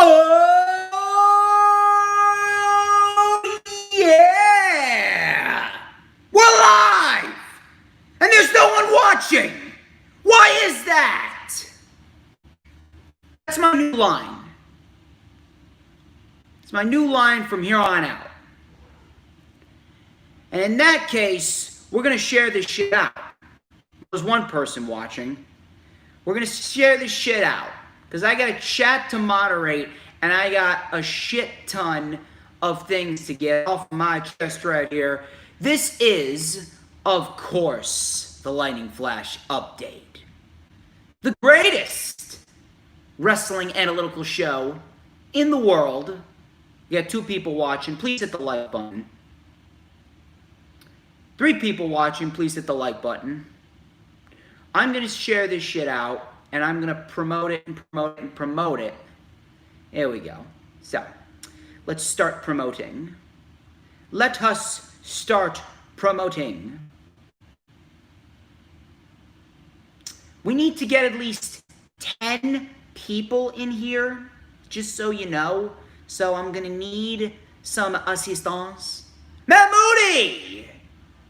Oh, yeah! We're live! And there's no one watching! Why is that? That's my new line. It's my new line from here on out. And in that case, we're going to share this shit out. There's one person watching. We're going to share this shit out. Because I got a chat to moderate, and I got a shit ton of things to get off my chest right here. This is, of course, the Lightning Flash update. The greatest wrestling analytical show in the world. You got 2 people watching. Please hit the like button. 3 people watching. Please hit the like button. I'm going to share this shit out. And I'm going to promote it and promote it and promote it. Here we go. So, let's start promoting. Let us start promoting. We need to get at least 10 people in here, just so you know. So I'm going to need some assistance. Matt Moody!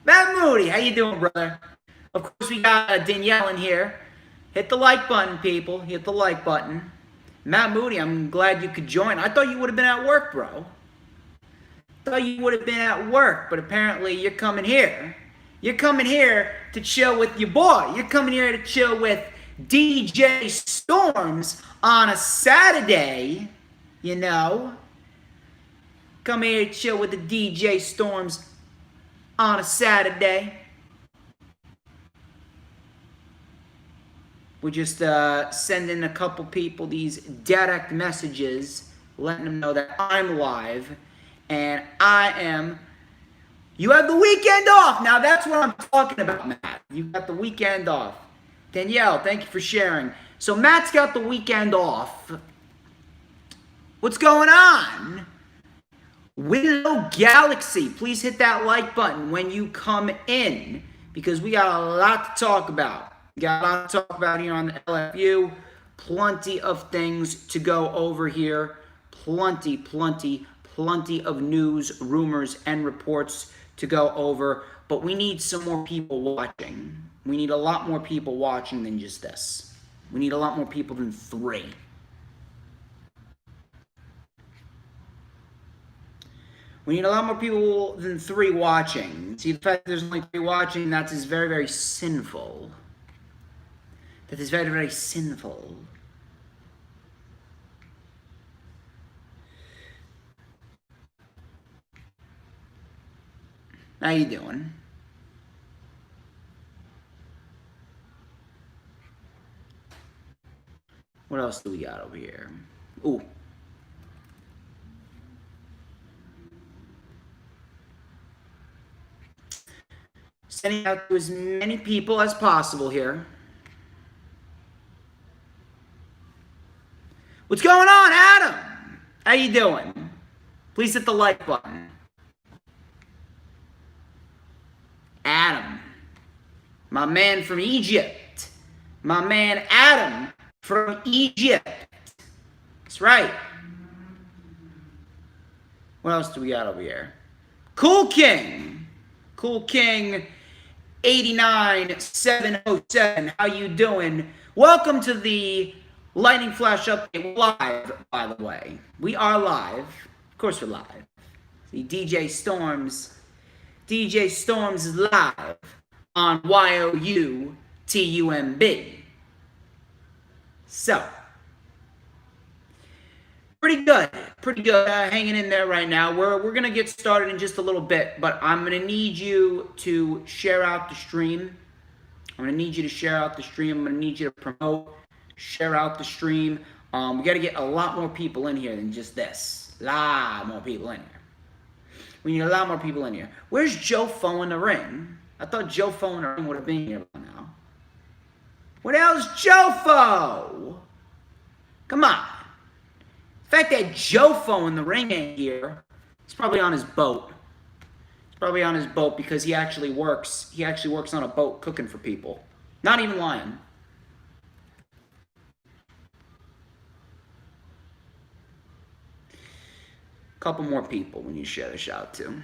Matt Moody, how you doing, brother? Of course, we got Danielle in here. Hit the like button, people. Hit the like button. Matt Moody, I'm glad you could join. I thought you would have been at work, bro. I thought you would have been at work, but apparently you're coming here. You're coming here to chill with your boy. You're coming here to chill with DJ Storms on a Saturday, you know. Come here to chill with the DJ Storms on a Saturday. We just sending a couple people these direct messages, letting them know that I'm live, and I am. You have the weekend off. Now that's what I'm talking about, Matt. You got the weekend off. Danielle, thank you for sharing. So Matt's got the weekend off. What's going on? Willow Galaxy, please hit that like button when you come in, because we got a lot to talk about. We got a lot to talk about here on the LFU. Plenty of things to go over here. Plenty of news, rumors, and reports to go over. But we need some more people watching. We need a lot more people watching than just this. We need a lot more people than 3. We need a lot more people than 3 watching. See, the fact that there's only 3 watching, that is very, very sinful. That is very, very sinful. How you doing? What else do we got over here? Ooh. Sending out to as many people as possible here. What's going on, Adam? How you doing? Please hit the like button. Adam, my man from Egypt. My man Adam from Egypt. That's right. What else do we got over here? Cool King. Cool King 89707. How you doing? Welcome to the Lightning Flash update. Live, by the way. We are live. Of course we're live. See, DJ Storms is live on YOUTUMB. So, pretty good hanging in there right now. We're going to get started in just a little bit, but I'm going to need you to share out the stream. I'm going to need you to share out the stream. I'm going to need you to promote. Share out the stream. We got to get a lot more people in here than just this. A lot more people in here. We need a lot more people in here. Where's Joe Fo in the ring? I thought Joe Fo in the ring would have been here by now. Where the hell's Joe Fo? Come on. The fact that Joe Fo in the ring ain't here, he's probably on his boat. He's probably on his boat because he actually works. He actually works on a boat cooking for people. Not even lying. couple more people we need to share this out to.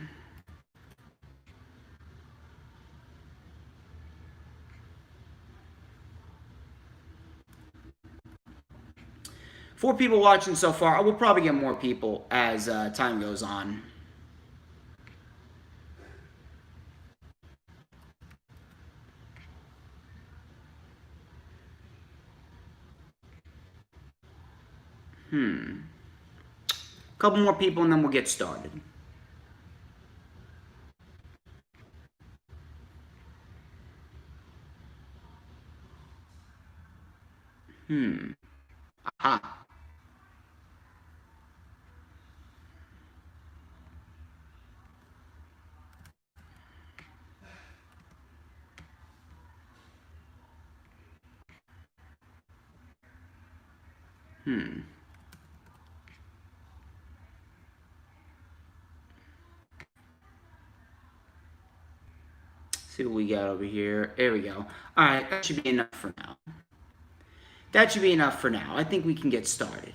Four people watching so far. I will probably get more people as time goes on. Couple more people and then we'll get started. Aha. See what we got over here. There we go. All right, that should be enough for now. That should be enough for now. I think we can get started.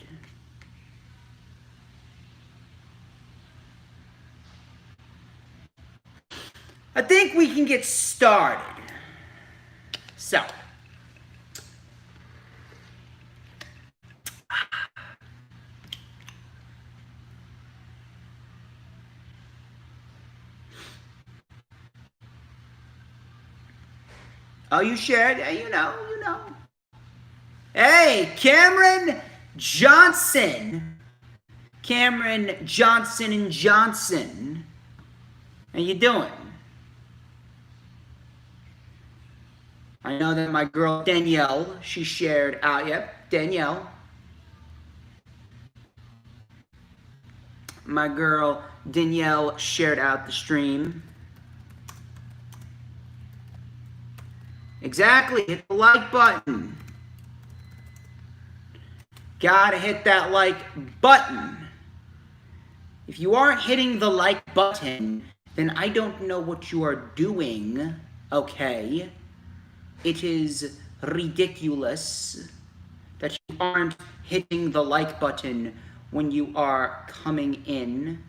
I think we can get started. So. Oh, you shared? Yeah, you know. Hey, Cameron Johnson. Cameron Johnson and Johnson. How you doing? I know that my girl Danielle, she shared out. Yep, Danielle. My girl Danielle shared out the stream. Exactly, hit the like button. Gotta hit that like button. If you aren't hitting the like button, then I don't know what you are doing, okay? It is ridiculous that you aren't hitting the like button when you are coming in.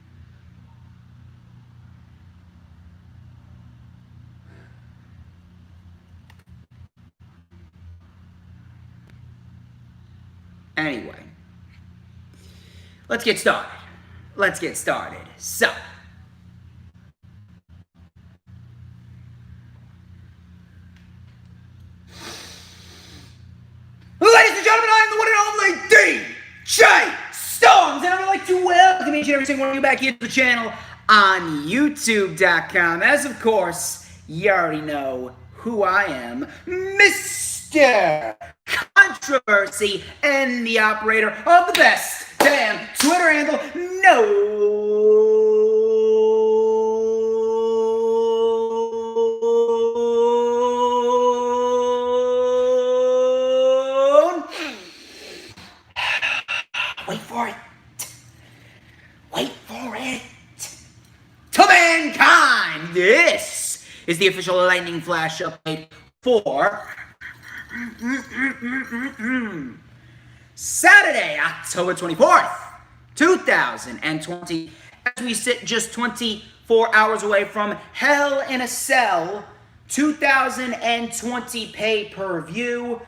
Anyway, let's get started. So, ladies and gentlemen, I am the one and only DJ Storms, and I would like to welcome each and every single one of you back here to the channel on YouTube.com. As of course, you already know who I am, Mr. Controversy and the operator of the best damn Twitter handle known. Wait for it. To mankind. This is the official Lightning Flash update for Saturday, October 24th, 2020, as we sit just 24 hours away from Hell in a Cell 2020 pay-per-view.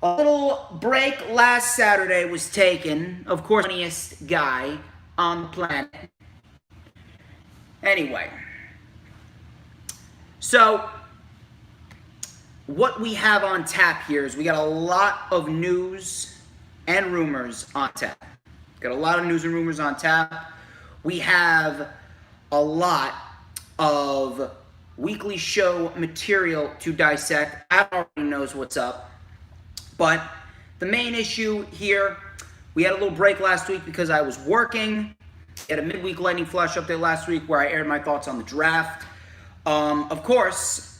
A little break last Saturday was taken, of course, funniest guy on the planet. Anyway, so what we have on tap here is we got a lot of news and rumors on tap. We have a lot of weekly show material to dissect. Adam already knows what's up. But the main issue here, we had a little break last week because I was working. We had a midweek Lightning Flash update last week where I aired my thoughts on the draft. Of course,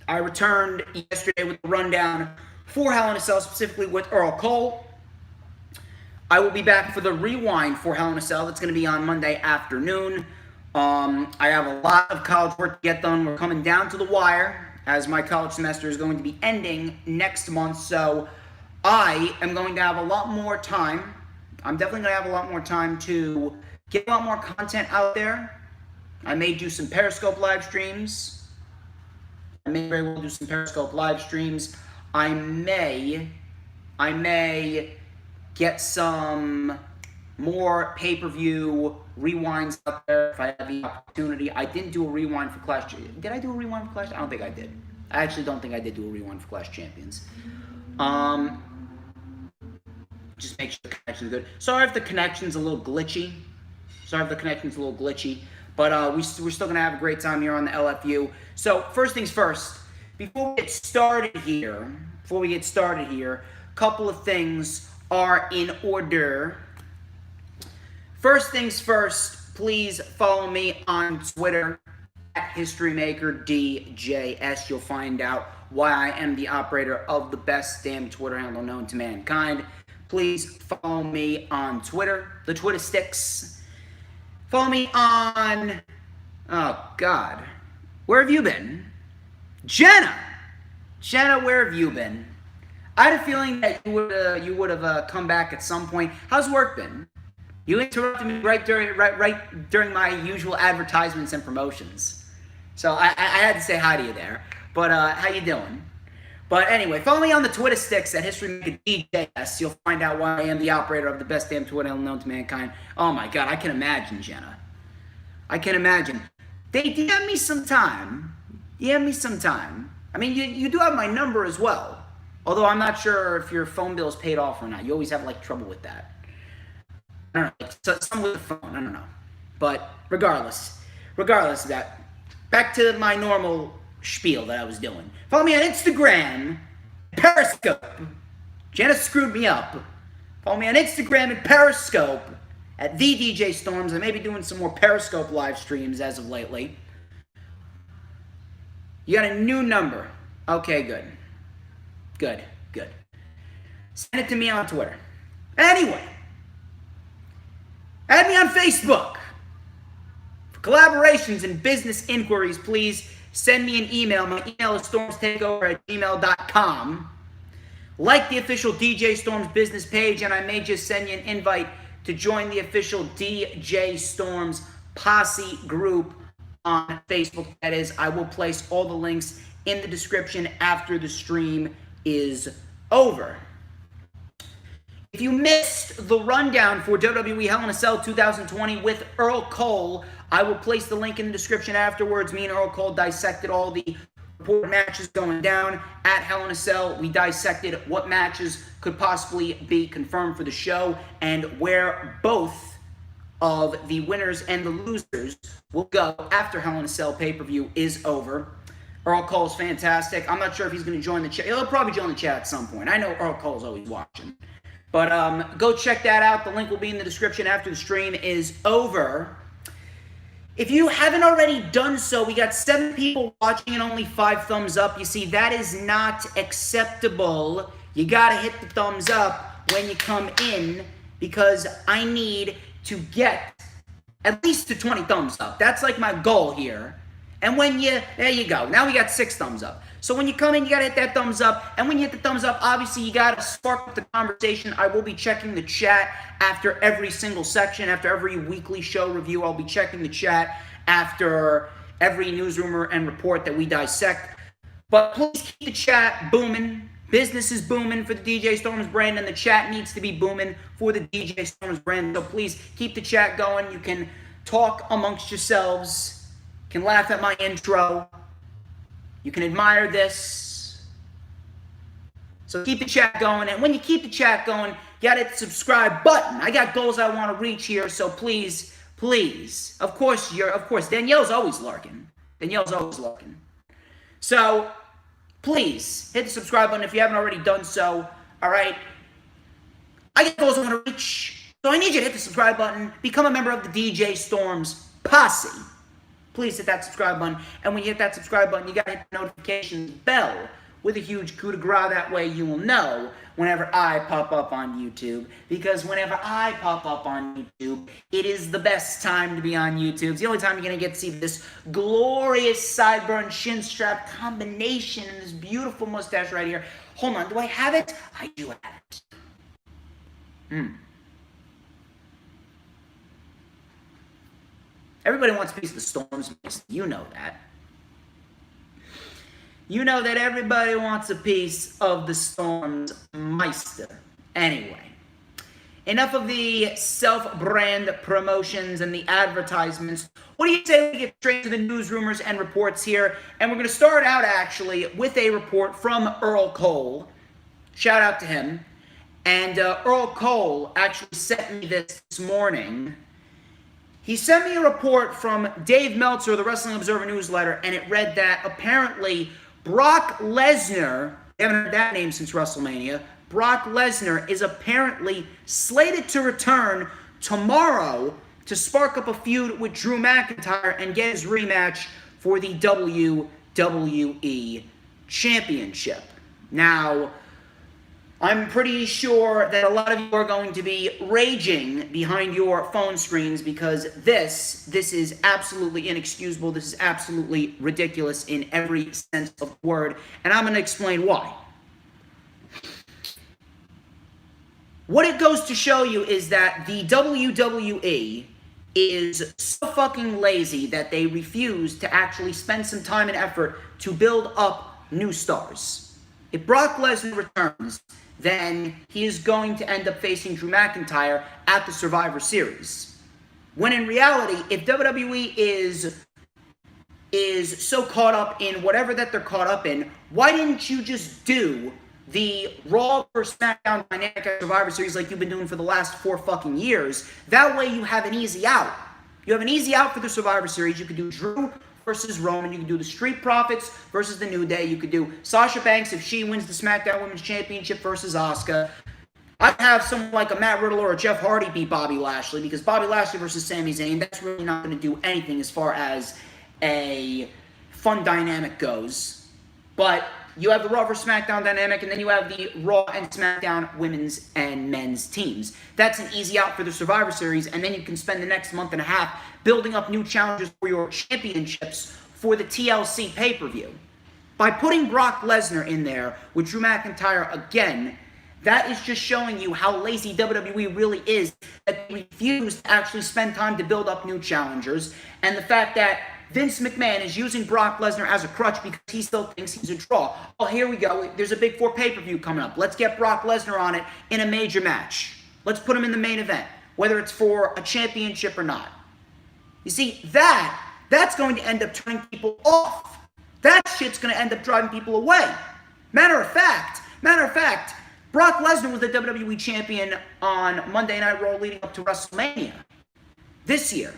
I returned yesterday with the rundown for Hell in a Cell, specifically with Earl Cole. I will be back for the rewind for Hell in a Cell. That's going to be on Monday afternoon. I have a lot of college work to get done. We're coming down to the wire as my college semester is going to be ending next month. So I am going to have a lot more time. I'm definitely going to have a lot more time to get a lot more content out there. I may do some Periscope live streams. I may very well do some Periscope live streams. I may get some more pay-per-view rewinds out there if I have the opportunity. I didn't do a rewind for Clash. Did I do a rewind for Clash? I don't think I did. I actually don't think I did do a rewind for Clash Champions. Just make sure the connection's good. Sorry if the connection's a little glitchy. But we're still going to have a great time here on the LFU. So first things first, before we get started here, a couple of things are in order. First things first, please follow me on Twitter at HistoryMakerDJS. You'll find out why I am the operator of the best damn Twitter handle known to mankind. Please follow me on Twitter, the Twitter sticks. Follow me on, oh God, where have you been? Jenna, where have you been? I had a feeling that you would have come back at some point. How's work been? You interrupted me right during my usual advertisements and promotions, so I had to say hi to you there. But how you doing? But anyway, follow me on the Twitter sticks at HistoryMakerDJS. You'll find out why I am the operator of the best damn Twitter handle known to mankind. Oh my God, I can imagine, Jenna. I can imagine. They DM me some time. I mean, you do have my number as well. Although I'm not sure if your phone bill is paid off or not. You always have like trouble with that. I don't know. Something with the phone. I don't know. But regardless of that, back to my normal spiel that I was doing. Follow me on Instagram, Periscope. Jenna screwed me up. Follow me on Instagram and Periscope at the DJ Storms. I may be doing some more Periscope live streams as of lately. You got a new number. Okay, good. Send it to me on Twitter. Anyway, add me on Facebook. For collaborations and business inquiries, please send me an email. My email is stormstakeover@gmail.com. Like the official DJ Storms business page, and I may just send you an invite to join the official DJ Storms Posse group on Facebook. That is, I will place all the links in the description after the stream is over. If you missed the rundown for WWE Hell in a Cell 2020 with Earl Cole, I will place the link in the description afterwards. Me and Earl Cole dissected all the reported matches going down at Hell in a Cell. We dissected what matches could possibly be confirmed for the show and where both of the winners and the losers will go after Hell in a Cell pay-per-view is over. Earl Cole's fantastic. I'm not sure if he's going to join the chat. He'll probably join the chat at some point. I know Earl Cole's always watching. But go check that out. The link will be in the description after the stream is over. If you haven't already done so, we got 7 people watching and only 5 thumbs up. You see, that is not acceptable. You got to hit the thumbs up when you come in because I need to get at least to 20 thumbs up. That's like my goal here. And there you go. Now we got 6 thumbs up. So when you come in, you got to hit that thumbs up. And when you hit the thumbs up, obviously you got to spark up the conversation. I will be checking the chat after every single section. After every weekly show review, I'll be checking the chat after every news, rumor, and report that we dissect. But please keep the chat booming. Business is booming for the DJ Storms brand, and the chat needs to be booming for the DJ Storms brand. So please keep the chat going. You can talk amongst yourselves. You can laugh at my intro. You can admire this. So keep the chat going. And when you keep the chat going, you got to hit the subscribe button. I got goals I want to reach here, so please, of course, Danielle's always lurking. So please hit the subscribe button if you haven't already done so. All right. I got goals I want to reach. So I need you to hit the subscribe button. Become a member of the DJ Storms Posse. Please hit that subscribe button. And when you hit that subscribe button, you got to hit the notifications bell with a huge coup de grace. That way you will know whenever I pop up on YouTube. Because whenever I pop up on YouTube, it is the best time to be on YouTube. It's the only time you're going to get to see this glorious sideburn shin strap combination and this beautiful mustache right here. Hold on. Do I have it? I do have it. Everybody wants a piece of the Storms Meister. You know that. You know that everybody wants a piece of the Storms Meister. Anyway, enough of the self-brand promotions and the advertisements. What do you say we get straight to the news, rumors, and reports here? And we're going to start out, actually, with a report from Earl Cole. Shout out to him. And Earl Cole actually sent me this morning. He sent me a report from Dave Meltzer, the Wrestling Observer newsletter, and it read that apparently Brock Lesnar, I haven't heard that name since WrestleMania, Brock Lesnar is apparently slated to return tomorrow to spark up a feud with Drew McIntyre and get his rematch for the WWE Championship. Now, I'm pretty sure that a lot of you are going to be raging behind your phone screens because this is absolutely inexcusable. This is absolutely ridiculous in every sense of the word, and I'm going to explain why. What it goes to show you is that the WWE is so fucking lazy that they refuse to actually spend some time and effort to build up new stars. If Brock Lesnar returns, then he is going to end up facing Drew McIntyre at the Survivor Series. When in reality, if WWE is so caught up in whatever that they're caught up in, why didn't you just do the Raw vs. SmackDown dynamic at Survivor Series like you've been doing for the last 4 fucking years? That way you have an easy out. You have an easy out for the Survivor Series. You could do Drew versus Roman. You could do the Street Profits versus the New Day. You could do Sasha Banks if she wins the SmackDown Women's Championship versus Asuka. I'd have someone like a Matt Riddle or a Jeff Hardy beat Bobby Lashley because Bobby Lashley versus Sami Zayn, that's really not going to do anything as far as a fun dynamic goes. But you have the Raw vs. SmackDown dynamic, and then you have the Raw and SmackDown women's and men's teams. That's an easy out for the Survivor Series, and then you can spend the next month and a half building up new challenges for your championships for the TLC pay-per-view. By putting Brock Lesnar in there with Drew McIntyre again, that is just showing you how lazy WWE really is, that they refuse to actually spend time to build up new challengers, and the fact that Vince McMahon is using Brock Lesnar as a crutch because he still thinks he's a draw. Oh, here we go. There's a Big 4 pay-per-view coming up. Let's get Brock Lesnar on it in a major match. Let's put him in the main event, whether it's for a championship or not. You see, that's going to end up turning people off. That shit's going to end up driving people away. Matter of fact, Brock Lesnar was the WWE champion on Monday Night Raw leading up to WrestleMania this year.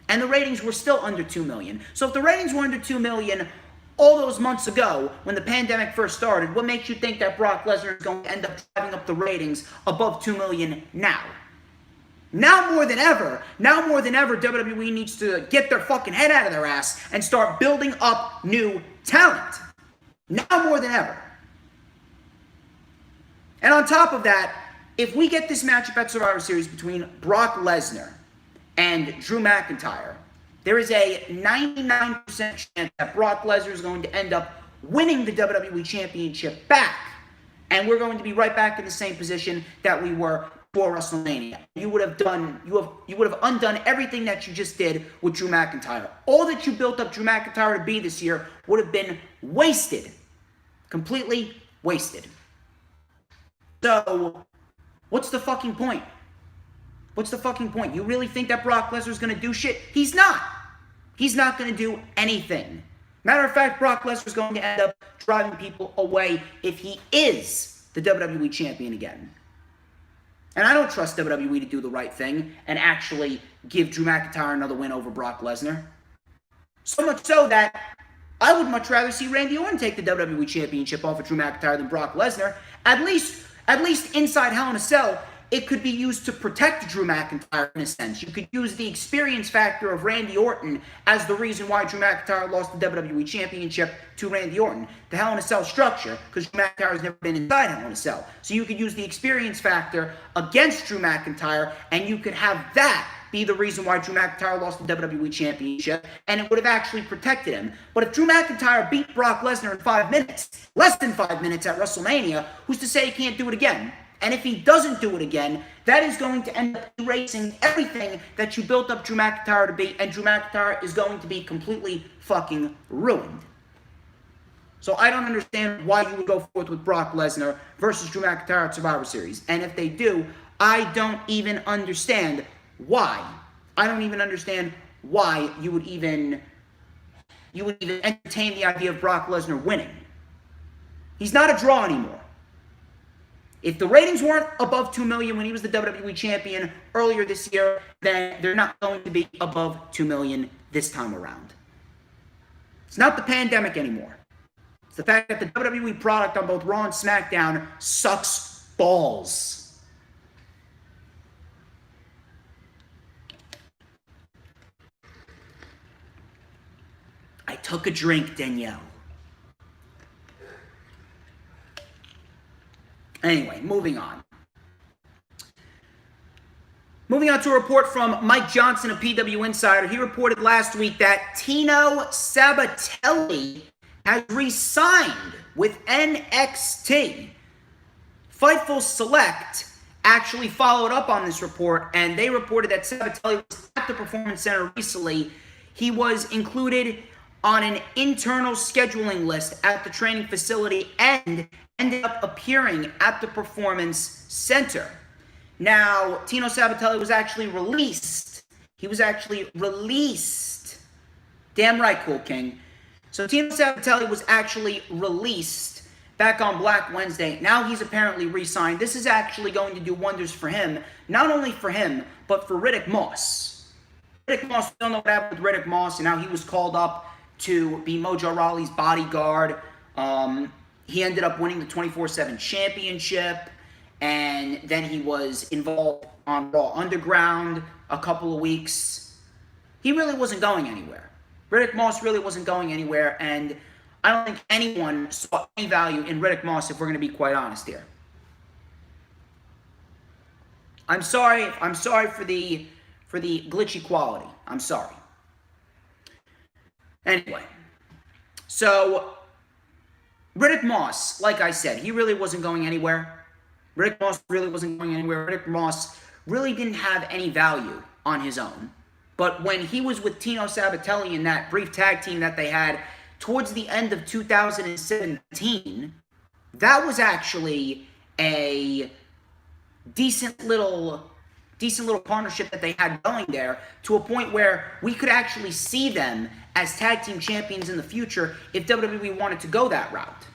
And the ratings were still under 2 million. So if the ratings were under 2 million all those months ago when the pandemic first started, what makes you think that Brock Lesnar is going to end up driving up the ratings above 2 million now? Now more than ever, WWE needs to get their fucking head out of their ass and start building up new talent. Now more than ever. And on top of that, if we get this matchup at Survivor Series between Brock Lesnar and Drew McIntyre, there is a 99% chance that Brock Lesnar is going to end up winning the WWE Championship back. And we're going to be right back in the same position that we were before WrestleMania. You would have undone everything that you just did with Drew McIntyre. All that you built up Drew McIntyre to be this year would have been wasted. Completely wasted. So, what's the fucking point? What's the fucking point? You really think that Brock Lesnar's going to do shit? He's not. He's not going to do anything. Matter of fact, Brock Lesnar's going to end up driving people away if he is the WWE champion again. And I don't trust WWE to do the right thing and actually give Drew McIntyre another win over Brock Lesnar. So much so that I would much rather see Randy Orton take the WWE championship off of Drew McIntyre than Brock Lesnar. At least inside Hell in a Cell, it could be used to protect Drew McIntyre in a sense. You could use the experience factor of Randy Orton as the reason why Drew McIntyre lost the WWE Championship to Randy Orton. The Hell in a Cell structure, because Drew McIntyre has never been inside Hell in a Cell. So you could use the experience factor against Drew McIntyre, and you could have that be the reason why Drew McIntyre lost the WWE Championship, and it would have actually protected him. But if Drew McIntyre beat Brock Lesnar in 5 minutes, less than 5 minutes at WrestleMania, who's to say he can't do it again? And if he doesn't do it again, that is going to end up erasing everything that you built up Drew McIntyre to be, and Drew McIntyre is going to be completely fucking ruined. So I don't understand why you would go forth with Brock Lesnar versus Drew McIntyre at Survivor Series. And if they do, I don't even understand why. I don't even understand why you would even entertain the idea of Brock Lesnar winning. He's not a draw anymore. If the ratings weren't above 2 million when he was the WWE champion earlier this year, then they're not going to be above 2 million this time around. It's not the pandemic anymore. It's the fact that the WWE product on both Raw and SmackDown sucks balls. I took a drink, Danielle. Anyway, moving on. Moving on to a report from Mike Johnson of PW Insider. He reported last week that Tino Sabatelli has re-signed with NXT. Fightful Select actually followed up on this report, and they reported that Sabatelli was at the Performance Center recently. He was included on an internal scheduling list at the training facility and ended up appearing at the Performance Center. Now, Tino Sabatelli was actually released. He was actually released. Damn right, Cool King. So Tino Sabatelli was actually released back on Black Wednesday. Now he's apparently re-signed. This is actually going to do wonders for him. Not only for him, but for Riddick Moss. Riddick Moss, we don't know what happened with Riddick Moss, and now he was called up to be Mojo Rawley's bodyguard. He ended up winning the 24/7 championship, and then he was involved on Raw Underground a couple of weeks. He really wasn't going anywhere. Riddick Moss really wasn't going anywhere, and I don't think anyone saw any value in Riddick Moss, if we're going to be quite honest here. I'm sorry for the glitchy quality. I'm sorry. Anyway, so Riddick Moss, like I said, he really wasn't going anywhere. Riddick Moss really wasn't going anywhere. Riddick Moss really didn't have any value on his own. But when he was with Tino Sabatelli in that brief tag team that they had towards the end of 2017, that was actually a decent little partnership that they had going there, to a point where we could actually see them as tag team champions in the future if WWE wanted to go that route.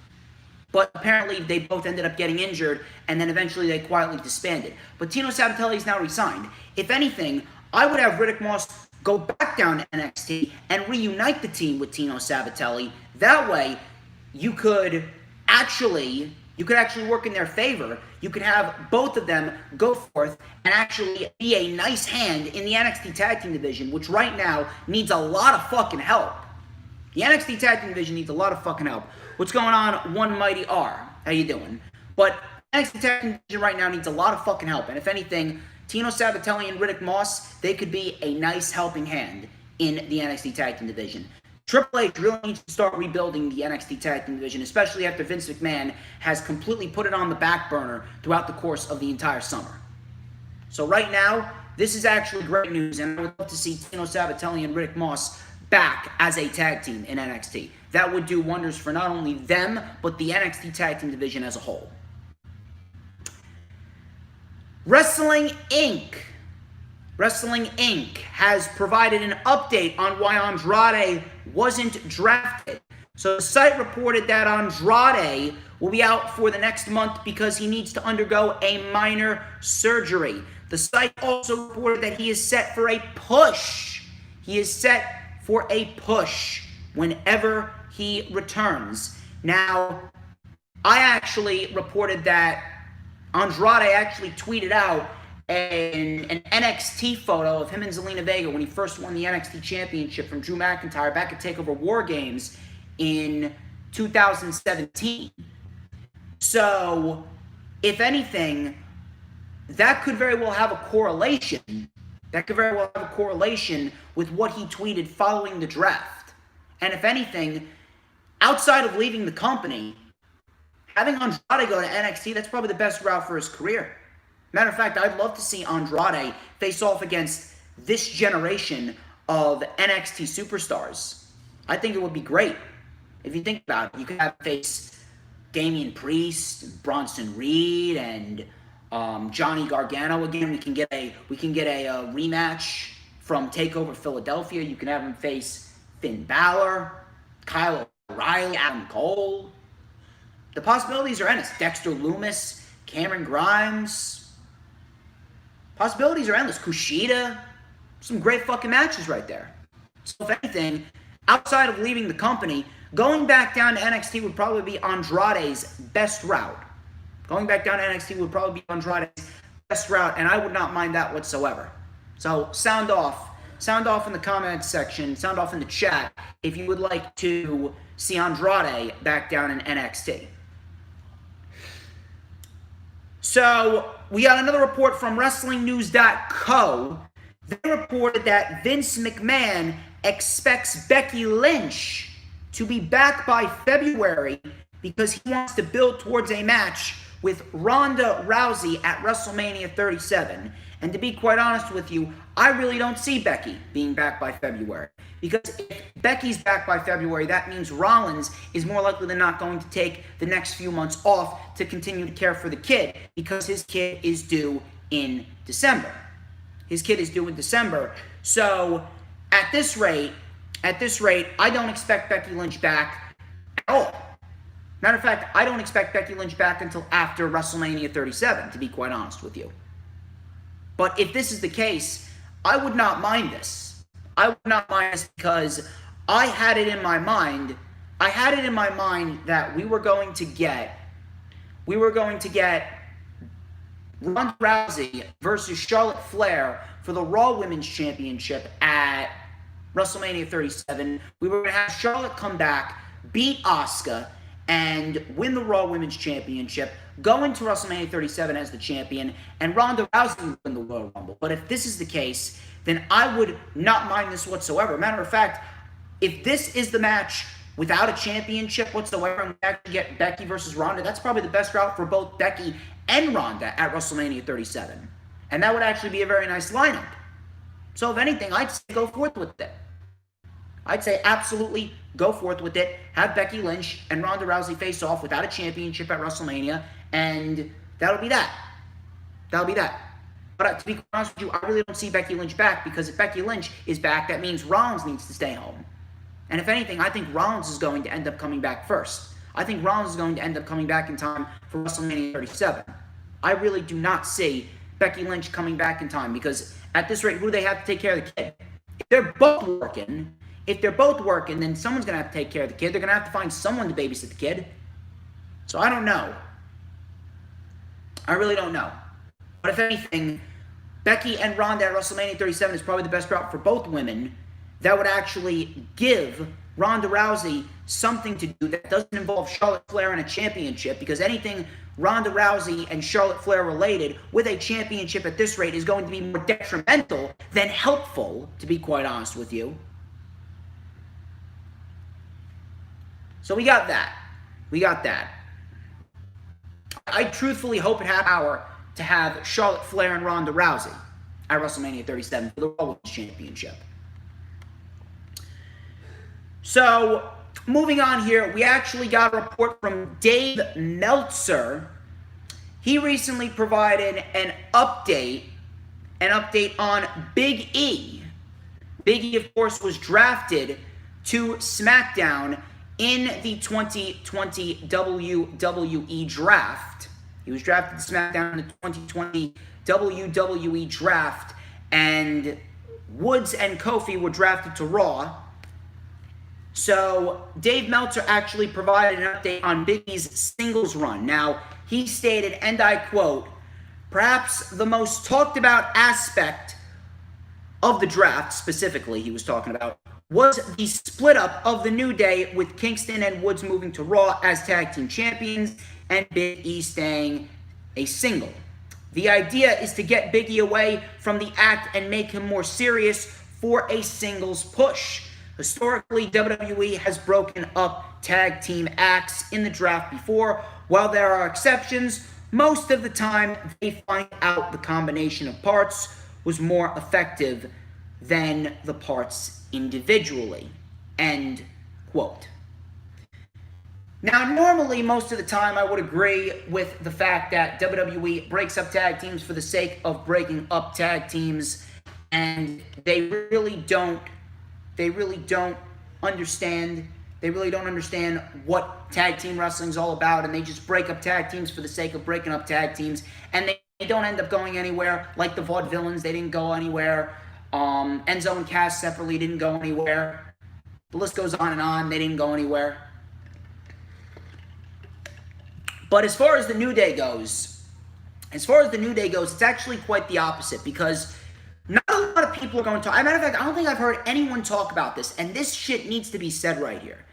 But apparently they both ended up getting injured, and then eventually they quietly disbanded. But Tino Sabatelli is now resigned. If anything, I would have Riddick Moss go back down to NXT and reunite the team with Tino Sabatelli. That way, you could actually work in their favor. You could have both of them go forth and actually be a nice hand in the NXT Tag Team Division, which right now needs a lot of fucking help. The NXT Tag Team Division needs a lot of fucking help. What's going on, One Mighty R? How you doing? But NXT Tag Team Division right now needs a lot of fucking help. And if anything, Tino Sabatelli and Riddick Moss, they could be a nice helping hand in the NXT Tag Team Division. Triple H really needs to start rebuilding the NXT Tag Team Division, especially after Vince McMahon has completely put it on the back burner throughout the course of the entire summer. So right now, this is actually great news, and I would love to see Tino Sabatelli and Riddick Moss back as a tag team in NXT. That would do wonders for not only them, but the NXT Tag Team Division as a whole. Wrestling Inc. has provided an update on why Andrade wasn't drafted. So the site reported that Andrade will be out for the next month because he needs to undergo a minor surgery. The site also reported that he is set for a push. He is set for a push whenever he returns. Now, I actually reported that Andrade actually tweeted out an NXT photo of him and Zelina Vega when he first won the NXT Championship from Drew McIntyre back at TakeOver War Games in 2017. So, if anything, that could very well have a correlation. That could very well have a correlation with what he tweeted following the draft. And if anything, outside of leaving the company, having Andrade go to NXT, that's probably the best route for his career. Matter of fact, I'd love to see Andrade face off against this generation of NXT superstars. I think it would be great. If you think about it, you could have him face Damian Priest, Bronson Reed, and Johnny Gargano again. We can get a rematch from TakeOver Philadelphia. You can have him face Finn Balor, Kyle O'Reilly, Adam Cole. The possibilities are endless. Dexter Lumis, Cameron Grimes. Possibilities are endless. Kushida. Some great fucking matches right there. So if anything, outside of leaving the company, going back down to NXT would probably be Andrade's best route. Going back down to NXT would probably be Andrade's best route, and I would not mind that whatsoever. So sound off in the comments section, sound off in the chat if you would like to see Andrade back down in NXT. So we got another report from WrestlingNews.co. They reported that Vince McMahon expects Becky Lynch to be back by February because he wants to build towards a match with Ronda Rousey at WrestleMania 37. And to be quite honest with you, I really don't see Becky being back by February. Because if Becky's back by February, that means Rollins is more likely than not going to take the next few months off to continue to care for the kid, because his kid is due in December. His kid is due in December. So at this rate, I don't expect Becky Lynch back at all. Matter of fact, I don't expect Becky Lynch back until after WrestleMania 37, to be quite honest with you. But if this is the case, I would not mind this. I would not mind this because I had it in my mind that we were going to get Ronda Rousey versus Charlotte Flair for the Raw Women's Championship at WrestleMania 37. We were going to have Charlotte come back, beat Asuka, and win the Raw Women's Championship, go into WrestleMania 37 as the champion, and Ronda Rousey win the Royal Rumble. But if this is the case, then I would not mind this whatsoever. Matter of fact, if this is the match without a championship whatsoever, and we actually get Becky versus Ronda, that's probably the best route for both Becky and Ronda at WrestleMania 37. And that would actually be a very nice lineup. So if anything, I'd say go forth with it. I'd say absolutely go forth with it. Have Becky Lynch and Ronda Rousey face off without a championship at WrestleMania, and that'll be that. That'll be that. But to be honest with you, I really don't see Becky Lynch back, because if Becky Lynch is back, that means Rollins needs to stay home. And if anything, I think Rollins is going to end up coming back first. I think Rollins is going to end up coming back in time for WrestleMania 37. I really do not see Becky Lynch coming back in time, because at this rate, who do they have to take care of the kid? If they're both working, then someone's going to have to take care of the kid. They're going to have to find someone to babysit the kid. So I don't know. I really don't know. But if anything, Becky and Ronda at WrestleMania 37 is probably the best route for both women. That would actually give Ronda Rousey something to do that doesn't involve Charlotte Flair in a championship, because anything Ronda Rousey and Charlotte Flair related with a championship at this rate is going to be more detrimental than helpful, to be quite honest with you. So we got that. I truthfully hope it has power to have Charlotte Flair and Ronda Rousey at WrestleMania 37 for the Raw Women's Championship. So, moving on here, we actually got a report from Dave Meltzer. He recently provided an update on Big E. Big E, of course, was drafted to SmackDown in the 2020 WWE Draft. He was drafted to SmackDown in the 2020 WWE Draft, and Woods and Kofi were drafted to Raw. So Dave Meltzer actually provided an update on Big E's singles run. Now, he stated, and I quote, "Perhaps the most talked about aspect of the draft," specifically he was talking about, "was the split up of the New Day, with Kingston and Woods moving to Raw as tag team champions and Big E staying a single. The idea is to get Big E away from the act and make him more serious for a singles push. Historically, WWE has broken up tag team acts in the draft before. While there are exceptions, most of the time they find out the combination of parts was more effective than the parts individually. End quote. Now, normally, most of the time, I would agree with the fact that WWE breaks up tag teams for the sake of breaking up tag teams, and they really don't understand what tag team wrestling is all about, and they just break up tag teams for the sake of breaking up tag teams, and they don't end up going anywhere. Like the Vaudevillains, they didn't go anywhere. Enzo and Cass separately didn't go anywhere. The list goes on and on. They didn't go anywhere. But as far as the New Day goes, it's actually quite the opposite, because not a lot of people are going to... As a matter of fact, I don't think I've heard anyone talk about this, and this shit needs to be said right here.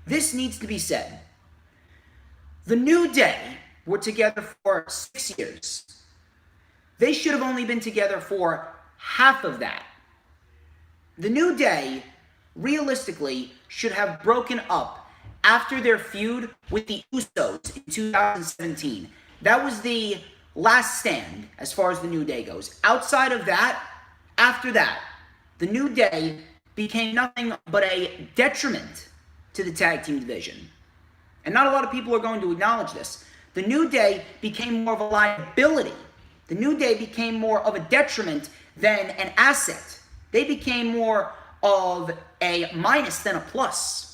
This needs to be said. The New Day were together for 6 years. They should have only been together for half of that. The New Day, realistically, should have broken up after their feud with the Usos in 2017. That was the last stand as far as the New Day goes. Outside of that, after that, the New Day became nothing but a detriment to the tag team division. And not a lot of people are going to acknowledge this. The New Day became more of a liability. The New Day became more of a detriment than an asset. They became more of a minus than a plus.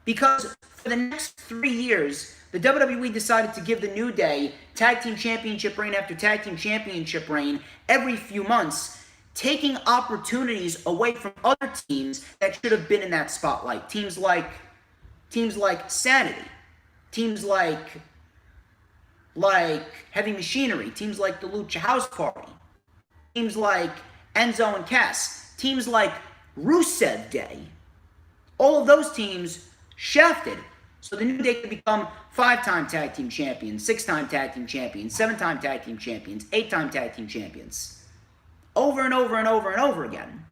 Because for the next 3 years, the WWE decided to give the New Day tag team championship reign after tag team championship reign every few months, taking opportunities away from other teams that should have been in that spotlight. Teams like Sanity, teams like Heavy Machinery, teams like the Lucha House Party, teams like Enzo and Cass, teams like Rusev Day. All of those teams shafted. So the New Day could become 5-time tag team champions, 6-time tag team champions, 7-time tag team champions, 8-time tag team champions. Over and over and over and over again.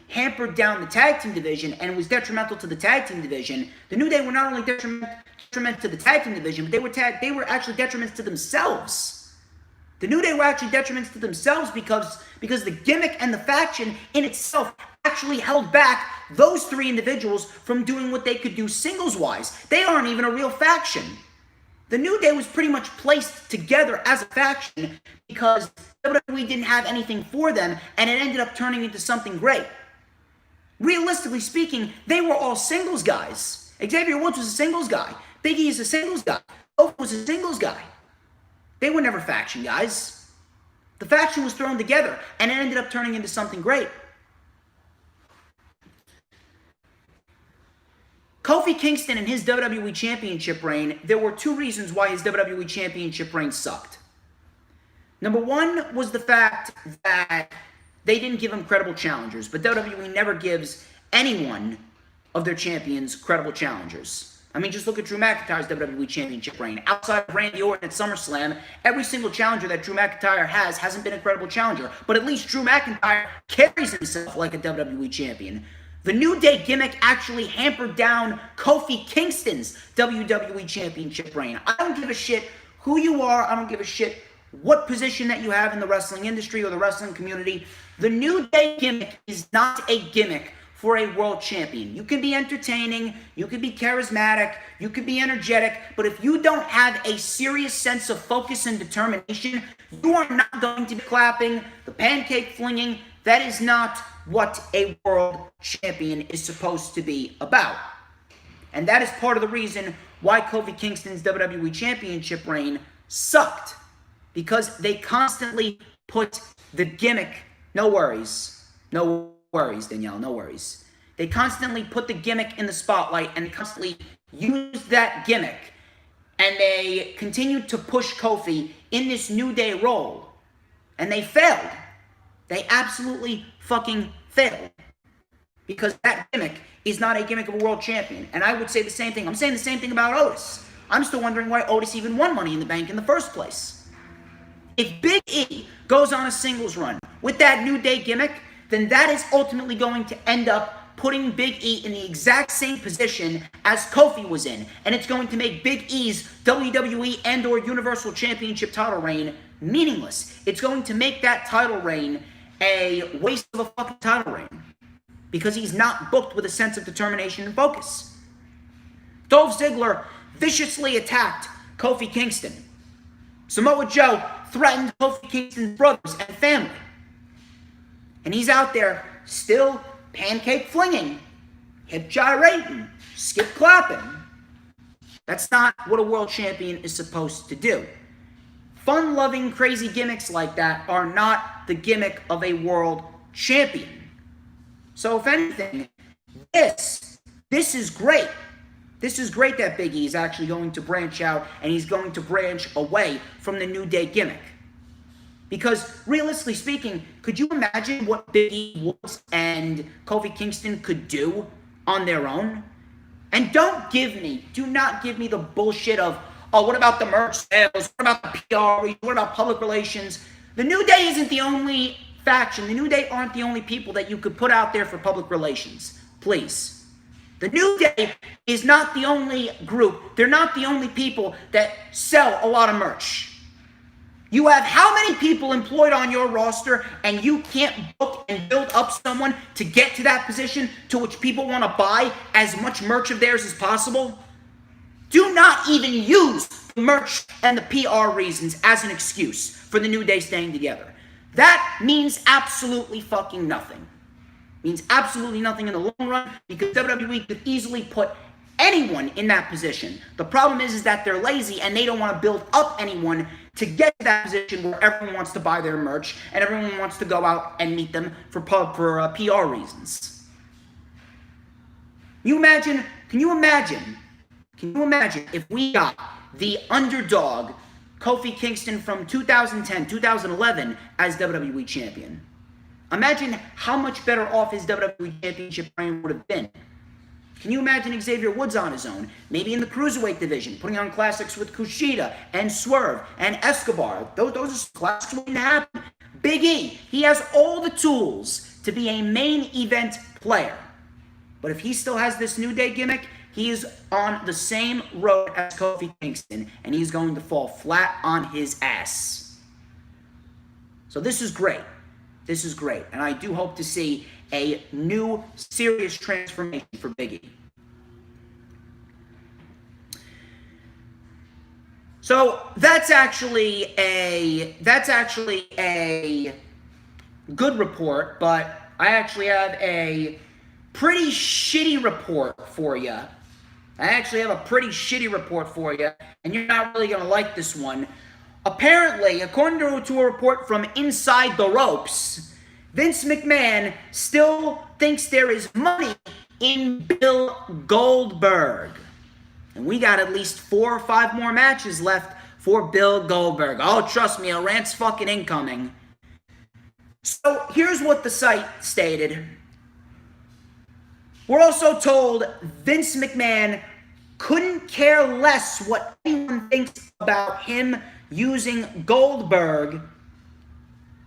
Hampered down the tag team division and was detrimental to the tag team division. The New Day were not only detriment to the tag team division, but they were actually detriments to themselves. The New Day were actually detriments to themselves because the gimmick and the faction in itself actually held back those three individuals from doing what they could do singles-wise. They aren't even a real faction. The New Day was pretty much placed together as a faction because WWE didn't have anything for them, and it ended up turning into something great. Realistically speaking, they were all singles guys. Xavier Woods was a singles guy. Big E is a singles guy. Kofi was a singles guy. They were never faction guys. The faction was thrown together, and it ended up turning into something great. Kofi Kingston and his WWE Championship reign, there were two reasons why his WWE Championship reign sucked. Number one was the fact that they didn't give him credible challengers, but WWE never gives anyone of their champions credible challengers. I mean, just look at Drew McIntyre's WWE Championship reign. Outside of Randy Orton at SummerSlam, every single challenger that Drew McIntyre hasn't been a credible challenger, but at least Drew McIntyre carries himself like a WWE champion. The New Day gimmick actually hampered down Kofi Kingston's WWE Championship reign. I don't give a shit who you are. I don't give a shit what position that you have in the wrestling industry or the wrestling community. The New Day gimmick is not a gimmick for a world champion. You can be entertaining, you can be charismatic, you can be energetic, but if you don't have a serious sense of focus and determination, you are not going to be clapping, the pancake flinging. That is not what a world champion is supposed to be about. And that is part of the reason why Kofi Kingston's WWE Championship reign sucked. Because they constantly put the gimmick, no worries, Danielle, no worries. They constantly put the gimmick in the spotlight and constantly use that gimmick. And they continued to push Kofi in this New Day role. And they failed. They absolutely fucking failed. Because that gimmick is not a gimmick of a world champion. And I would say the same thing. I'm saying the same thing about Otis. I'm still wondering why Otis even won Money in the Bank in the first place. If Big E goes on a singles run with that New Day gimmick, then that is ultimately going to end up putting Big E in the exact same position as Kofi was in. And it's going to make Big E's WWE and or Universal Championship title reign meaningless. It's going to make that title reign a waste of a fucking title reign. Because he's not booked with a sense of determination and focus. Dolph Ziggler viciously attacked Kofi Kingston. Samoa Joe threatened Kofi Kingston's brothers and family. And he's out there still pancake flinging, hip gyrating, skip clapping. That's not what a world champion is supposed to do. Fun-loving, crazy gimmicks like that are not the gimmick of a world champion. So if anything, this is great. This is great that Big E is actually going to branch out and he's going to branch away from the New Day gimmick. Because realistically speaking, could you imagine what Big E Woods and Kofi Kingston could do on their own? And do not give me the bullshit of, oh, what about the merch sales? What about the PR? What about public relations? The New Day isn't the only faction. The New Day aren't the only people that you could put out there for public relations. Please. The New Day is not the only group. They're not the only people that sell a lot of merch. You have how many people employed on your roster and you can't book and build up someone to get to that position to which people want to buy as much merch of theirs as possible? Do not even use the merch and the PR reasons as an excuse for the New Day staying together. That means absolutely fucking nothing. Means absolutely nothing in the long run because WWE could easily put anyone in that position. The problem is that they're lazy and they don't want to build up anyone to get to that position where everyone wants to buy their merch and everyone wants to go out and meet them for PR reasons. Can you imagine if we got the underdog Kofi Kingston from 2010, 2011 as WWE Champion? Imagine how much better off his WWE Championship reign would have been. Can you imagine Xavier Woods on his own? Maybe in the Cruiserweight division, putting on classics with Kushida and Swerve and Escobar. Those are classics waiting to happen. Big E, he has all the tools to be a main event player. But if he still has this New Day gimmick, he is on the same road as Kofi Kingston, and he's going to fall flat on his ass. So this is great. This is great, and I do hope to see a new serious transformation for Big E. So that's actually a good report, but I actually have a pretty shitty report for you. And you're not really going to like this one. Apparently, according to a report from Inside the Ropes, Vince McMahon still thinks there is money in Bill Goldberg. And we got at least 4 or 5 more matches left for Bill Goldberg. Oh, trust me, a rant's fucking incoming. So, here's what the site stated. We're also told Vince McMahon couldn't care less what anyone thinks about him using Goldberg,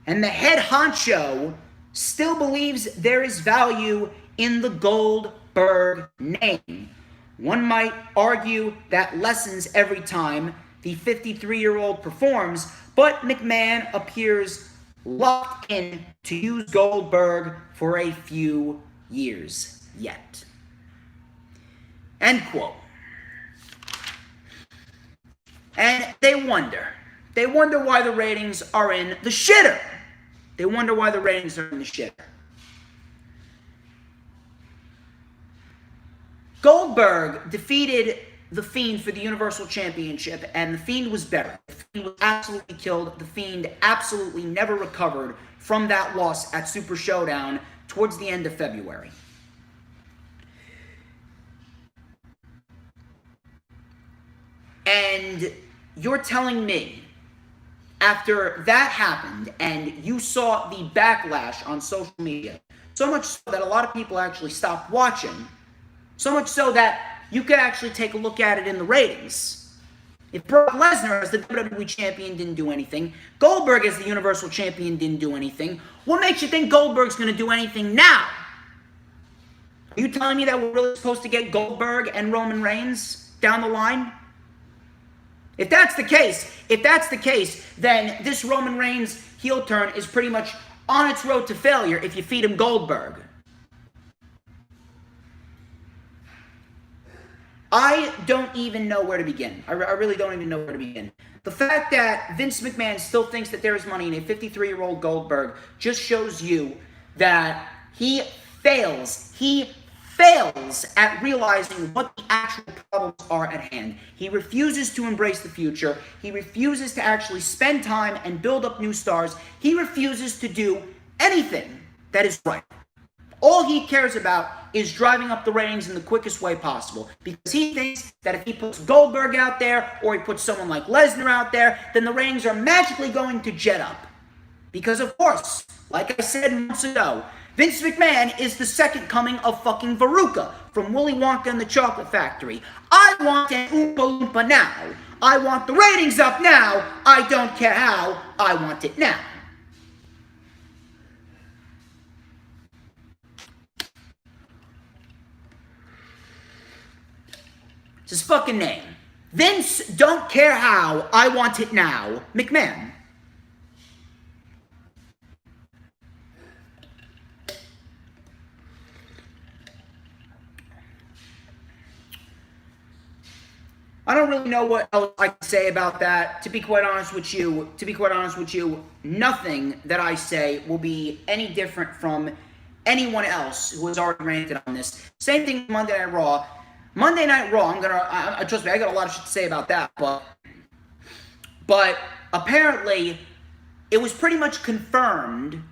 and the head honcho still believes there is value in the Goldberg name. One might argue that lessens every time the 53-year-old performs, but McMahon appears locked in to use Goldberg for a few years yet. End quote. And they wonder why the ratings are in the shitter. Goldberg defeated The Fiend for the Universal Championship, and The Fiend was better. The Fiend was absolutely killed. The Fiend absolutely never recovered from that loss at Super Showdown towards the end of February. And you're telling me, after that happened, and you saw the backlash on social media, so much so that a lot of people actually stopped watching, so much so that you could actually take a look at it in the ratings. If Brock Lesnar as the WWE Champion didn't do anything, Goldberg as the Universal Champion didn't do anything, what makes you think Goldberg's going to do anything now? Are you telling me that we're really supposed to get Goldberg and Roman Reigns down the line? If that's the case, then this Roman Reigns heel turn is pretty much on its road to failure if you feed him Goldberg. I don't even know where to begin. I really don't even know where to begin. The fact that Vince McMahon still thinks that there is money in a 53-year-old Goldberg just shows you that he fails at realizing what the actual problems are at hand. He refuses to embrace the future. He refuses to actually spend time and build up new stars. He refuses to do anything that is right. All he cares about is driving up the ratings in the quickest way possible, because he thinks that if he puts Goldberg out there or he puts someone like Lesnar out there, then the ratings are magically going to jet up. Because of course, like I said months ago, Vince McMahon is the second coming of fucking Veruca from Willy Wonka and the Chocolate Factory. I want an Oompa Loompa now. I want the ratings up now. I don't care how. I want it now. It's his fucking name. Vince, don't care how. I want it now. McMahon. I don't really know what else I can say about that. To be quite honest with you, nothing that I say will be any different from anyone else who has already ranted on this. Same thing with Monday Night Raw. Monday Night Raw, trust me, I got a lot of shit to say about that, but apparently it was pretty much confirmed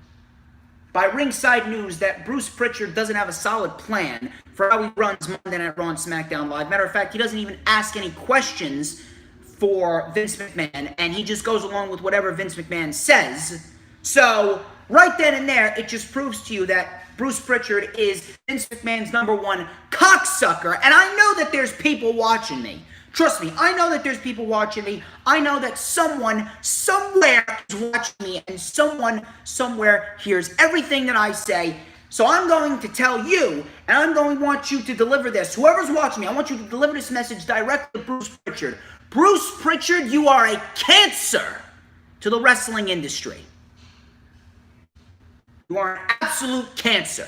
by Ringside News that Bruce Pritchard doesn't have a solid plan for how he runs Monday Night Raw and SmackDown Live. Matter of fact, he doesn't even ask any questions for Vince McMahon, and he just goes along with whatever Vince McMahon says. So, right then and there, it just proves to you that Bruce Pritchard is Vince McMahon's #1 cocksucker, and I know that there's people watching me. Trust me, I know that there's people watching me. I know that someone somewhere is watching me, and someone somewhere hears everything that I say. So I'm going to tell you, and I'm going to want you to deliver this. Whoever's watching me, I want you to deliver this message directly to Bruce Pritchard. Bruce Pritchard, you are a cancer to the wrestling industry. You are an absolute cancer.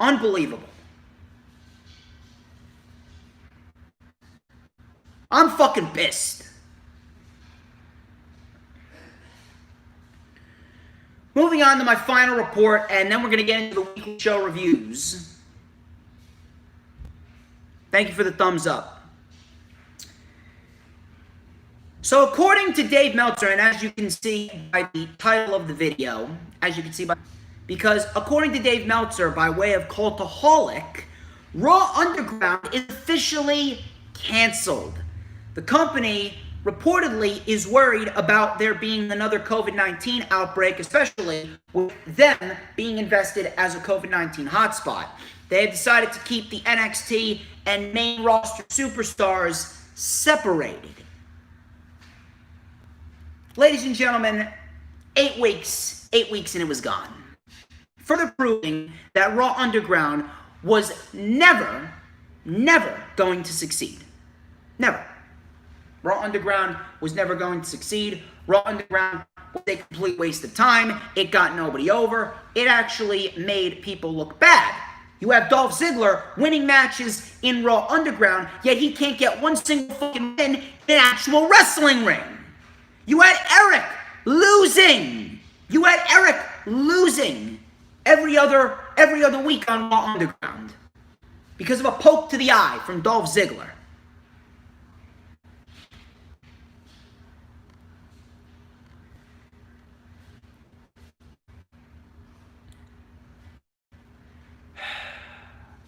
Unbelievable. I'm fucking pissed. Moving on to my final report, and then we're going to get into the weekly show reviews. Thank you for the thumbs up. So according to Dave Meltzer, and as you can see by the title of the video, because according to Dave Meltzer, by way of Cultaholic, Raw Underground is officially canceled. The company reportedly is worried about there being another COVID-19 outbreak, especially with them being invested as a COVID-19 hotspot. They have decided to keep the NXT and main roster superstars separated. Ladies and gentlemen, 8 weeks and it was gone. Further proving that Raw Underground was never going to succeed. Never. Raw Underground was never going to succeed. Raw Underground was a complete waste of time. It got nobody over. It actually made people look bad. You have Dolph Ziggler winning matches in Raw Underground, yet he can't get one single fucking win in an actual wrestling ring. You had Eric losing. Every other week on Raw Underground because of a poke to the eye from Dolph Ziggler.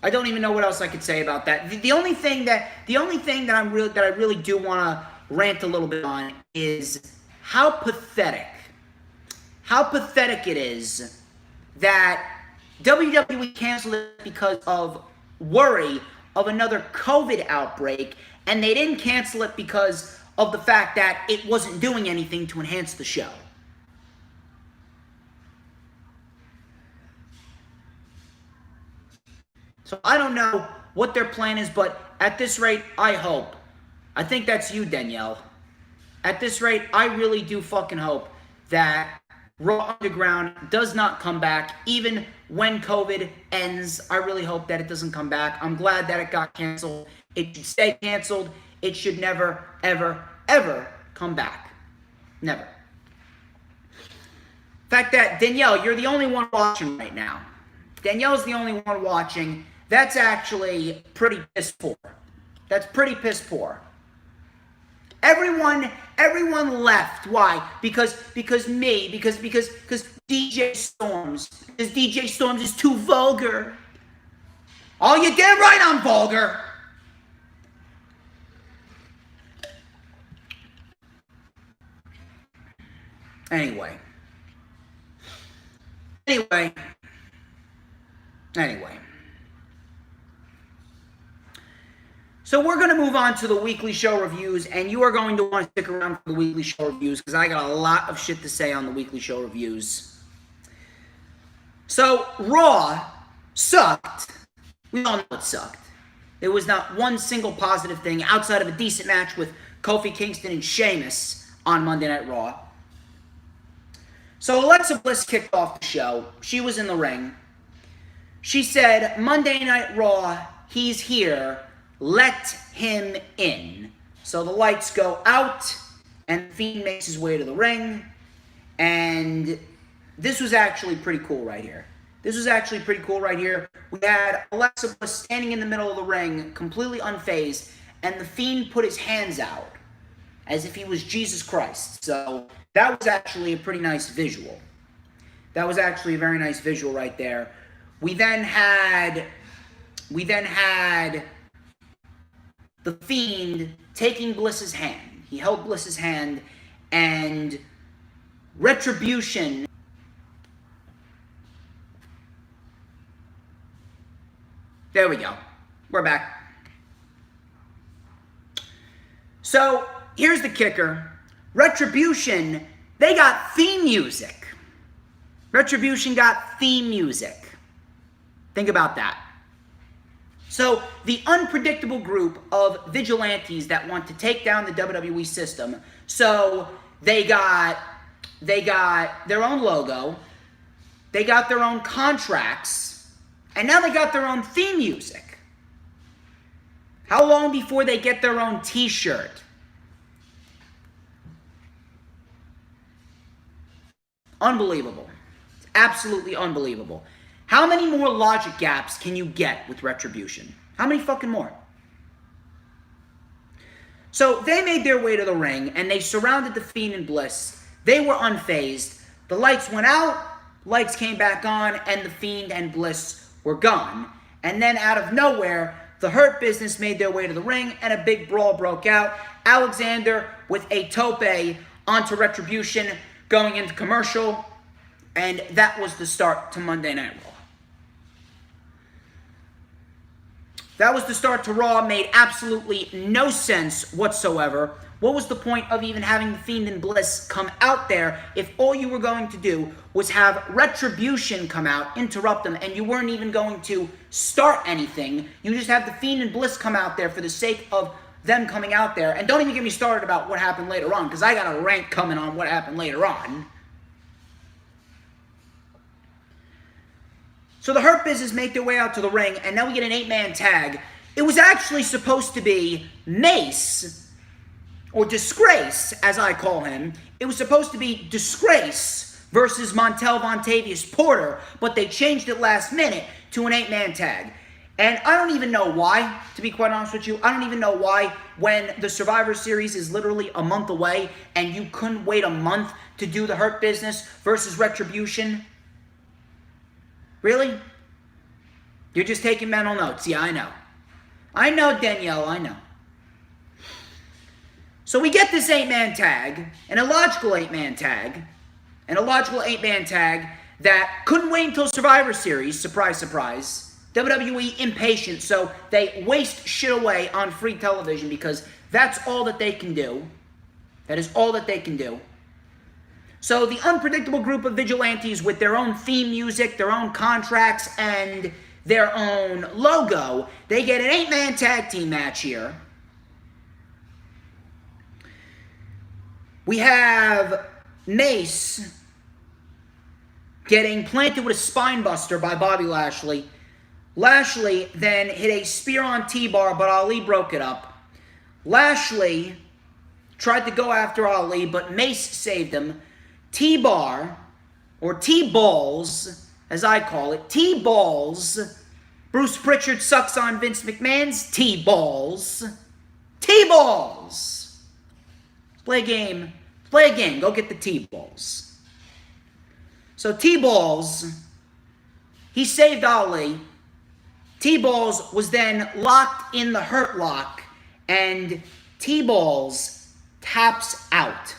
I don't even know what else I could say about that. The only thing that I really do want to rant a little bit on is how pathetic it is that WWE canceled it because of worry of another COVID outbreak, and they didn't cancel it because of the fact that it wasn't doing anything to enhance the show. So I don't know what their plan is, but at this rate, I hope. I think that's you, Danielle. At this rate, I really do fucking hope that Raw Underground does not come back, even when COVID ends. I really hope that it doesn't come back. I'm glad that it got canceled. It should stay canceled. It should never, ever, ever come back. Never. In fact, that Danielle, you're the only one watching right now. Danielle's the only one watching. That's actually pretty piss poor. That's pretty piss poor. Everyone left. Why? Because DJ Storms. Because DJ Storms is too vulgar. Oh, you damn right I'm vulgar. Anyway. So we're going to move on to the weekly show reviews, and you are going to want to stick around for the weekly show reviews because I got a lot of shit to say on the weekly show reviews. So, Raw sucked. We all know it sucked. There was not one single positive thing outside of a decent match with Kofi Kingston and Sheamus on Monday Night Raw. So Alexa Bliss kicked off the show. She was in the ring. She said, Monday Night Raw, he's here. Let him in. So the lights go out, and The Fiend makes his way to the ring. And this was actually pretty cool right here. We had Alexa Bliss standing in the middle of the ring, completely unfazed, and The Fiend put his hands out as if he was Jesus Christ. So that was actually a pretty nice visual. That was actually a very nice visual right there. We then had The Fiend taking Bliss's hand. He held Bliss's hand, and Retribution. There we go. We're back. So, here's the kicker. Retribution, they got theme music. Retribution got theme music. Think about that. So, the unpredictable group of vigilantes that want to take down the WWE system. So, they got their own logo. They got their own contracts. And now they got their own theme music. How long before they get their own t-shirt? Unbelievable. It's absolutely unbelievable. How many more logic gaps can you get with Retribution? How many fucking more? So they made their way to the ring, and they surrounded The Fiend and Bliss. They were unfazed. The lights went out, lights came back on, and The Fiend and Bliss were gone. And then out of nowhere, the Hurt Business made their way to the ring, and a big brawl broke out. Alexander with a tope onto Retribution, going into commercial, and that was the start to Monday Night Raw. That was the start to Raw. Made absolutely no sense whatsoever. What was the point of even having The Fiend and Bliss come out there if all you were going to do was have Retribution come out, interrupt them, and you weren't even going to start anything? You just have The Fiend and Bliss come out there for the sake of them coming out there. And don't even get me started about what happened later on, because I got a rant coming on what happened later on. So the Hurt Business make their way out to the ring, and now we get an 8-man tag. It was actually supposed to be Mace, or Disgrace, as I call him. It was supposed to be Disgrace versus Montel Vontavious Porter, but they changed it last minute to an 8-man tag. And I don't even know why, to be quite honest with you. I don't even know why, when the Survivor Series is literally a month away and you couldn't wait a month to do the Hurt Business versus Retribution. Really? You're just taking mental notes. Yeah, I know. I know, Danielle, I know. So we get this 8-man tag, an illogical 8-man tag, that couldn't wait until Survivor Series, surprise, surprise. WWE impatient, so they waste shit away on free television because that's all that they can do. That is all that they can do. So the unpredictable group of vigilantes with their own theme music, their own contracts, and their own logo. They get an 8-man tag team match here. We have Mace getting planted with a spine buster by Bobby Lashley. Lashley then hit a spear on T-Bar, but Ali broke it up. Lashley tried to go after Ali, but Mace saved him. T-Bar, or T-Balls, as I call it, T-Balls. Bruce Pritchard sucks on Vince McMahon's T-Balls. T-Balls! Play a game. Play a game. Go get the T-Balls. So T-Balls, he saved Ali. T-Balls was then locked in the Hurt Lock, and T-Balls taps out.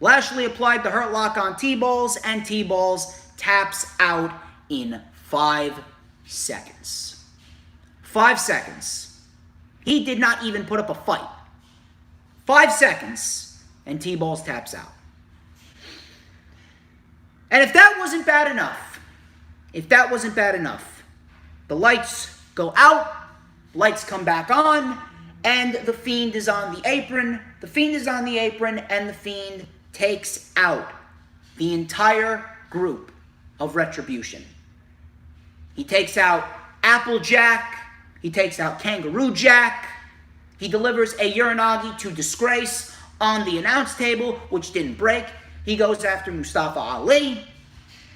Lashley applied the Hurt Lock on T-Balls, and T-Balls taps out in 5 seconds. 5 seconds. He did not even put up a fight. 5 seconds, and T-Balls taps out. And if that wasn't bad enough, the lights go out, lights come back on, and the Fiend is on the apron. The Fiend is on the apron, and the Fiend takes out the entire group of Retribution. He takes out Applejack. He takes out Kangaroo Jack. He delivers a Uranagi to Disgrace on the announce table, which didn't break. He goes after Mustafa Ali.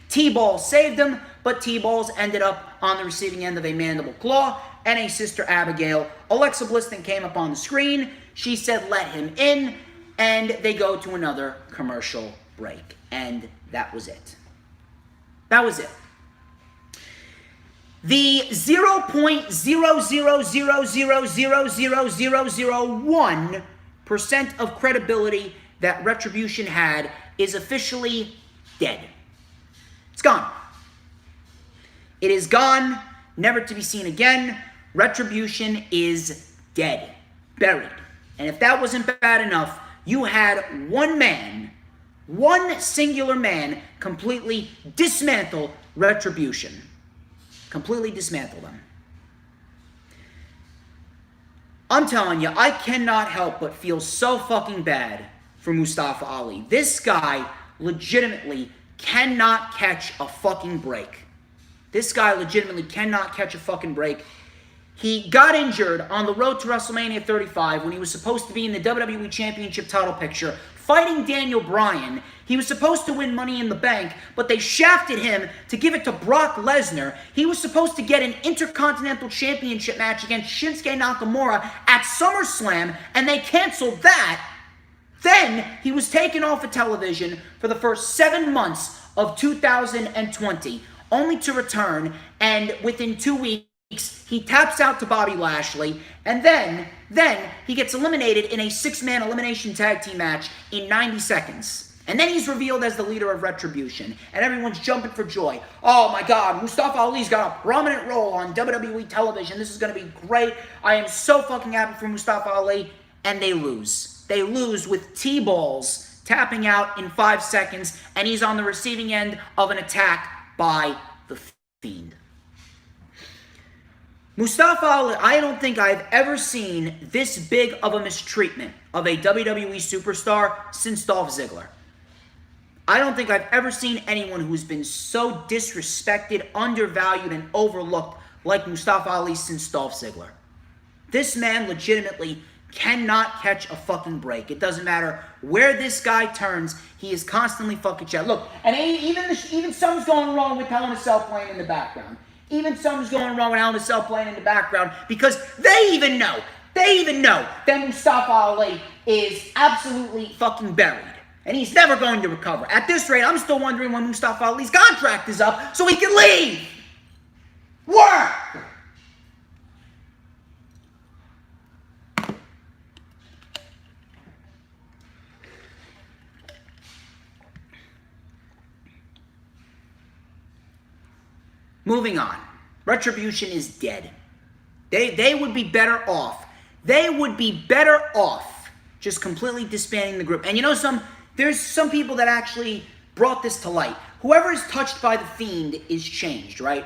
T-Balls saved him, but T-Balls ended up on the receiving end of a mandible claw and a Sister Abigail. Alexa Bliss then came up on the screen. She said, "Let him in," and they go to another commercial break. And that was it. That was it. The 0.000000001% of credibility that Retribution had is officially dead. It's gone. It is gone, never to be seen again. Retribution is dead, buried. And if that wasn't bad enough, you had one man, one singular man, completely dismantle Retribution. Completely dismantle them. I'm telling you, I cannot help but feel so fucking bad for Mustafa Ali. This guy legitimately cannot catch a fucking break. This guy legitimately cannot catch a fucking break. He got injured on the road to WrestleMania 35 when he was supposed to be in the WWE Championship title picture fighting Daniel Bryan. He was supposed to win Money in the Bank, but they shafted him to give it to Brock Lesnar. He was supposed to get an Intercontinental Championship match against Shinsuke Nakamura at SummerSlam, and they canceled that. Then he was taken off of television for the first 7 months of 2020, only to return, and within 2 weeks, he taps out to Bobby Lashley, and then he gets eliminated in a 6-man elimination tag team match in 90 seconds. And then he's revealed as the leader of Retribution, and everyone's jumping for joy. Oh my God, Mustafa Ali's got a prominent role on WWE television. This is going to be great. I am so fucking happy for Mustafa Ali. And they lose. They lose with T-Balls tapping out in 5 seconds, and he's on the receiving end of an attack by the Fiend. Mustafa Ali, I don't think I've ever seen this big of a mistreatment of a WWE superstar since Dolph Ziggler. I don't think I've ever seen anyone who's been so disrespected, undervalued, and overlooked like Mustafa Ali since Dolph Ziggler. This man legitimately cannot catch a fucking break. It doesn't matter where this guy turns, he is constantly fucking chat. Look, and even something's going wrong with Hell in a Cell playing in the background. Even something's going wrong with Hell in a Cell playing in the background because they even know that Mustafa Ali is absolutely fucking buried. And he's never going to recover. At this rate, I'm still wondering when Mustafa Ali's contract is up so he can leave. Work! Moving on. Retribution is dead. They would be better off. They would be better off just completely disbanding the group. And you know there's some people that actually brought this to light. Whoever is touched by the Fiend is changed, right?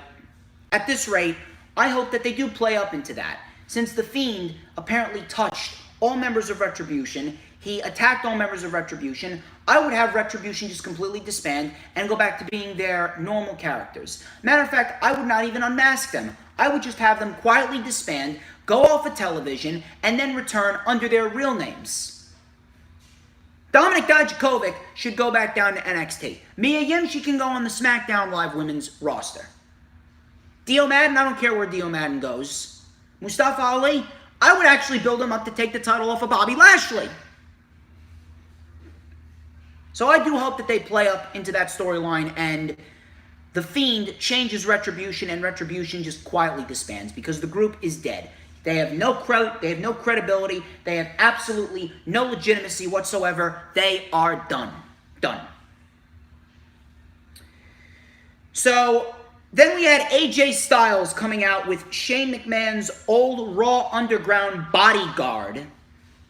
At this rate, I hope that they do play up into that. Since The Fiend apparently touched all members of Retribution, he attacked all members of Retribution, I would have Retribution just completely disband and go back to being their normal characters. Matter of fact, I would not even unmask them. I would just have them quietly disband, go off of television, and then return under their real names. Dominik Dijakovic should go back down to NXT. Mia Yim, she can go on the SmackDown Live Women's roster. Dio Madden, I don't care where Dio Madden goes. Mustafa Ali, I would actually build him up to take the title off of Bobby Lashley. So I do hope that they play up into that storyline and The Fiend changes Retribution and Retribution just quietly disbands because the group is dead. They have no credibility. They have absolutely no legitimacy whatsoever. They are done. Done. So then we had AJ Styles coming out with Shane McMahon's old Raw Underground bodyguard.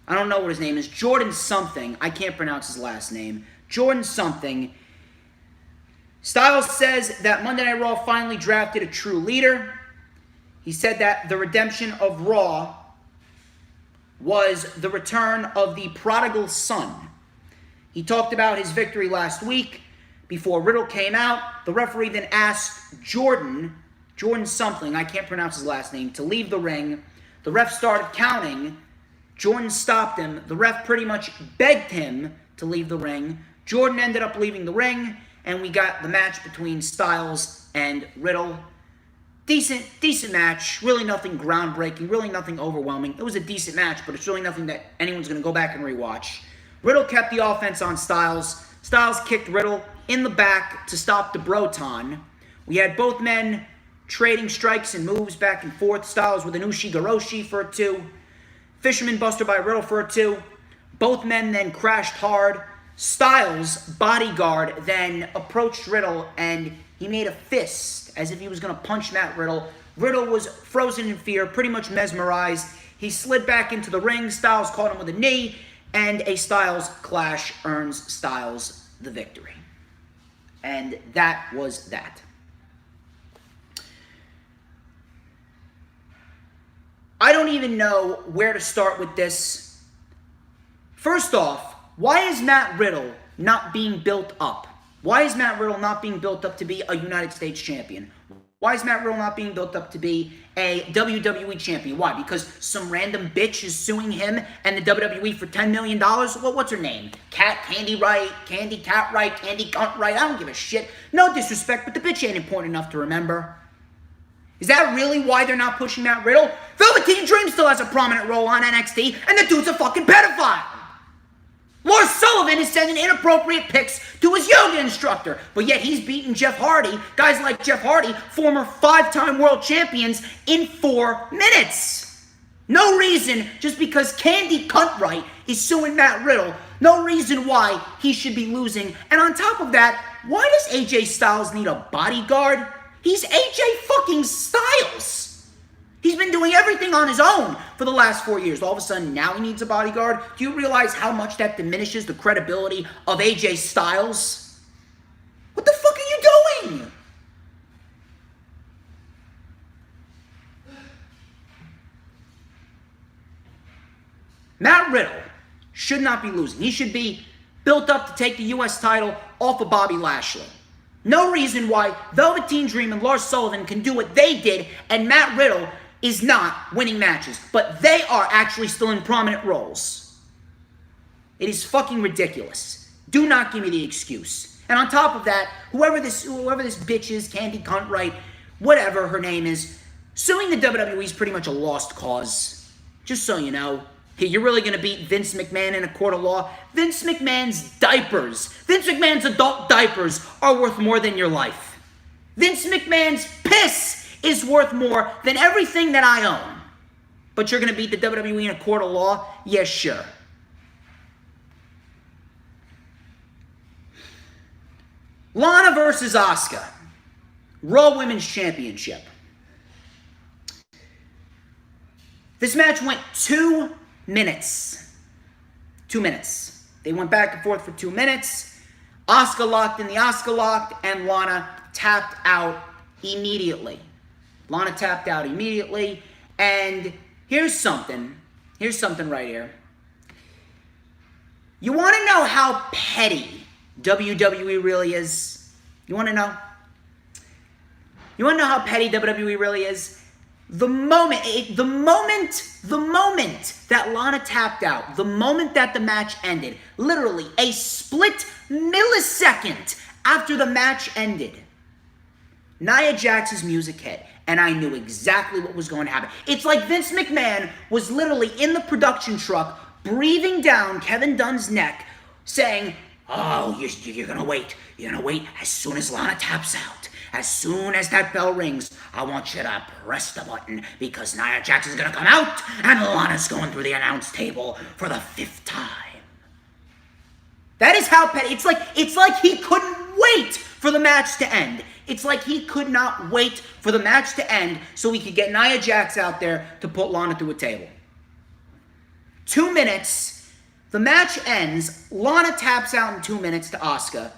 I don't know what his name is. Jordan something. I can't pronounce his last name. Jordan something. Styles says that Monday Night Raw finally drafted a true leader. He said that the redemption of Raw was the return of the prodigal son. He talked about his victory last week before Riddle came out. The referee then asked Jordan something, I can't pronounce his last name, to leave the ring. The ref started counting. Jordan stopped him. The ref pretty much begged him to leave the ring. Jordan ended up leaving the ring, and we got the match between Styles and Riddle. Decent match. Really nothing groundbreaking. Really nothing overwhelming. It was a decent match, but it's really nothing that anyone's going to go back and rewatch. Riddle kept the offense on Styles. Styles kicked Riddle in the back to stop the Broton. We had both men trading strikes and moves back and forth. Styles with an Ushigoroshi for a 2. Fisherman Buster by Riddle for a 2. Both men then crashed hard. Styles' bodyguard then approached Riddle and he made a fist as if he was going to punch Matt Riddle. Riddle was frozen in fear, pretty much mesmerized. He slid back into the ring. Styles caught him with a knee, and a Styles clash earns Styles the victory. And that was that. I don't even know where to start with this. First off, why is Matt Riddle not being built up? Why is Matt Riddle not being built up to be a United States champion? Why is Matt Riddle not being built up to be a WWE champion? Why? Because some random bitch is suing him and the WWE for $10 million? Well, what's her name? Candy Cat Right, Candy Cunt Right? I don't give a shit. No disrespect, but the bitch ain't important enough to remember. Is that really why they're not pushing Matt Riddle? Velveteen Dream still has a prominent role on NXT, and the dude's a fucking pedophile. Lars Sullivan is sending inappropriate pics to his yoga instructor, but yet he's beating Jeff Hardy, guys like Jeff Hardy, former 5-time world champions, in 4 minutes. No reason, just because Candy Cunt-Right is suing Matt Riddle, no reason why he should be losing. And on top of that, why does AJ Styles need a bodyguard? He's AJ fucking Styles. He's been doing everything on his own for the last 4 years. All of a sudden, now he needs a bodyguard. Do you realize how much that diminishes the credibility of AJ Styles? What the fuck are you doing? Matt Riddle should not be losing. He should be built up to take the U.S. title off of Bobby Lashley. No reason why Velveteen Dream and Lars Sullivan can do what they did and Matt Riddle is not winning matches, but they are actually still in prominent roles. It is fucking ridiculous. Do not give me the excuse. And on top of that, whoever this bitch is, Candy Cunt-Right, whatever her name is, suing the WWE is pretty much a lost cause. Just so you know. You're really going to beat Vince McMahon in a court of law? Vince McMahon's diapers, Vince McMahon's adult diapers are worth more than your life. Vince McMahon's piss is worth more than everything that I own. But you're going to beat the WWE in a court of law? Yes, sure. Lana versus Asuka. Raw Women's Championship. This match went 2 minutes. 2 minutes. They went back and forth for 2 minutes. Asuka locked in the Asuka locked, and Lana tapped out immediately. Lana tapped out immediately. And here's something. Here's something right here. You want to know how petty WWE really is? You want to know? You want to know how petty WWE really is? The moment that Lana tapped out, the moment that the match ended, literally a split millisecond after the match ended, Nia Jax's music hit, and I knew exactly what was going to happen. It's like Vince McMahon was literally in the production truck, breathing down Kevin Dunn's neck, saying, oh, you're going to wait. You're going to wait as soon as Lana taps out. As soon as that bell rings, I want you to press the button because Nia Jax is going to come out and Lana's going through the announce table for the 5th time. That is how petty. It's like he couldn't wait for the match to end. It's like he could not wait for the match to end so he could get Nia Jax out there to put Lana through a table. 2 minutes, the match ends, Lana taps out in 2 minutes to Asuka,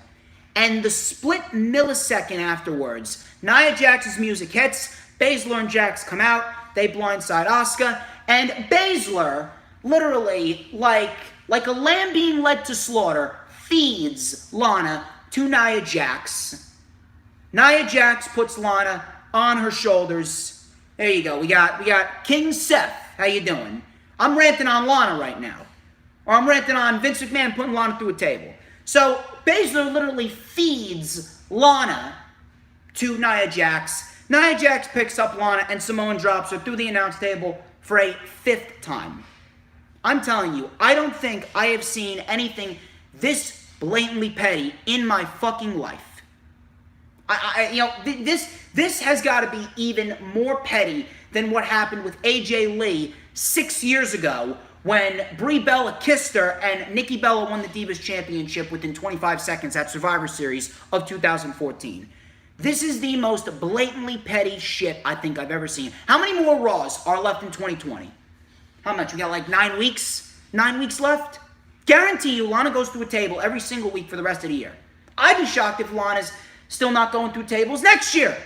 and the split millisecond afterwards, Nia Jax's music hits, Baszler and Jax come out, they blindside Asuka, and Baszler, literally, like a lamb being led to slaughter, feeds Lana to Nia Jax. Nia Jax puts Lana on her shoulders. There you go. We got King Seth. How you doing? I'm ranting on Lana right now. Or I'm ranting on Vince McMahon putting Lana through a table. So Baszler literally feeds Lana to Nia Jax. Nia Jax picks up Lana and Samoan drops her through the announce table for a 5th time. I'm telling you, I don't think I have seen anything this blatantly petty in my fucking life. This has got to be even more petty than what happened with AJ Lee 6 years ago when Brie Bella kissed her and Nikki Bella won the Divas Championship within 25 seconds at Survivor Series of 2014. This is the most blatantly petty shit I think I've ever seen. How many more Raws are left in 2020? How much? We got like 9 weeks? 9 weeks left? Guarantee you Lana goes through a table every single week for the rest of the year. I'd be shocked if Lana's still not going through tables next year.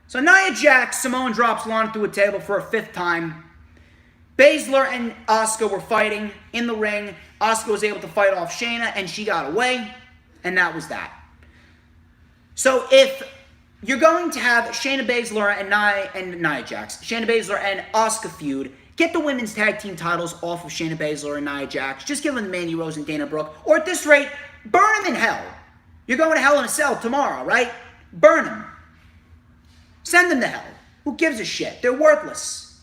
So Nia Jax, Samoan drops Lana through a table for a 5th time. Baszler and Asuka were fighting in the ring. Asuka was able to fight off Shayna and she got away. And that was that. So if you're going to have Shayna Baszler and Nia Jax, Shayna Baszler and Asuka feud, get the women's tag team titles off of Shayna Baszler and Nia Jax. Just give them to Mandy Rose and Dana Brooke. Or at this rate, burn them in hell. You're going to Hell in a Cell tomorrow, right? Burn them. Send them to hell. Who gives a shit? They're worthless.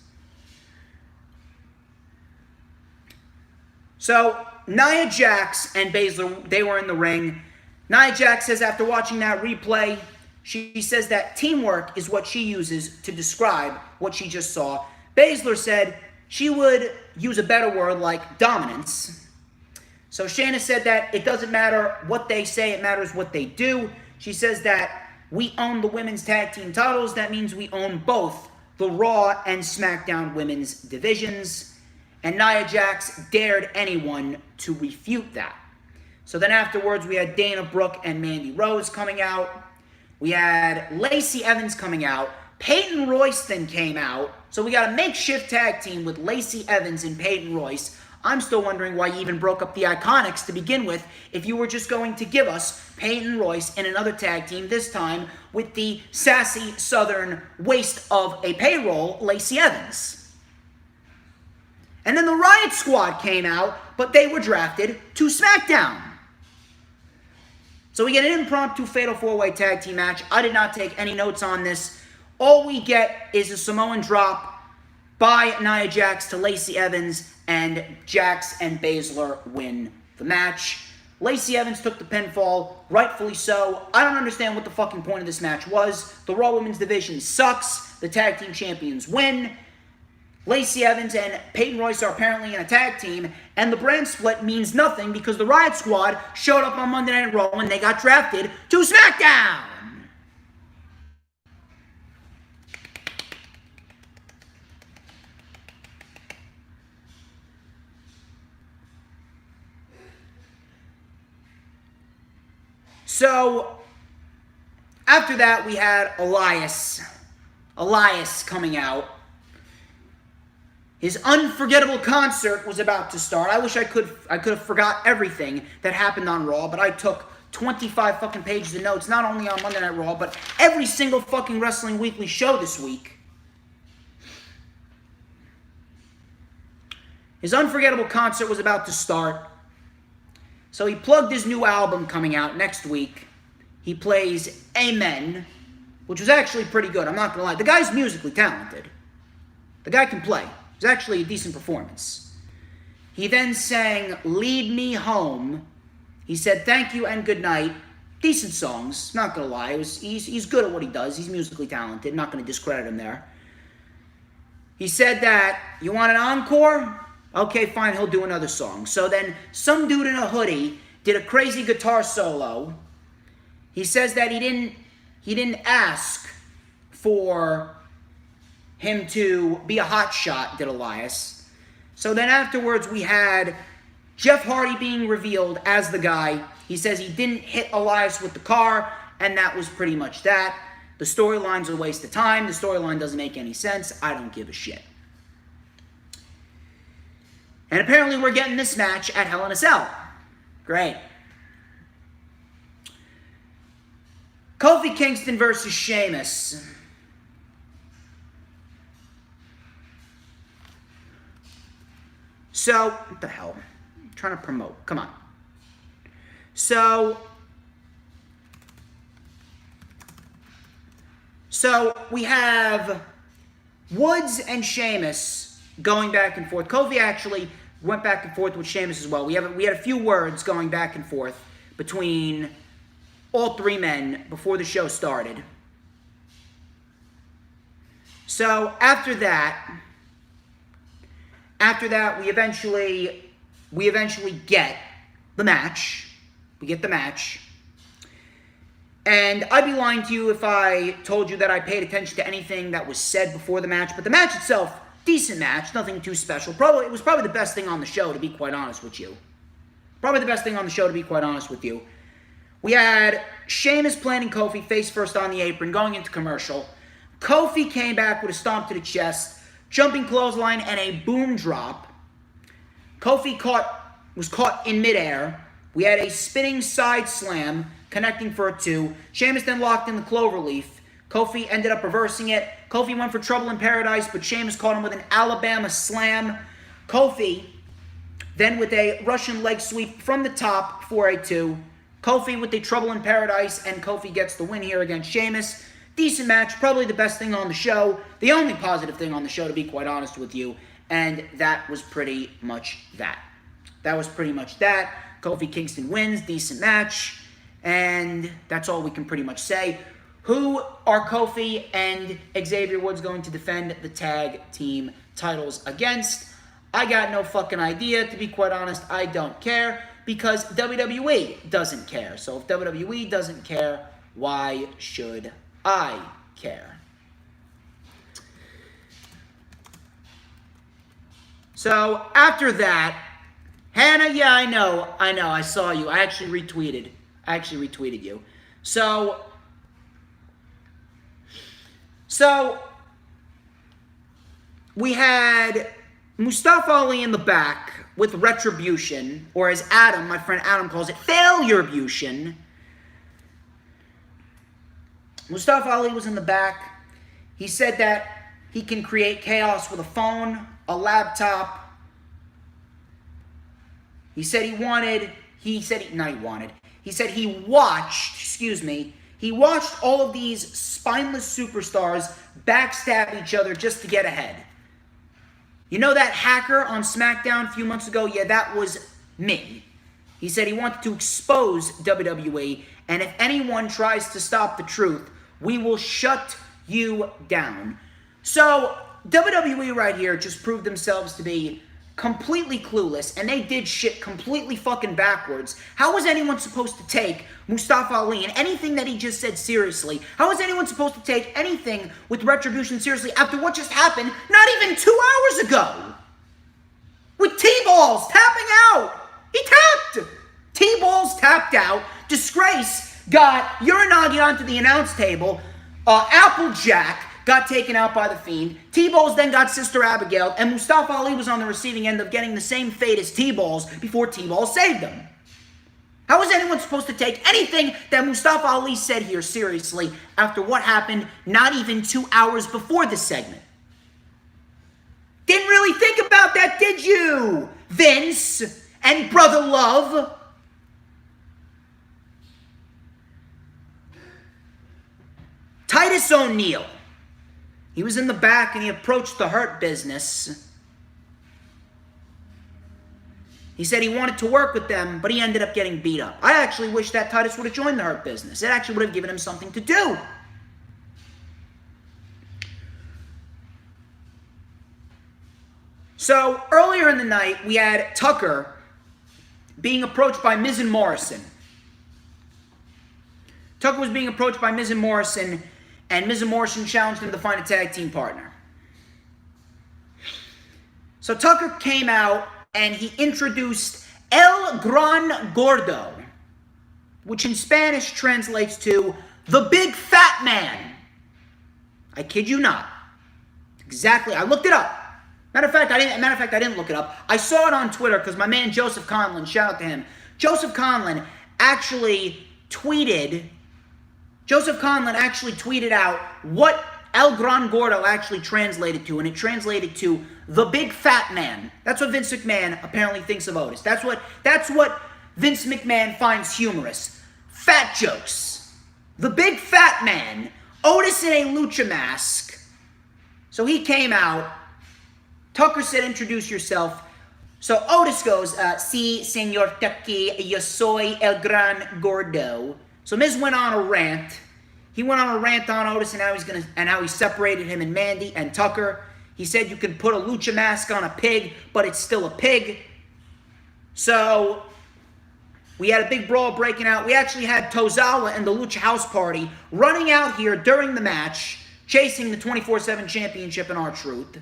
So, Nia Jax and Baszler, they were in the ring. Nia Jax says after watching that replay, she says that teamwork is what she uses to describe what she just saw. Baszler said she would use a better word like dominance. So Shayna said that it doesn't matter what they say, it matters what they do. She says that we own the women's tag team titles. That means we own both the Raw and SmackDown women's divisions. And Nia Jax dared anyone to refute that. So then afterwards, we had Dana Brooke and Mandy Rose coming out. We had Lacey Evans coming out. Peyton Royce then came out. So we got a makeshift tag team with Lacey Evans and Peyton Royce. I'm still wondering why you even broke up the Iconics to begin with if you were just going to give us Peyton Royce and another tag team, this time with the sassy southern waste of a payroll, Lacey Evans. And then the Riot Squad came out, but they were drafted to SmackDown. So we get an impromptu Fatal 4-Way tag team match. I did not take any notes on this. All we get is a Samoan drop by Nia Jax to Lacey Evans, and Jax and Baszler win the match. Lacey Evans took the pinfall, rightfully so. I don't understand what the fucking point of this match was. The Raw Women's Division sucks. The tag team champions win. Lacey Evans and Peyton Royce are apparently in a tag team, and the brand split means nothing because the Riot Squad showed up on Monday Night Raw and they got drafted to SmackDown. So, After that, we had Elias coming out. His unforgettable concert was about to start. I wish I could have forgot everything that happened on Raw, but I took 25 fucking pages of notes, not only on Monday Night Raw, but every single fucking Wrestling Weekly show this week. His unforgettable concert was about to start. So he plugged his new album coming out next week. He plays Amen, which was actually pretty good. I'm not going to lie. The guy's musically talented. The guy can play. It was actually a decent performance. He then sang Lead Me Home. He said thank you and good night. Decent songs, not going to lie. He's good at what he does. He's musically talented. Not going to discredit him there. He said that, you want an encore? Okay, fine, he'll do another song. So then some dude in a hoodie did a crazy guitar solo. He says that he didn't ask for him to be a hot shot, did Elias. So then afterwards we had Jeff Hardy being revealed as the guy. He says he didn't hit Elias with the car, and that was pretty much that. The storyline's a waste of time. The storyline doesn't make any sense. I don't give a shit. And apparently we're getting this match at Hell in a Cell. Great. Kofi Kingston versus Sheamus. So, what the hell? I'm trying to promote. Come on. So we have Woods and Sheamus going back and forth. Kofi actually went back and forth with Sheamus as well. We had a few words going back and forth between all three men before the show started. So after that we eventually get the match. We get the match. And I'd be lying to you if I told you that I paid attention to anything that was said before the match. But the match itself, decent match, nothing too special. It was probably the best thing on the show, to be quite honest with you. We had Sheamus planting Kofi face first on the apron, going into commercial. Kofi came back with a stomp to the chest, jumping clothesline, and a boom drop. Kofi was caught in midair. We had a spinning side slam, connecting for a 2. Sheamus then locked in the cloverleaf. Kofi ended up reversing it. Kofi went for trouble in paradise, but Sheamus caught him with an Alabama slam. Kofi then with a Russian leg sweep from the top for a 2. Kofi with the trouble in paradise, and Kofi gets the win here against Sheamus. Decent match, probably the best thing on the show. The only positive thing on the show, to be quite honest with you. And that was pretty much that. Kofi Kingston wins, decent match. And that's all we can pretty much say. Who are Kofi and Xavier Woods going to defend the tag team titles against? I got no fucking idea. To be quite honest, I don't care. Because WWE doesn't care. So if WWE doesn't care, why should I care? So after that, Hannah, yeah, I know, I saw you. I actually retweeted you. So we had Mustafa Ali in the back with Retribution, or as Adam, my friend Adam calls it, Failurebution. Mustafa Ali was in the back. He said that he can create chaos with a phone, a laptop. He said he watched all of these spineless superstars backstab each other just to get ahead. You know that hacker on SmackDown a few months ago? Yeah, that was me. He said he wanted to expose WWE, and if anyone tries to stop the truth, we will shut you down. So, WWE right here just proved themselves to be completely clueless, and they did shit completely fucking backwards. How was anyone supposed to take Mustafa Ali and anything that he just said seriously? How was anyone supposed to take anything with Retribution seriously after what just happened not even 2 hours ago? With T-Balls tapping out. He tapped. T-Balls tapped out. Disgrace. got Uranagi onto the announce table. Applejack got taken out by the Fiend. T-Balls then got Sister Abigail, and Mustafa Ali was on the receiving end of getting the same fate as T-Balls before T-Balls saved him. How is anyone supposed to take anything that Mustafa Ali said here seriously after what happened not even 2 hours before this segment? Didn't really think about that, did you, Vince and Brother Love? Titus O'Neil. He was in the back and he approached the Hurt Business. He said he wanted to work with them, but he ended up getting beat up. I actually wish that Titus would have joined the Hurt Business. It actually would have given him something to do. So, earlier in the night, we had Tucker being approached by Miz and Morrison. Tucker was being approached by Miz and Morrison challenged him to find a tag team partner. So Tucker came out and he introduced El Gran Gordo, which in Spanish translates to the big fat man. I kid you not. Exactly. I looked it up. Matter of fact, I didn't look it up. I saw it on Twitter because my man Joseph Conlon, shout out to him. Joseph Conlon actually tweeted out what El Gran Gordo actually translated to, and it translated to the big fat man. That's what Vince McMahon apparently thinks of Otis. That's what Vince McMahon finds humorous. Fat jokes. The big fat man. Otis in a lucha mask. So he came out. Tucker said, introduce yourself. So Otis goes, Si, Senor Tucky, yo soy El Gran Gordo. So Miz went on a rant. He went on a rant on Otis and how he separated him and Mandy and Tucker. He said you can put a lucha mask on a pig, but it's still a pig. So we had a big brawl breaking out. We actually had Tozawa and the Lucha House Party running out here during the match, chasing the 24/7 championship in R-Truth.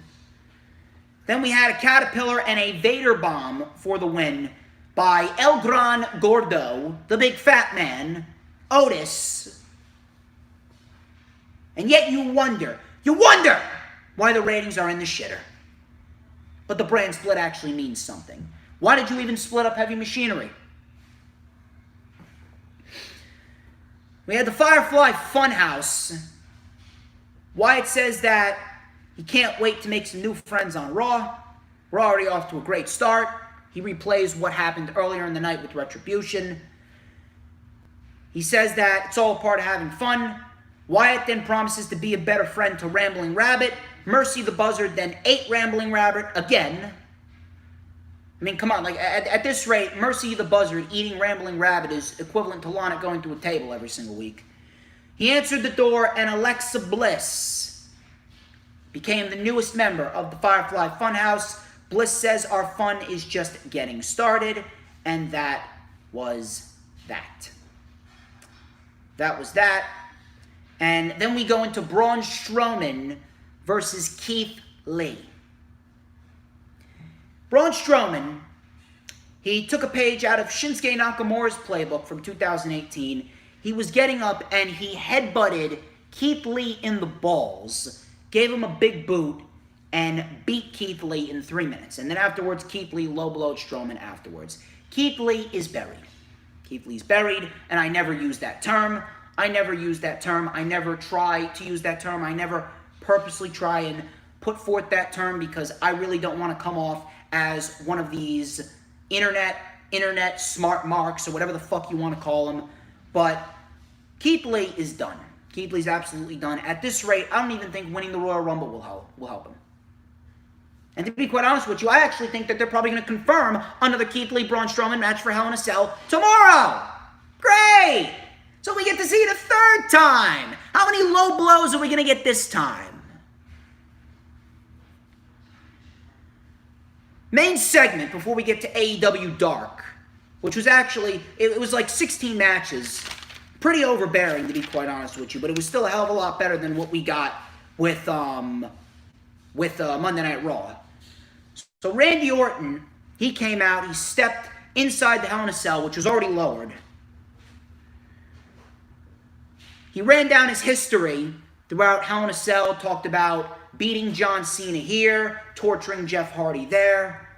Then we had a Caterpillar and a Vader Bomb for the win by El Gran Gordo, the big fat man, Otis. And yet you wonder why the ratings are in the shitter. But the brand split actually means something. Why did you even split up Heavy Machinery? We had the Firefly Funhouse. Wyatt says that he can't wait to make some new friends on Raw. We're already off to a great start. He replays what happened earlier in the night with Retribution. He says that it's all a part of having fun. Wyatt then promises to be a better friend to Rambling Rabbit. Mercy the Buzzard then ate Rambling Rabbit again. I mean, come on, like at this rate, Mercy the Buzzard eating Rambling Rabbit is equivalent to Lana going to a table every single week. He answered the door, and Alexa Bliss became the newest member of the Firefly Funhouse. Bliss says our fun is just getting started, and that was that. That was that. And then we go into Braun Strowman versus Keith Lee. Braun Strowman, he took a page out of Shinsuke Nakamura's playbook from 2018. He was getting up and he headbutted Keith Lee in the balls, gave him a big boot, and beat Keith Lee in 3 minutes. And then afterwards, Keith Lee low-blowed Strowman afterwards. Keith Lee is buried. Keith Lee's buried, and I never use that term. I never use that term. I never try to use that term. I never purposely try and put forth that term because I really don't want to come off as one of these internet smart marks or whatever the fuck you want to call them. But Keith Lee is done. Keith Lee's absolutely done. At this rate, I don't even think winning the Royal Rumble will help him. And to be quite honest with you, I actually think that they're probably going to confirm another Keith Lee-Braun Strowman match for Hell in a Cell tomorrow. Great! So we get to see it a third time. How many low blows are we going to get this time? Main segment before we get to AEW Dark, which was actually, it was like 16 matches. Pretty overbearing, to be quite honest with you, but it was still a hell of a lot better than what we got with Monday Night Raw. So Randy Orton, he came out, he stepped inside the Hell in a Cell, which was already lowered. He ran down his history throughout Hell in a Cell, talked about beating John Cena here, torturing Jeff Hardy there.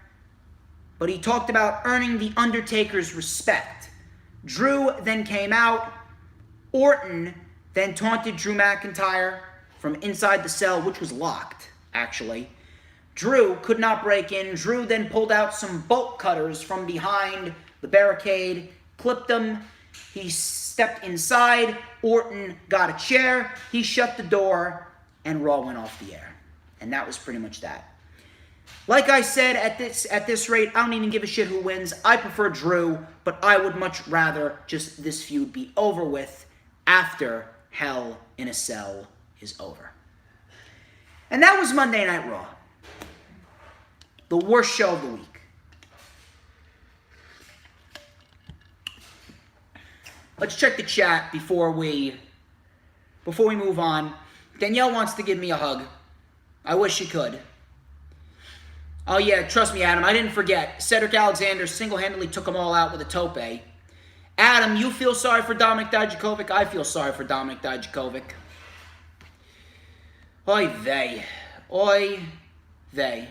But he talked about earning The Undertaker's respect. Drew then came out. Orton then taunted Drew McIntyre from inside the cell, which was locked, actually. Drew could not break in. Drew then pulled out some bolt cutters from behind the barricade, clipped them. He stepped inside. Orton got a chair. He shut the door, and Raw went off the air. And that was pretty much that. Like I said, at this rate, I don't even give a shit who wins. I prefer Drew, but I would much rather just this feud be over with after Hell in a Cell is over. And that was Monday Night Raw. The worst show of the week. Let's check the chat before we move on. Danielle wants to give me a hug. I wish she could. Oh yeah, trust me, Adam, I didn't forget. Cedric Alexander single-handedly took them all out with a tope. Adam, you feel sorry for Dominik Dijakovic? I feel sorry for Dominik Dijakovic. Oy vey. Oy vey.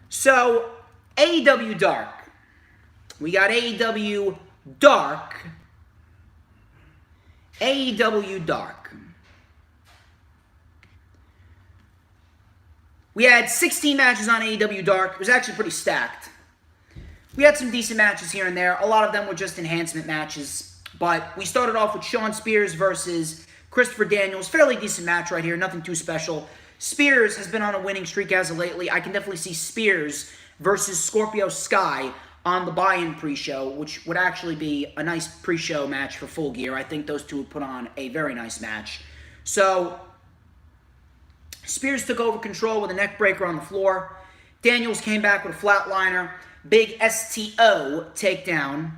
So, AEW Dark. We got AEW Dark. AEW Dark. We had 16 matches on AEW Dark. It was actually pretty stacked. We had some decent matches here and there. A lot of them were just enhancement matches. But we started off with Shawn Spears versus Christopher Daniels. Fairly decent match right here. Nothing too special. Spears has been on a winning streak as of lately. I can definitely see Spears versus Scorpio Sky on the buy-in pre-show, which would actually be a nice pre-show match for Full Gear. I think those two would put on a very nice match. So, Spears took over control with a neck breaker on the floor. Daniels came back with a flatliner. Big STO takedown.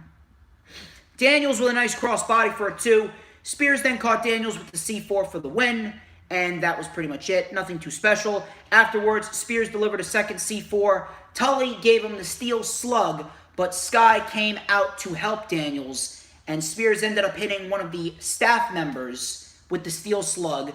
Daniels with a nice crossbody for a 2. Spears then caught Daniels with the C4 for the win. And that was pretty much it. Nothing too special. Afterwards, Spears delivered a second C4. Tully gave him the steel slug, but Sky came out to help Daniels. And Spears ended up hitting one of the staff members with the steel slug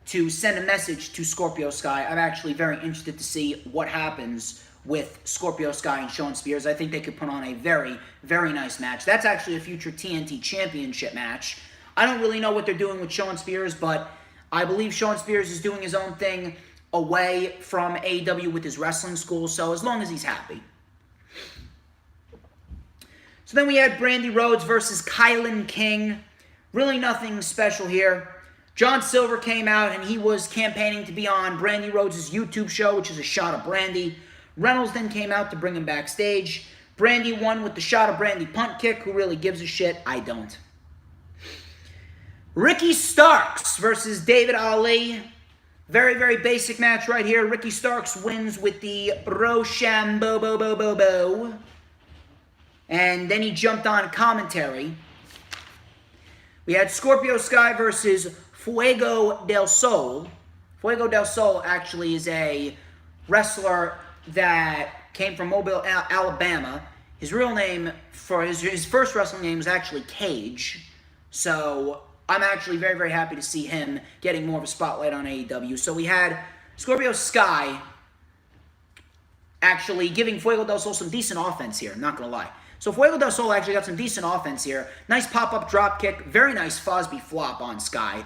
to send a message to Scorpio Sky. I'm actually very interested to see what happens with Scorpio Sky and Shawn Spears. I think they could put on a very, very nice match. That's actually a future TNT Championship match. I don't really know what they're doing with Shawn Spears, but I believe Shawn Spears is doing his own thing away from AEW with his wrestling school, so as long as he's happy. So then we had Brandy Rhodes versus Kylan King. Really nothing special here. John Silver came out and he was campaigning to be on Brandy Rhodes' YouTube show, which is a shot of Brandy. Reynolds then came out to bring him backstage. Brandy won with the shot of Brandy punt kick. Who really gives a shit? I don't. Ricky Starks versus David Ali. Very, very basic match right here. Ricky Starks wins with the Rochambeau. And then he jumped on commentary. We had Scorpio Sky versus Fuego del Sol. Fuego del Sol actually is a wrestler that came from Mobile, Alabama. His real name, for his first wrestling name was actually Cage. So I'm actually very, very happy to see him getting more of a spotlight on AEW. So we had Scorpio Sky actually giving Fuego del Sol some decent offense here, not going to lie. So Fuego del Sol actually got some decent offense here. Nice pop-up drop kick. Very nice Fosby flop on Sky.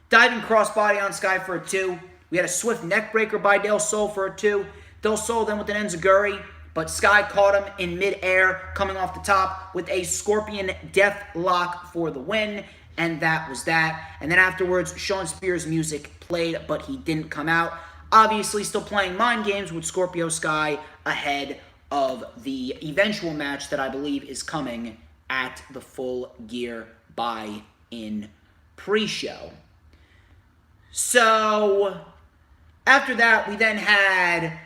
Diving crossbody on Sky for a 2. We had a swift neck breaker by Del Sol for a 2. Del Sol then with an enziguri, but Sky caught him in midair, coming off the top with a Scorpion Death Lock for the win. And that was that. And then afterwards, Shawn Spears' music played, but he didn't come out. Obviously, still playing mind games with Scorpio Sky ahead of the eventual match that I believe is coming at the Full Gear buy-in pre-show. So, after that, we then had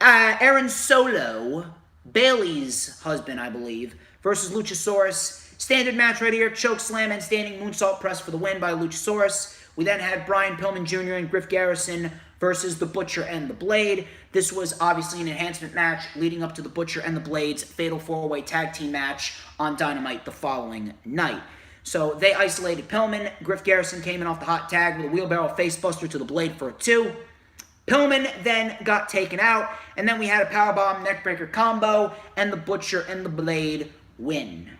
Aaron Solo, Bayley's husband, I believe, versus Luchasaurus. Standard match right here, choke slam and standing moonsault press for the win by Luchasaurus. We then had Brian Pillman Jr. and Griff Garrison versus The Butcher and The Blade. This was obviously an enhancement match leading up to The Butcher and The Blade's Fatal 4-Way Tag Team match on Dynamite the following night. So they isolated Pillman. Griff Garrison came in off the hot tag with a wheelbarrow facebuster to The Blade for a 2. Pillman then got taken out, and then we had a powerbomb neckbreaker combo, and The Butcher and The Blade win.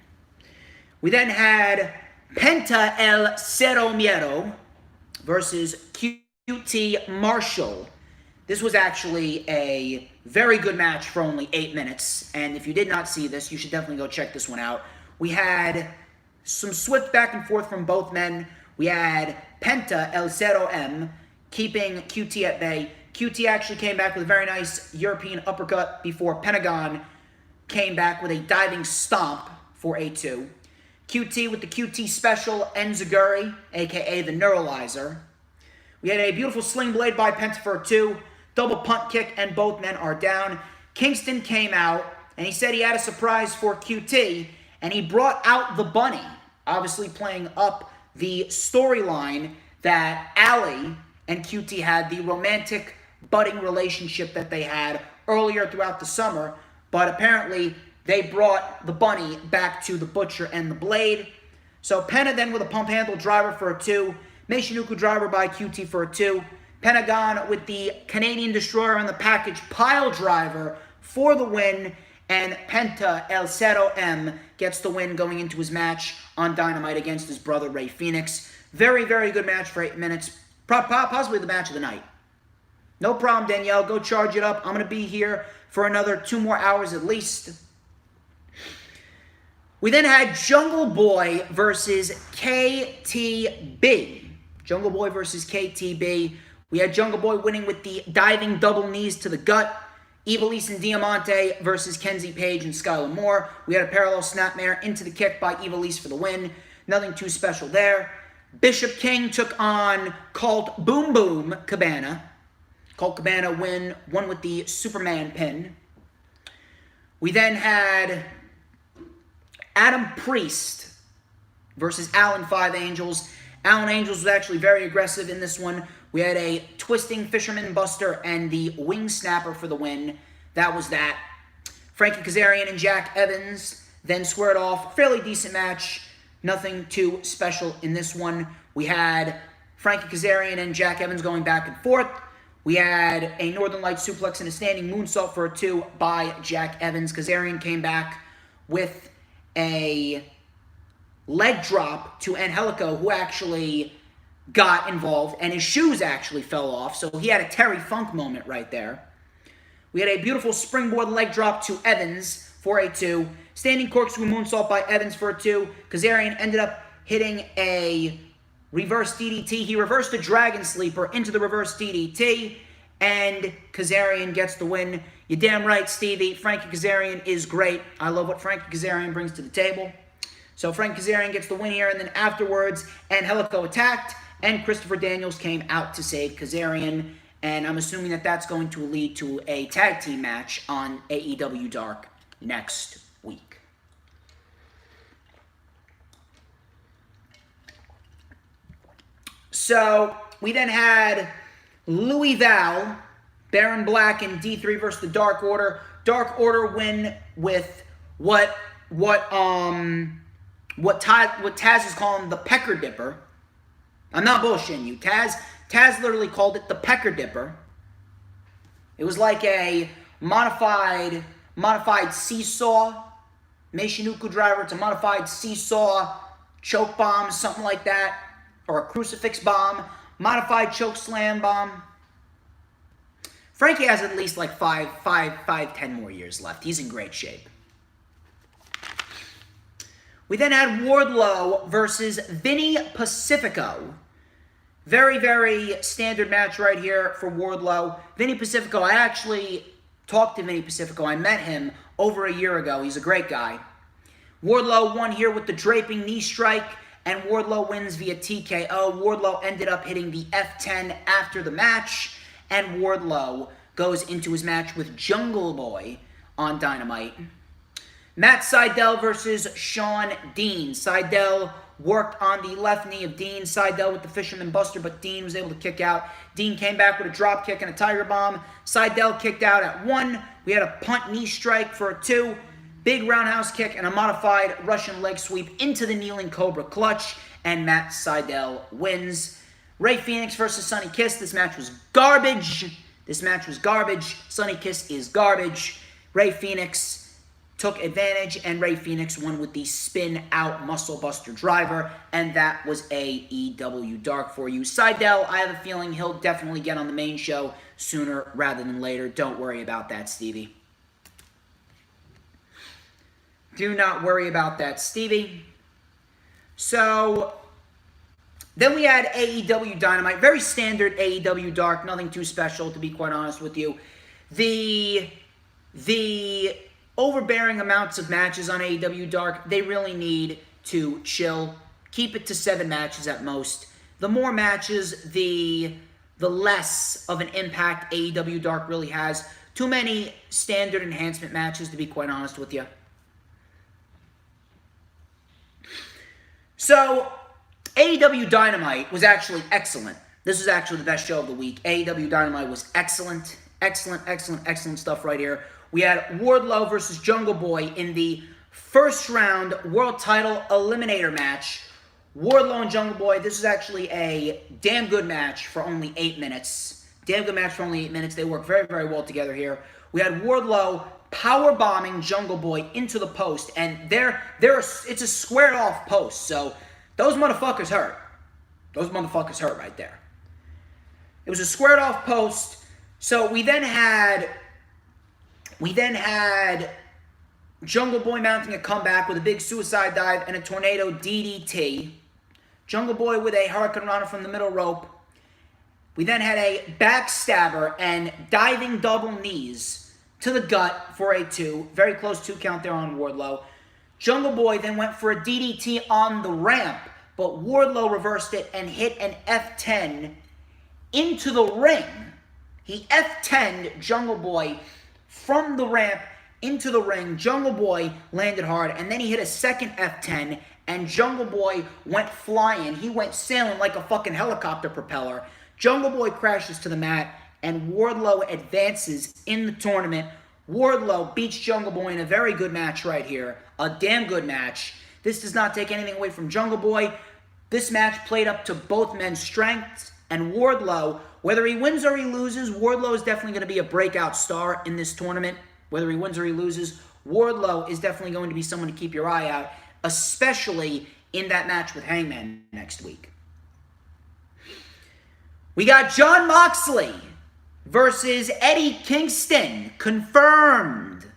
We then had Penta El Cerro Miero versus QT Marshall. This was actually a very good match for only 8 minutes, and if you did not see this, you should definitely go check this one out. We had some swift back and forth from both men. We had Penta El Cerro M keeping QT at bay. QT actually came back with a very nice European uppercut before Pentagon came back with a diving stomp for a 2. QT with the QT special, Enziguri, a.k.a. the Neuralizer. We had a beautiful sling blade by Penta for a 2. Double punt kick, and both men are down. Kingston came out, and he said he had a surprise for QT, and he brought out the bunny, obviously playing up the storyline that Allie and QT had, the romantic budding relationship that they had earlier throughout the summer, but apparently they brought the bunny back to The Butcher and The Blade. So Penta then with a pump handle driver for a 2. Nxt Uk driver by QT for a 2. Pentagon with the Canadian Destroyer on the package pile driver for the win. And Penta El Cerro M gets the win going into his match on Dynamite against his brother Rey Fenix. Very, very good match for 8 minutes. Possibly the match of the night. No problem, Danielle. Go charge it up. I'm going to be here for another 2 more hours at least. We then had Jungle Boy versus KTB. Jungle Boy versus KTB. We had Jungle Boy winning with the diving double knees to the gut. Ivelisse and Diamante versus Kenzie Page and Skylar Moore. We had a parallel snapmare into the kick by Ivelisse for the win. Nothing too special there. Bishop King took on Colt Boom Boom Cabana. Colt Cabana won with the Superman pin. We then had Adam Priest versus Alan Five Angels. Alan Angels was actually very aggressive in this one. We had a twisting Fisherman Buster and the Wing Snapper for the win. That was that. Frankie Kazarian and Jack Evans then squared off. Fairly decent match. Nothing too special in this one. We had Frankie Kazarian and Jack Evans going back and forth. We had a Northern Light suplex and a standing moonsault for a 2 by Jack Evans. Kazarian came back with a leg drop to Angelico, who actually got involved, and his shoes actually fell off, so he had a Terry Funk moment right there. We had a beautiful springboard leg drop to Evans for a 2. Standing corkscrew moonsault by Evans for a 2. Kazarian ended up hitting a reverse DDT. He reversed the Dragon Sleeper into the reverse DDT, and Kazarian gets the win. You're damn right, Stevie. Frankie Kazarian is great. I love what Frankie Kazarian brings to the table. So Frankie Kazarian gets the win here, and then afterwards, Angelico attacked, and Christopher Daniels came out to save Kazarian, and I'm assuming that that's going to lead to a tag team match on AEW Dark next week. So we then had Louis Val, Baron Black, and D3 versus the Dark Order. Dark Order win with what Taz is calling the Pecker Dipper. I'm not bullshitting you. Taz literally called it the Pecker Dipper. It was like a modified seesaw. Nxt Uk driver. It's a modified seesaw choke bomb, something like that. Or a crucifix bomb. Modified choke slam bomb. Frankie has at least like 10 more years left. He's in great shape. We then had Wardlow versus Vinnie Pacifico. Very, very standard match right here for Wardlow. Vinnie Pacifico, I actually talked to Vinnie Pacifico. I met him over a year ago. He's a great guy. Wardlow won here with the draping knee strike, and Wardlow wins via TKO. Wardlow ended up hitting the F10 after the match, and Wardlow goes into his match with Jungle Boy on Dynamite. Matt Seidel versus Sean Dean. Seidel worked on the left knee of Dean. Seidel with the Fisherman Buster, but Dean was able to kick out. Dean came back with a drop kick and a Tiger Bomb. Seidel kicked out at 1. We had a punt knee strike for a 2. Big roundhouse kick and a modified Russian leg sweep into the kneeling Cobra clutch. And Matt Seidel wins. Rey Fenix versus Sonny Kiss. This match was garbage. Sonny Kiss is garbage. Rey Fenix took advantage, and Rey Fenix won with the spin-out Muscle Buster driver, and that was AEW Dark for you. Seidel, I have a feeling he'll definitely get on the main show sooner rather than later. Don't worry about that, Stevie. Do not worry about that, Stevie. So, then we had AEW Dynamite. Very standard AEW Dark. Nothing too special, to be quite honest with you. The overbearing amounts of matches on AEW Dark, they really need to chill. Keep it to 7 matches at most. The more matches, the less of an impact AEW Dark really has. Too many standard enhancement matches, to be quite honest with you. So, AEW Dynamite was actually excellent. This was actually the best show of the week. AEW Dynamite was excellent. Excellent stuff right here. We had Wardlow versus Jungle Boy in the first round world title eliminator match. Wardlow and Jungle Boy, this is actually a damn good match for only 8 minutes. They work very, very well together here. We had Wardlow power bombing Jungle Boy into the post, and it's a squared off post, so those motherfuckers hurt. Those motherfuckers hurt right there. It was a squared off post. So we then had Jungle Boy mounting a comeback with a big suicide dive and a tornado DDT. Jungle Boy with a Hurricane Rana from the middle rope. We then had a backstabber and diving double knees to the gut for a 2. Very close 2 count there on Wardlow. Jungle Boy then went for a DDT on the ramp, but Wardlow reversed it and hit an F10 into the ring. He F10'd Jungle Boy from the ramp into the ring. Jungle Boy landed hard, and then he hit a second F10, and Jungle Boy went flying. He went sailing like a fucking helicopter propeller. Jungle Boy crashes to the mat, and Wardlow advances in the tournament. Wardlow beats Jungle Boy in a very good match right here. A damn good match. This does not take anything away from Jungle Boy. This match played up to both men's strengths, and Wardlow, whether he wins or he loses, Wardlow is definitely going to be a breakout star in this tournament. Whether he wins or he loses, Wardlow is definitely going to be someone to keep your eye out, especially in that match with Hangman next week. We got Jon Moxley versus Eddie Kingston, confirmed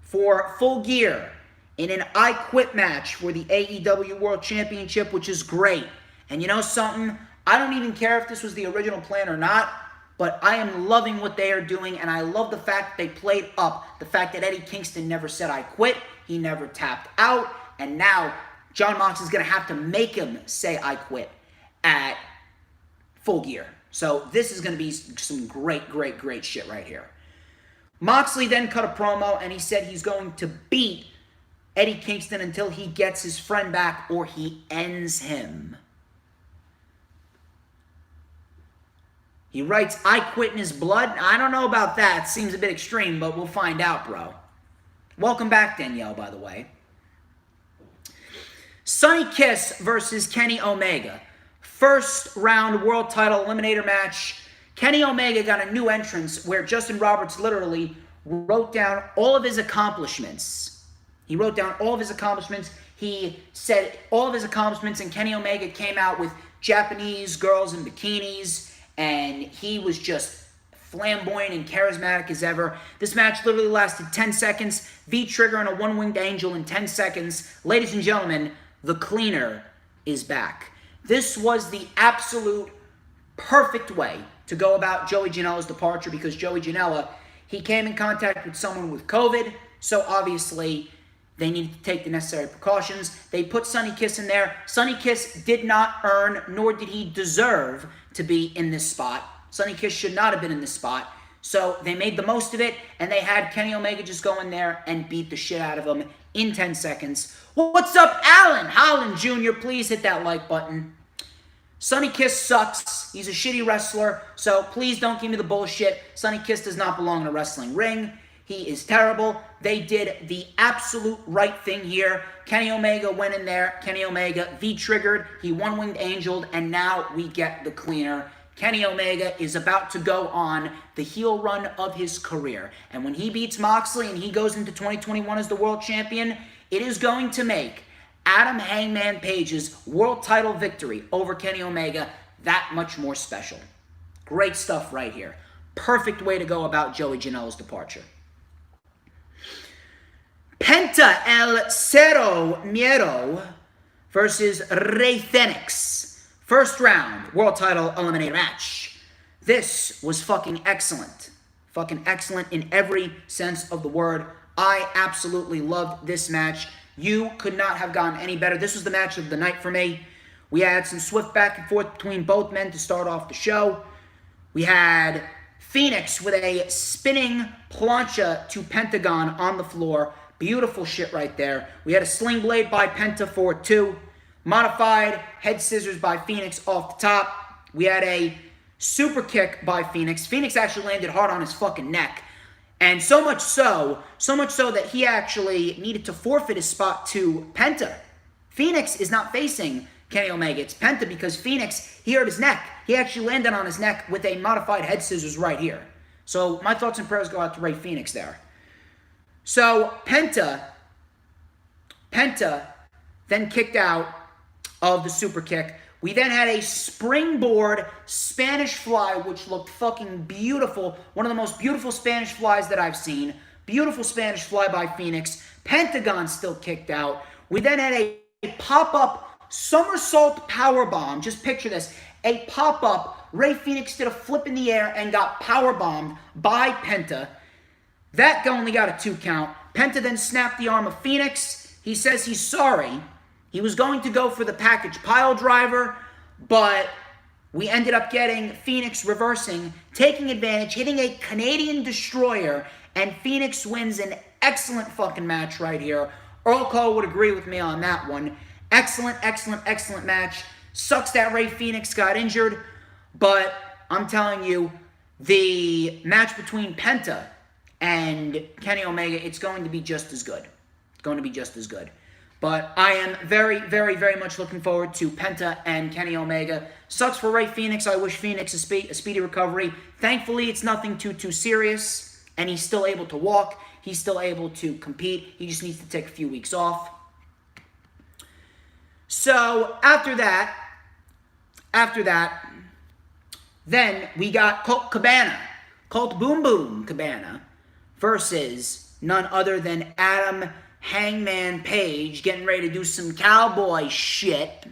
for Full Gear in an I Quit match for the AEW World Championship, which is great. And you know something? I don't even care if this was the original plan or not, but I am loving what they are doing, and I love the fact that they played up the fact that Eddie Kingston never said I quit, he never tapped out, and now Jon Moxley is going to have to make him say I quit at Full Gear. So this is going to be some great shit right here. Moxley then cut a promo, and he said he's going to beat Eddie Kingston until he gets his friend back or he ends him. He writes, I quit in his blood. I don't know about that. Seems a bit extreme, but we'll find out, bro. Welcome back, Danielle, by the way. Sonny Kiss versus Kenny Omega. First round world title eliminator match. Kenny Omega got a new entrance where Justin Roberts literally wrote down all of his accomplishments. He wrote down all of his accomplishments. He said all of his accomplishments, and Kenny Omega came out with Japanese girls in bikinis, and he was just flamboyant and charismatic as ever. This match literally lasted 10 seconds. V-Trigger and a one-winged angel in 10 seconds. Ladies and gentlemen, the Cleaner is back. This was the absolute perfect way to go about Joey Janela's departure, because Joey Janela, he came in contact with someone with COVID, so obviously they needed to take the necessary precautions. They put Sonny Kiss in there. Sonny Kiss did not earn, nor did he deserve to be in this spot. Sonny Kiss should not have been in this spot. So they made the most of it, and they had Kenny Omega just go in there and beat the shit out of him in 10 seconds. What's up, Alan Holland Jr.? Please hit that like button. Sonny Kiss sucks. He's a shitty wrestler, so please don't give me the bullshit. Sonny Kiss does not belong in a wrestling ring. He is terrible. They did the absolute right thing here. Kenny Omega went in there. Kenny Omega V-triggered. He one-winged angeled, and now we get the cleaner. Kenny Omega is about to go on the heel run of his career. And when he beats Moxley and he goes into 2021 as the world champion, it is going to make Adam Hangman Page's world title victory over Kenny Omega that much more special. Great stuff right here. Perfect way to go about Joey Janela's departure. Penta El Cerro Miero versus Rey Fenix. First round, world title eliminator match. This was fucking excellent. Fucking excellent in every sense of the word. I absolutely loved this match. You could not have gotten any better. This was the match of the night for me. We had some swift back and forth between both men to start off the show. We had Phoenix with a spinning plancha to Pentagon on the floor. Beautiful shit right there. We had a sling blade by Penta for 2. Modified head scissors by Phoenix off the top. We had a super kick by Phoenix. Phoenix actually landed hard on his fucking neck. And so much so that he actually needed to forfeit his spot to Penta. Phoenix is not facing Kenny Omega. It's Penta because Phoenix, he hurt his neck. He actually landed on his neck with a modified head scissors right here. So my thoughts and prayers go out to Rey Fenix there. So Penta then kicked out of the super kick. We then had a springboard Spanish fly, which looked fucking beautiful. One of the most beautiful Spanish flies that I've seen. Beautiful Spanish fly by Phoenix. Pentagon still kicked out. We then had a pop-up somersault powerbomb. Just picture this. A pop-up. Rey Fenix did a flip in the air and got powerbombed by Penta. That only got a 2 count. Penta then snapped the arm of Phoenix. He says he's sorry. He was going to go for the package pile driver, but we ended up getting Phoenix reversing, taking advantage, hitting a Canadian destroyer, and Phoenix wins an excellent fucking match right here. Earl Cole would agree with me on that one. Excellent, excellent, excellent match. Sucks that Rey Fenix got injured, but I'm telling you, the match between Penta and Kenny Omega, it's going to be just as good. It's going to be just as good. But I am very, very, very much looking forward to Penta and Kenny Omega. Sucks for Rey Fenix. I wish Phoenix a speedy recovery. Thankfully, it's nothing too serious, and he's still able to walk. He's still able to compete. He just needs to take a few weeks off. So after that, then we got Colt Cabana, Colt Boom Boom Cabana versus none other than Adam Hangman Page, getting ready to do some cowboy shit.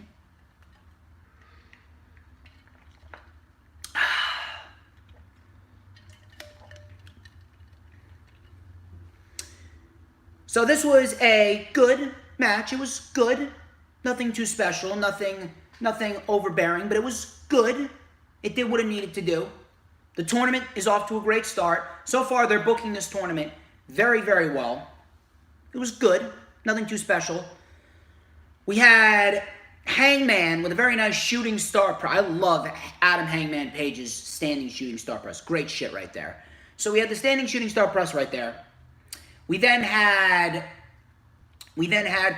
So this was a good match. It was good. Nothing too special. Nothing overbearing, but it was good. It did what it needed to do. The tournament is off to a great start. So far, they're booking this tournament very, very well. It was good. Nothing too special. We had Hangman with a very nice shooting star press. I love Adam Hangman Page's standing shooting star press. Great shit right there. So we had the standing shooting star press right there. We then had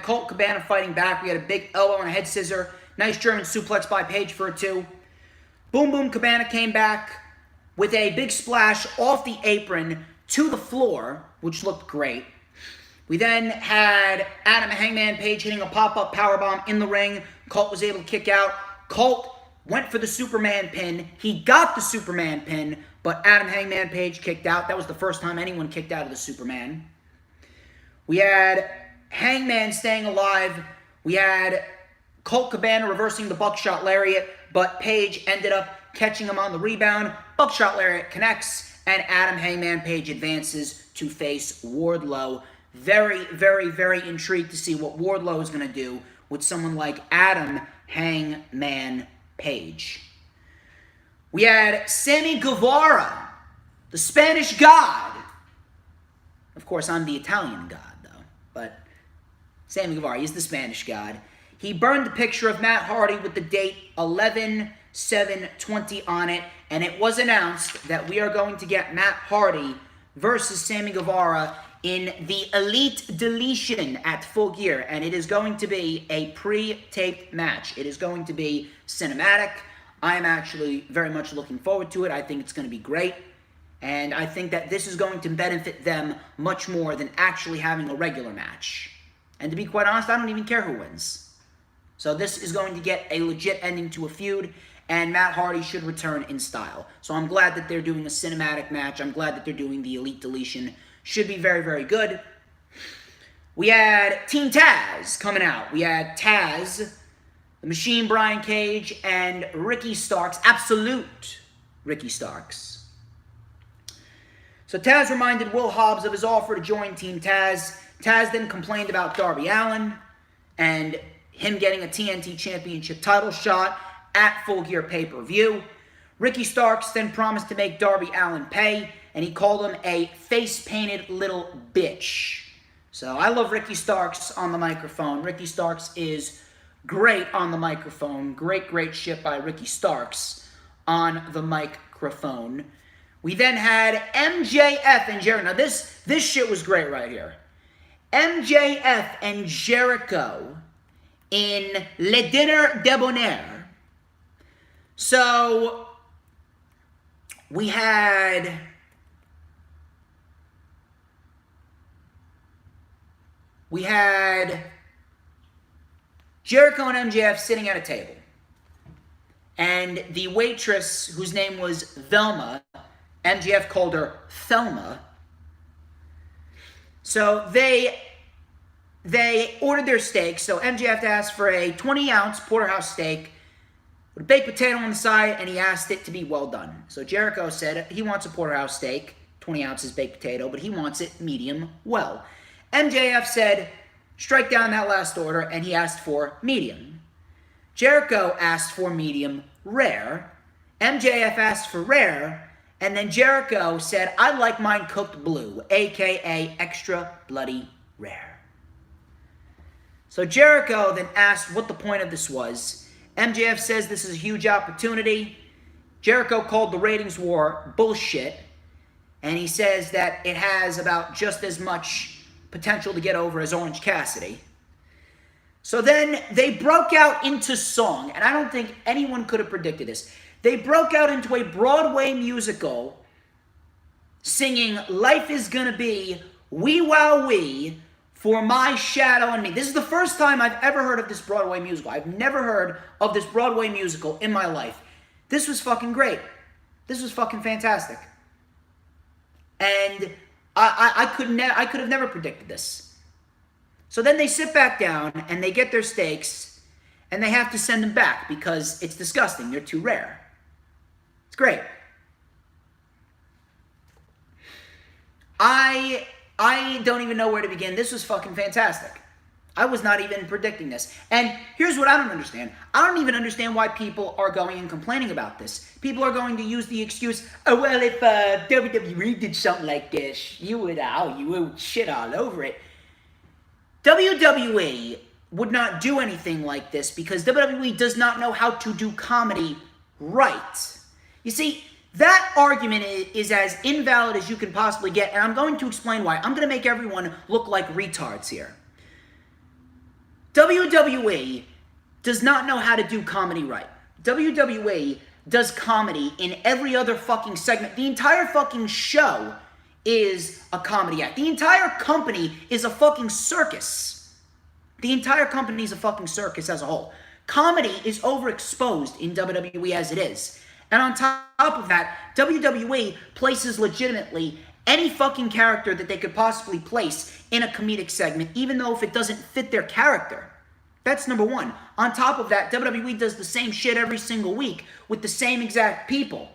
Colt Cabana fighting back. We had a big elbow and a head scissor. Nice German suplex by Page for a 2. Boom Boom Cabana came back with a big splash off the apron to the floor, which looked great. We then had Adam Hangman Page hitting a pop-up powerbomb in the ring. Colt was able to kick out. Colt went for the Superman pin. He got the Superman pin, but Adam Hangman Page kicked out. That was the first time anyone kicked out of the Superman. We had Hangman staying alive. We had Colt Cabana reversing the buckshot lariat, but Page ended up catching him on the rebound. Buckshot lariat connects, and Adam Hangman Page advances to face Wardlow. Very, very, very intrigued to see what Wardlow is going to do with someone like Adam Hangman Page. We had Sammy Guevara the Spanish God. Of course, I'm the Italian God, though. But Sammy Guevara, he's the Spanish God. He burned the picture of Matt Hardy with the date 11/7/20 on it, and it was announced that we are going to get Matt Hardy versus Sammy Guevara in the Elite Deletion at Full Gear, and it is going to be a pre-taped match. It is going to be cinematic. I am actually very much looking forward to it. I think it's going to be great, and I think that this is going to benefit them much more than actually having a regular match. And to be quite honest, I don't even care who wins. So this is going to get a legit ending to a feud, and Matt Hardy should return in style. So I'm glad that they're doing a cinematic match. I'm glad that they're doing the Elite Deletion. Should be very, very good. We had Team Taz coming out. We had Taz, the Machine Brian Cage, and Ricky Starks. Absolute Ricky Starks. So Taz reminded Will Hobbs of his offer to join Team Taz. Taz then complained about Darby Allin and him getting a TNT Championship title shot at Full Gear pay-per-view. Ricky Starks then promised to make Darby Allin pay, and he called him a face-painted little bitch. So I love Ricky Starks on the microphone. Ricky Starks is great on the microphone. Great shit by Ricky Starks on the microphone. We then had MJF and Jericho. Now this shit was great right here. MJF and Jericho in Le Dinner Debonair. So we had Jericho and MJF sitting at a table. And the waitress, whose name was Velma, MJF called her Thelma. So they ordered their steak. So MJF asked for a 20-ounce porterhouse steak with a baked potato on the side, and he asked it to be well done. So Jericho said he wants a porterhouse steak, 20 ounces baked potato, but he wants it medium well. MJF said, strike down that last order, and he asked for medium. Jericho asked for medium rare. MJF asked for rare, and then Jericho said, I'd like mine cooked blue, a.k.a. extra bloody rare. So Jericho then asked what the point of this was. MJF says this is a huge opportunity. Jericho called the ratings war bullshit, and he says that it has about just as much potential to get over as Orange Cassidy. So then they broke out into song, and I don't think anyone could have predicted this. They broke out into a Broadway musical singing Life Is Gonna Be Wee Wow Wee for My Shadow and Me. This is the first time I've ever heard of this Broadway musical. I've never heard of this Broadway musical in my life. This was fucking great. This was fucking fantastic. And I could have never predicted this. So then they sit back down and they get their steaks and they have to send them back because it's disgusting. They're too rare. It's great. I don't even know where to begin. This was fucking fantastic. I was not even predicting this. And here's what I don't understand. I don't even understand why people are going and complaining about this. People are going to use the excuse, oh, well, if WWE did something like this, you would shit all over it. WWE would not do anything like this because WWE does not know how to do comedy right. You see, that argument is as invalid as you can possibly get, and I'm going to explain why. I'm going to make everyone look like retards here. WWE does not know how to do comedy right. WWE does comedy in every other fucking segment. The entire fucking show is a comedy act. The entire company is a fucking circus. The entire company is a fucking circus as a whole. Comedy is overexposed in WWE as it is. And on top of that, WWE places legitimately any fucking character that they could possibly place in a comedic segment, even though if it doesn't fit their character. That's number one. On top of that, WWE does the same shit every single week with the same exact people.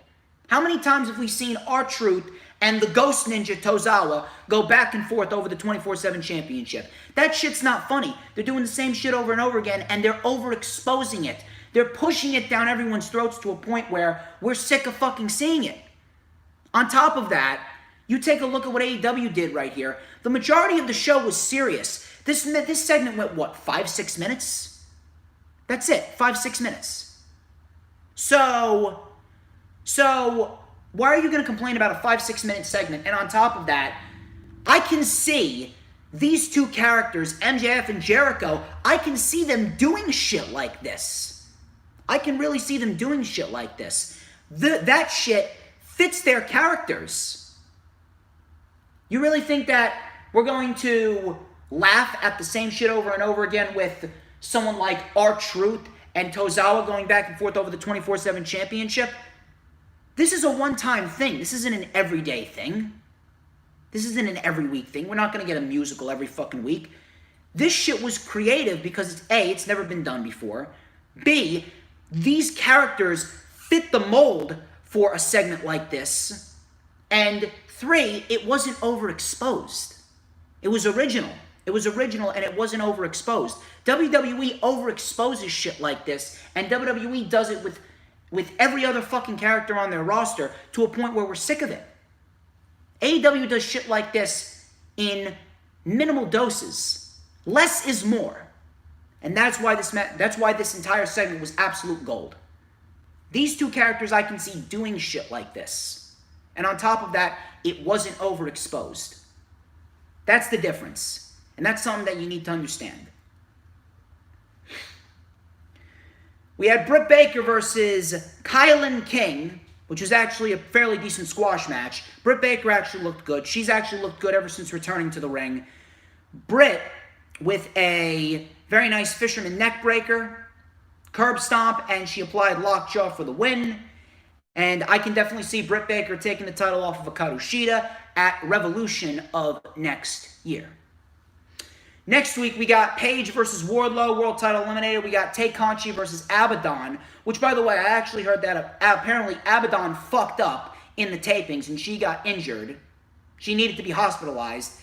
How many times have we seen R-Truth and the Ghost Ninja Tozawa go back and forth over the 24/7 championship? That shit's not funny. They're doing the same shit over and over again, and they're overexposing it. They're pushing it down everyone's throats to a point where we're sick of fucking seeing it. On top of that, you take a look at what AEW did right here. The majority of the show was serious. This segment went, what, 5-6 minutes? That's it, 5-6 minutes. So why are you going to complain about a 5-6 minute segment? And on top of that, I can see these two characters, MJF and Jericho, I can see them doing shit like this. I can really see them doing shit like this. That shit fits their characters. You really think that we're going to laugh at the same shit over and over again with someone like R-Truth and Tozawa going back and forth over the 24/7 championship? This is a one-time thing. This isn't an everyday thing. This isn't an every week thing. We're not going to get a musical every fucking week. This shit was creative because it's A, it's never been done before. B, these characters fit the mold for a segment like this. And 3, it wasn't overexposed. It was original. It was original and it wasn't overexposed. WWE overexposes shit like this, and WWE does it with every other fucking character on their roster to a point where we're sick of it. AEW does shit like this in minimal doses. Less is more. And that's why this entire segment was absolute gold. These two characters I can see doing shit like this. And on top of that, it wasn't overexposed. That's the difference. And that's something that you need to understand. We had Britt Baker versus Kylan King, which was actually a fairly decent squash match. Britt Baker actually looked good. She's actually looked good ever since returning to the ring. Britt with a very nice fisherman neck breaker, curb stomp, and she applied lockjaw for the win. And I can definitely see Britt Baker taking the title off of Kushida at Revolution of next year. Next week, we got Paige versus Wardlow, World Title Eliminator. We got Tay Conti versus Abaddon, which, by the way, I actually heard that apparently Abaddon fucked up in the tapings and she got injured. She needed to be hospitalized.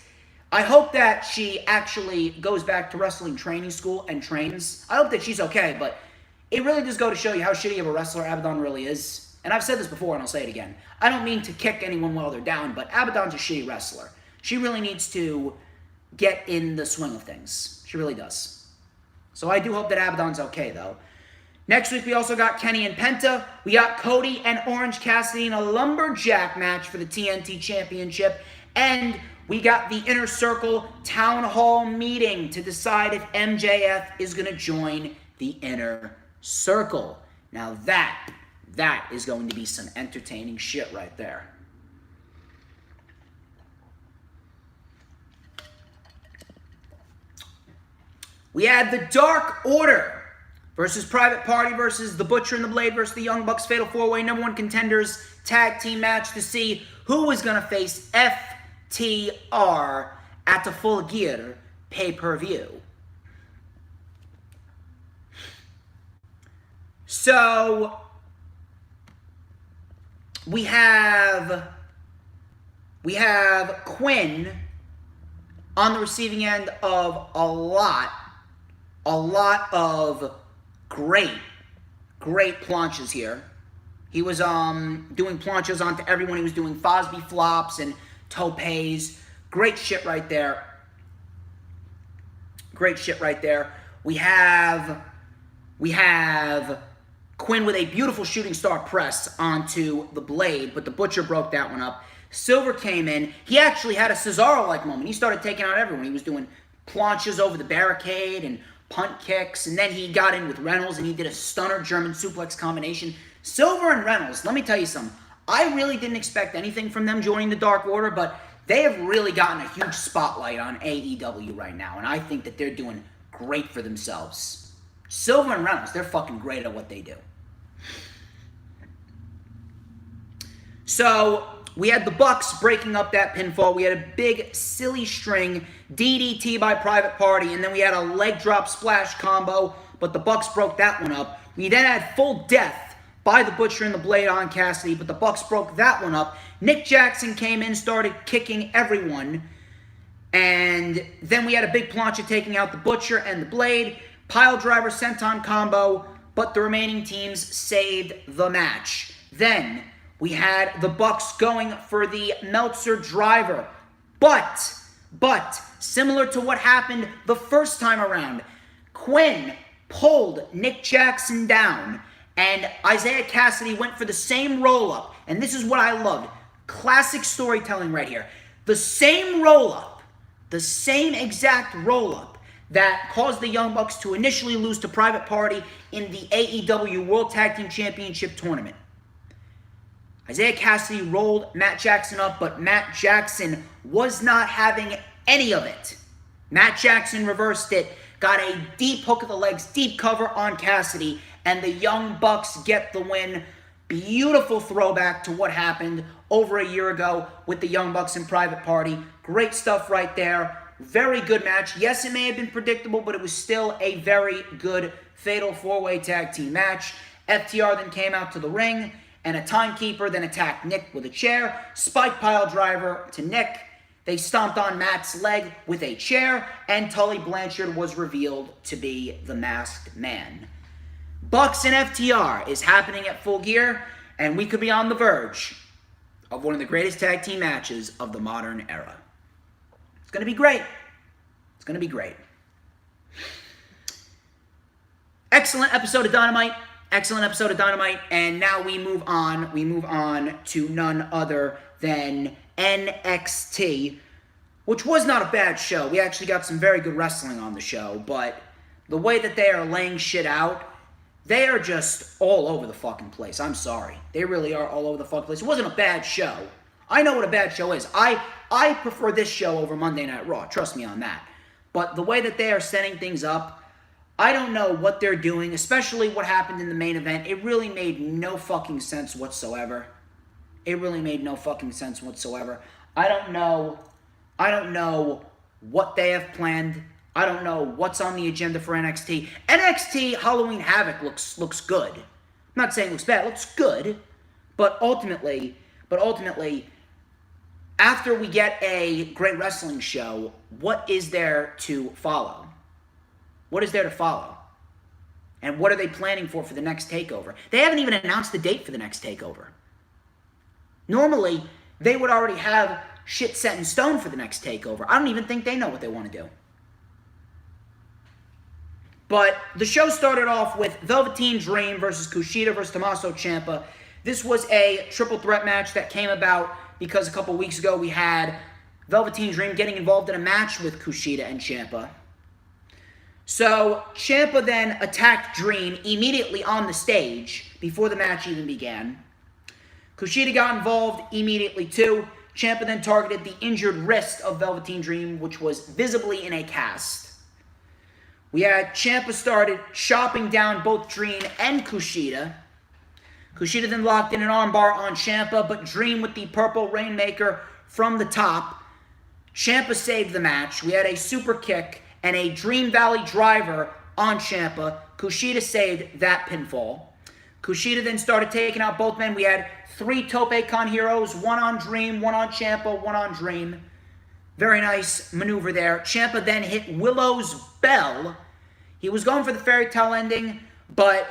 I hope that she actually goes back to wrestling training school and trains. I hope that she's okay, but it really does go to show you how shitty of a wrestler Abaddon really is. And I've said this before and I'll say it again. I don't mean to kick anyone while they're down, but Abaddon's a shitty wrestler. She really needs to get in the swing of things. She really does. So I do hope that Abaddon's okay, though. Next week, we also got Kenny and Penta. We got Cody and Orange Cassidy in a lumberjack match for the TNT Championship. And we got the Inner Circle Town Hall meeting to decide if MJF is going to join the Inner Circle. Now that is going to be some entertaining shit right there. We had the Dark Order versus Private Party versus the Butcher and the Blade versus the Young Bucks Fatal 4-Way #1 Contenders tag team match to see who was going to face FTR at the Full Gear pay-per-view. So we have Quinn on the receiving end of a lot of great planches here. He was doing planches onto everyone. He was doing Fosby flops and topes. Great shit right there. Great shit right there. We have Quinn with a beautiful shooting star press onto the Blade, but the Butcher broke that one up. Silver came in. He actually had a Cesaro-like moment. He started taking out everyone. He was doing planches over the barricade and punt kicks, and then he got in with Reynolds, and he did a stunner German suplex combination. Silver and Reynolds, let me tell you something. I really didn't expect anything from them joining the Dark Order, but they have really gotten a huge spotlight on AEW right now, and I think that they're doing great for themselves. Silver and Reynolds, they're fucking great at what they do. So we had the Bucks breaking up that pinfall. We had a big, silly string DDT by Private Party, and then we had a leg drop splash combo, but the Bucks broke that one up. We then had full death by the Butcher and the Blade on Cassidy, but the Bucks broke that one up. Nick Jackson came in, started kicking everyone, and then we had a big plancha taking out the Butcher and the Blade, pile driver senton combo, but the remaining teams saved the match. Then We had the Bucks going for the Meltzer driver. But, similar to what happened the first time around, Quinn pulled Nick Jackson down, and Isaiah Cassidy went for the same roll-up. And this is what I loved. Classic storytelling right here. The same roll-up, the same exact roll-up that caused the Young Bucks to initially lose to Private Party in the AEW World Tag Team Championship tournament. Isaiah Cassidy rolled Matt Jackson up, but Matt Jackson was not having any of it. Matt Jackson reversed it, got a deep hook of the legs, deep cover on Cassidy, and the Young Bucks get the win. Beautiful throwback to what happened over a year ago with the Young Bucks and Private Party. Great stuff right there. Very good match. Yes, it may have been predictable, but it was still a very good Fatal 4-Way Tag Team match. FTR then came out to the ring, and a timekeeper then attacked Nick with a chair. Spike pile driver to Nick. They stomped on Matt's leg with a chair, and Tully Blanchard was revealed to be the Masked Man. Bucks and FTR is happening at Full Gear, and we could be on the verge of one of the greatest tag team matches of the modern era. It's going to be great. It's going to be great. Excellent episode of Dynamite. Excellent episode of Dynamite. And now we move on. We move on to none other than NXT, which was not a bad show. We actually got some very good wrestling on the show, but the way that they are laying shit out, they are just all over the fucking place. I'm sorry. They really are all over the fucking place. It wasn't a bad show. I know what a bad show is. I prefer this show over Monday Night Raw. Trust me on that. But the way that they are setting things up, I don't know what they're doing, especially what happened in the main event. It really made no fucking sense whatsoever. It really made no fucking sense whatsoever. I don't know what they have planned. I don't know what's on the agenda for NXT. NXT Halloween Havoc looks good. I'm not saying it looks bad. It looks good. But ultimately, after we get a great wrestling show, what is there to follow? What is there to follow? And what are they planning for the next takeover? They haven't even announced the date for the next takeover. Normally, they would already have shit set in stone for the next takeover. I don't even think they know what they want to do. But the show started off with Velveteen Dream versus Kushida versus Tomaso Ciampa. This was a triple threat match that came about because a couple weeks ago we had Velveteen Dream getting involved in a match with Kushida and Ciampa. So Ciampa then attacked Dream immediately on the stage before the match even began. Kushida got involved immediately too. Ciampa then targeted the injured wrist of Velveteen Dream, which was visibly in a cast. We had Ciampa started chopping down both Dream and Kushida. Kushida then locked in an armbar on Ciampa, but Dream with the purple Rainmaker from the top. Ciampa saved the match. We had a super kick and a Dream Valley driver on Ciampa. Kushida saved that pinfall. Kushida then started taking out both men. We had 3 Tope Con heroes, one on Dream, one on Ciampa, one on Dream. Very nice maneuver there. Ciampa then hit Willow's Bell. He was going for the fairy tale ending, but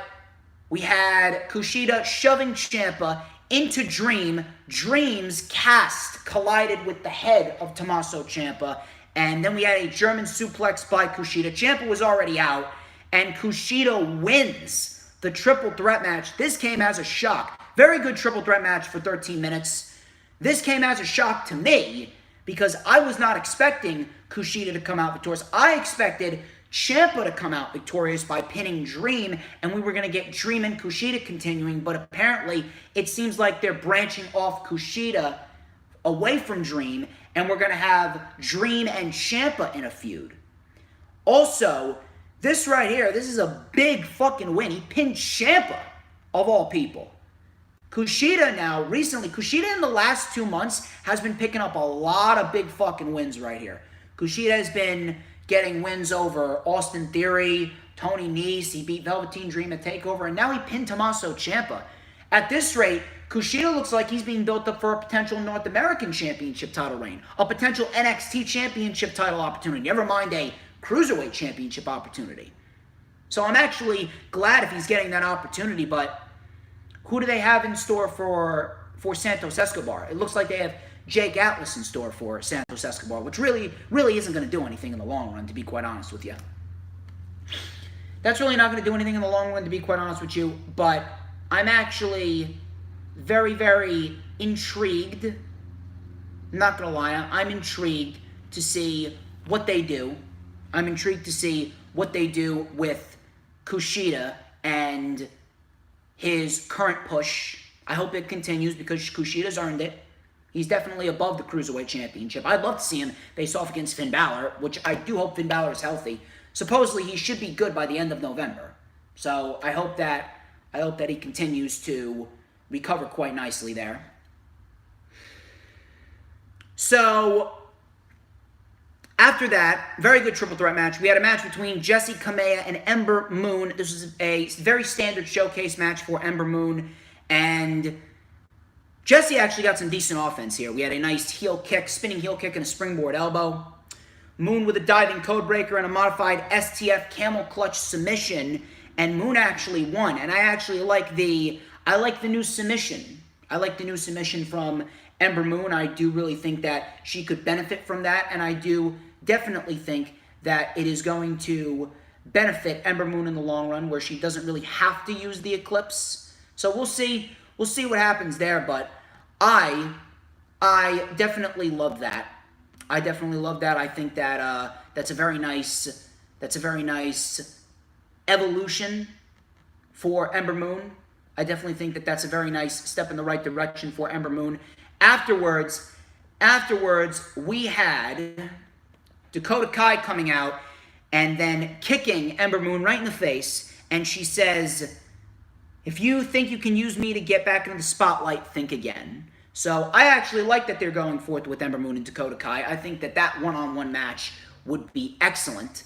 we had Kushida shoving Ciampa into Dream. Dream's cast collided with the head of Tomaso Ciampa, and then we had a German suplex by Kushida. Ciampa was already out, and Kushida wins the triple threat match. This came as a shock. Very good triple threat match for 13 minutes. This came as a shock to me because I was not expecting Kushida to come out victorious. I expected Ciampa to come out victorious by pinning Dream, and we were going to get Dream and Kushida continuing, but apparently it seems like they're branching off Kushida away from Dream, and we're going to have Dream and Ciampa in a feud. Also, this right here, this is a big fucking win. He pinned Ciampa, of all people. Kushida now, recently, Kushida in the last 2 months has been picking up a lot of big fucking wins right here. Kushida has been getting wins over Austin Theory, Tony Nese. He beat Velveteen Dream at TakeOver, and now he pinned Tomaso Ciampa. At this rate, Kushida looks like he's being built up for a potential North American Championship title reign, a potential NXT Championship title opportunity, never mind a Cruiserweight Championship opportunity. So I'm actually glad if he's getting that opportunity, but who do they have in store for for Santos Escobar. It looks like they have Jake Atlas in store for Santos Escobar, which really isn't going to do anything in the long run, to be quite honest with you. That's really not going to do anything in the long run, to be quite honest with you, but I'm actually very, very intrigued. I'm not going to lie, I'm intrigued to see what they do. I'm intrigued to see what they do with Kushida and his current push. I hope it continues because Kushida's earned it. He's definitely above the Cruiserweight Championship. I'd love to see him face off against Finn Balor, which I do hope Finn Balor is healthy. Supposedly, he should be good by the end of November. So I hope that he continues to recover quite nicely there. So after that, very good triple threat match. We had a match between Jessie, Kamea, and Ember Moon. This was a very standard showcase match for Ember Moon. And Jessie actually got some decent offense here. We had a nice heel kick, spinning heel kick, and a springboard elbow. Moon with a diving codebreaker and a modified STF camel clutch submission. And Moon actually won. And I actually like the new submission. I like the new submission from Ember Moon. I do really think that she could benefit from that. And I do definitely think that it is going to benefit Ember Moon in the long run, where she doesn't really have to use the Eclipse. So we'll see what happens there, but I definitely love that. I definitely love that. I think that that's a very nice evolution for Ember Moon. I definitely think that that's a very nice step in the right direction for Ember Moon. Afterwards, we had Dakota Kai coming out and then kicking Ember Moon right in the face, and she says, "If you think you can use me to get back into the spotlight, think again." So I actually like that they're going forth with Ember Moon and Dakota Kai. I think that one-on-one match would be excellent.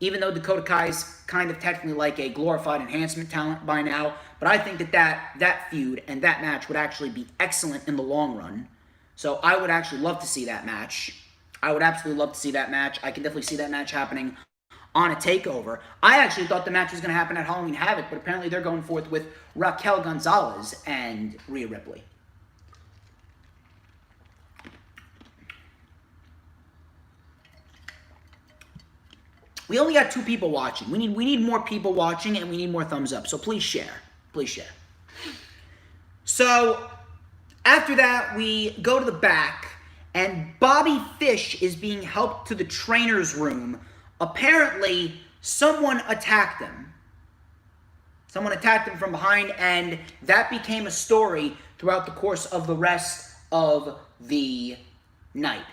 Even though Dakota Kai is kind of technically like a glorified enhancement talent by now, but I think that feud and that match would actually be excellent in the long run. So I would actually love to see that match. I would absolutely love to see that match. I can definitely see that match happening on a takeover. I actually thought the match was going to happen at Halloween Havoc, but apparently they're going forth with Raquel Gonzalez and Rhea Ripley. We only got 2 people watching. We need more people watching, and we need more thumbs up. So please share. Please share. So after that, we go to the back, and Bobby Fish is being helped to the trainer's room. Apparently, someone attacked him. Someone attacked him from behind, and that became a story throughout the course of the rest of the night.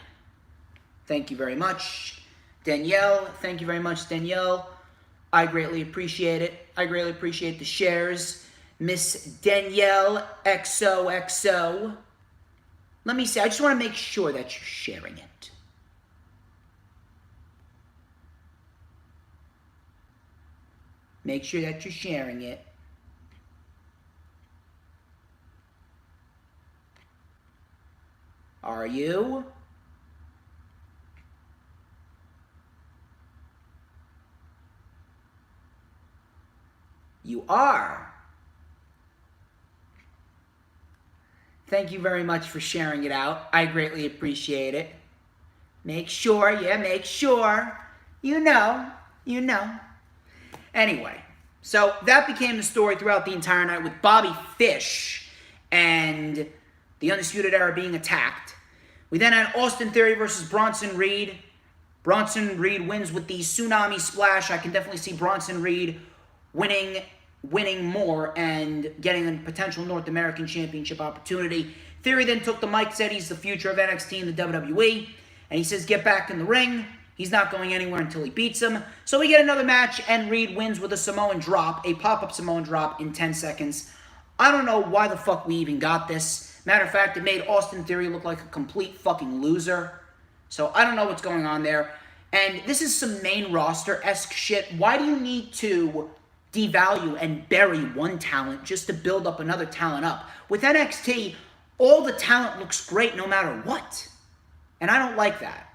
Thank you very much, Danielle. Thank you very much, Danielle. I greatly appreciate it. I greatly appreciate the shares. Miss Danielle XOXO. Let me see. I just want to make sure that you're sharing it. Make sure that you're sharing it. Are you? You are. Thank you very much for sharing it out. I greatly appreciate it. Make sure, yeah, make sure. You know. Anyway, so that became the story throughout the entire night with Bobby Fish and the Undisputed Era being attacked. We then had Austin Theory versus Bronson Reed. Bronson Reed wins with the Tsunami Splash. I can definitely see Bronson Reed winning more and getting a potential North American Championship opportunity. Theory then took the mic, said he's the future of NXT and the WWE, and he says get back in the ring. He's not going anywhere until he beats him. So we get another match, and Reed wins with a Samoan drop, a pop-up Samoan drop in 10 seconds. I don't know why the fuck we even got this. Matter of fact, it made Austin Theory look like a complete fucking loser. So I don't know what's going on there. And this is some main roster-esque shit. Why do you need to devalue and bury one talent just to build up another talent up? With NXT, all the talent looks great no matter what. And I don't like that.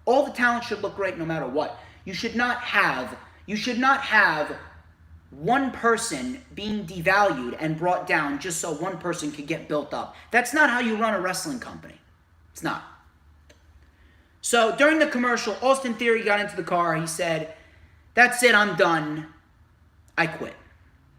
All the talent should look great no matter what. You should not have one person being devalued and brought down just so one person could get built up. That's not how you run a wrestling company. It's not. So during the commercial, Austin Theory got into the car. He said, "That's it, I'm done. I quit."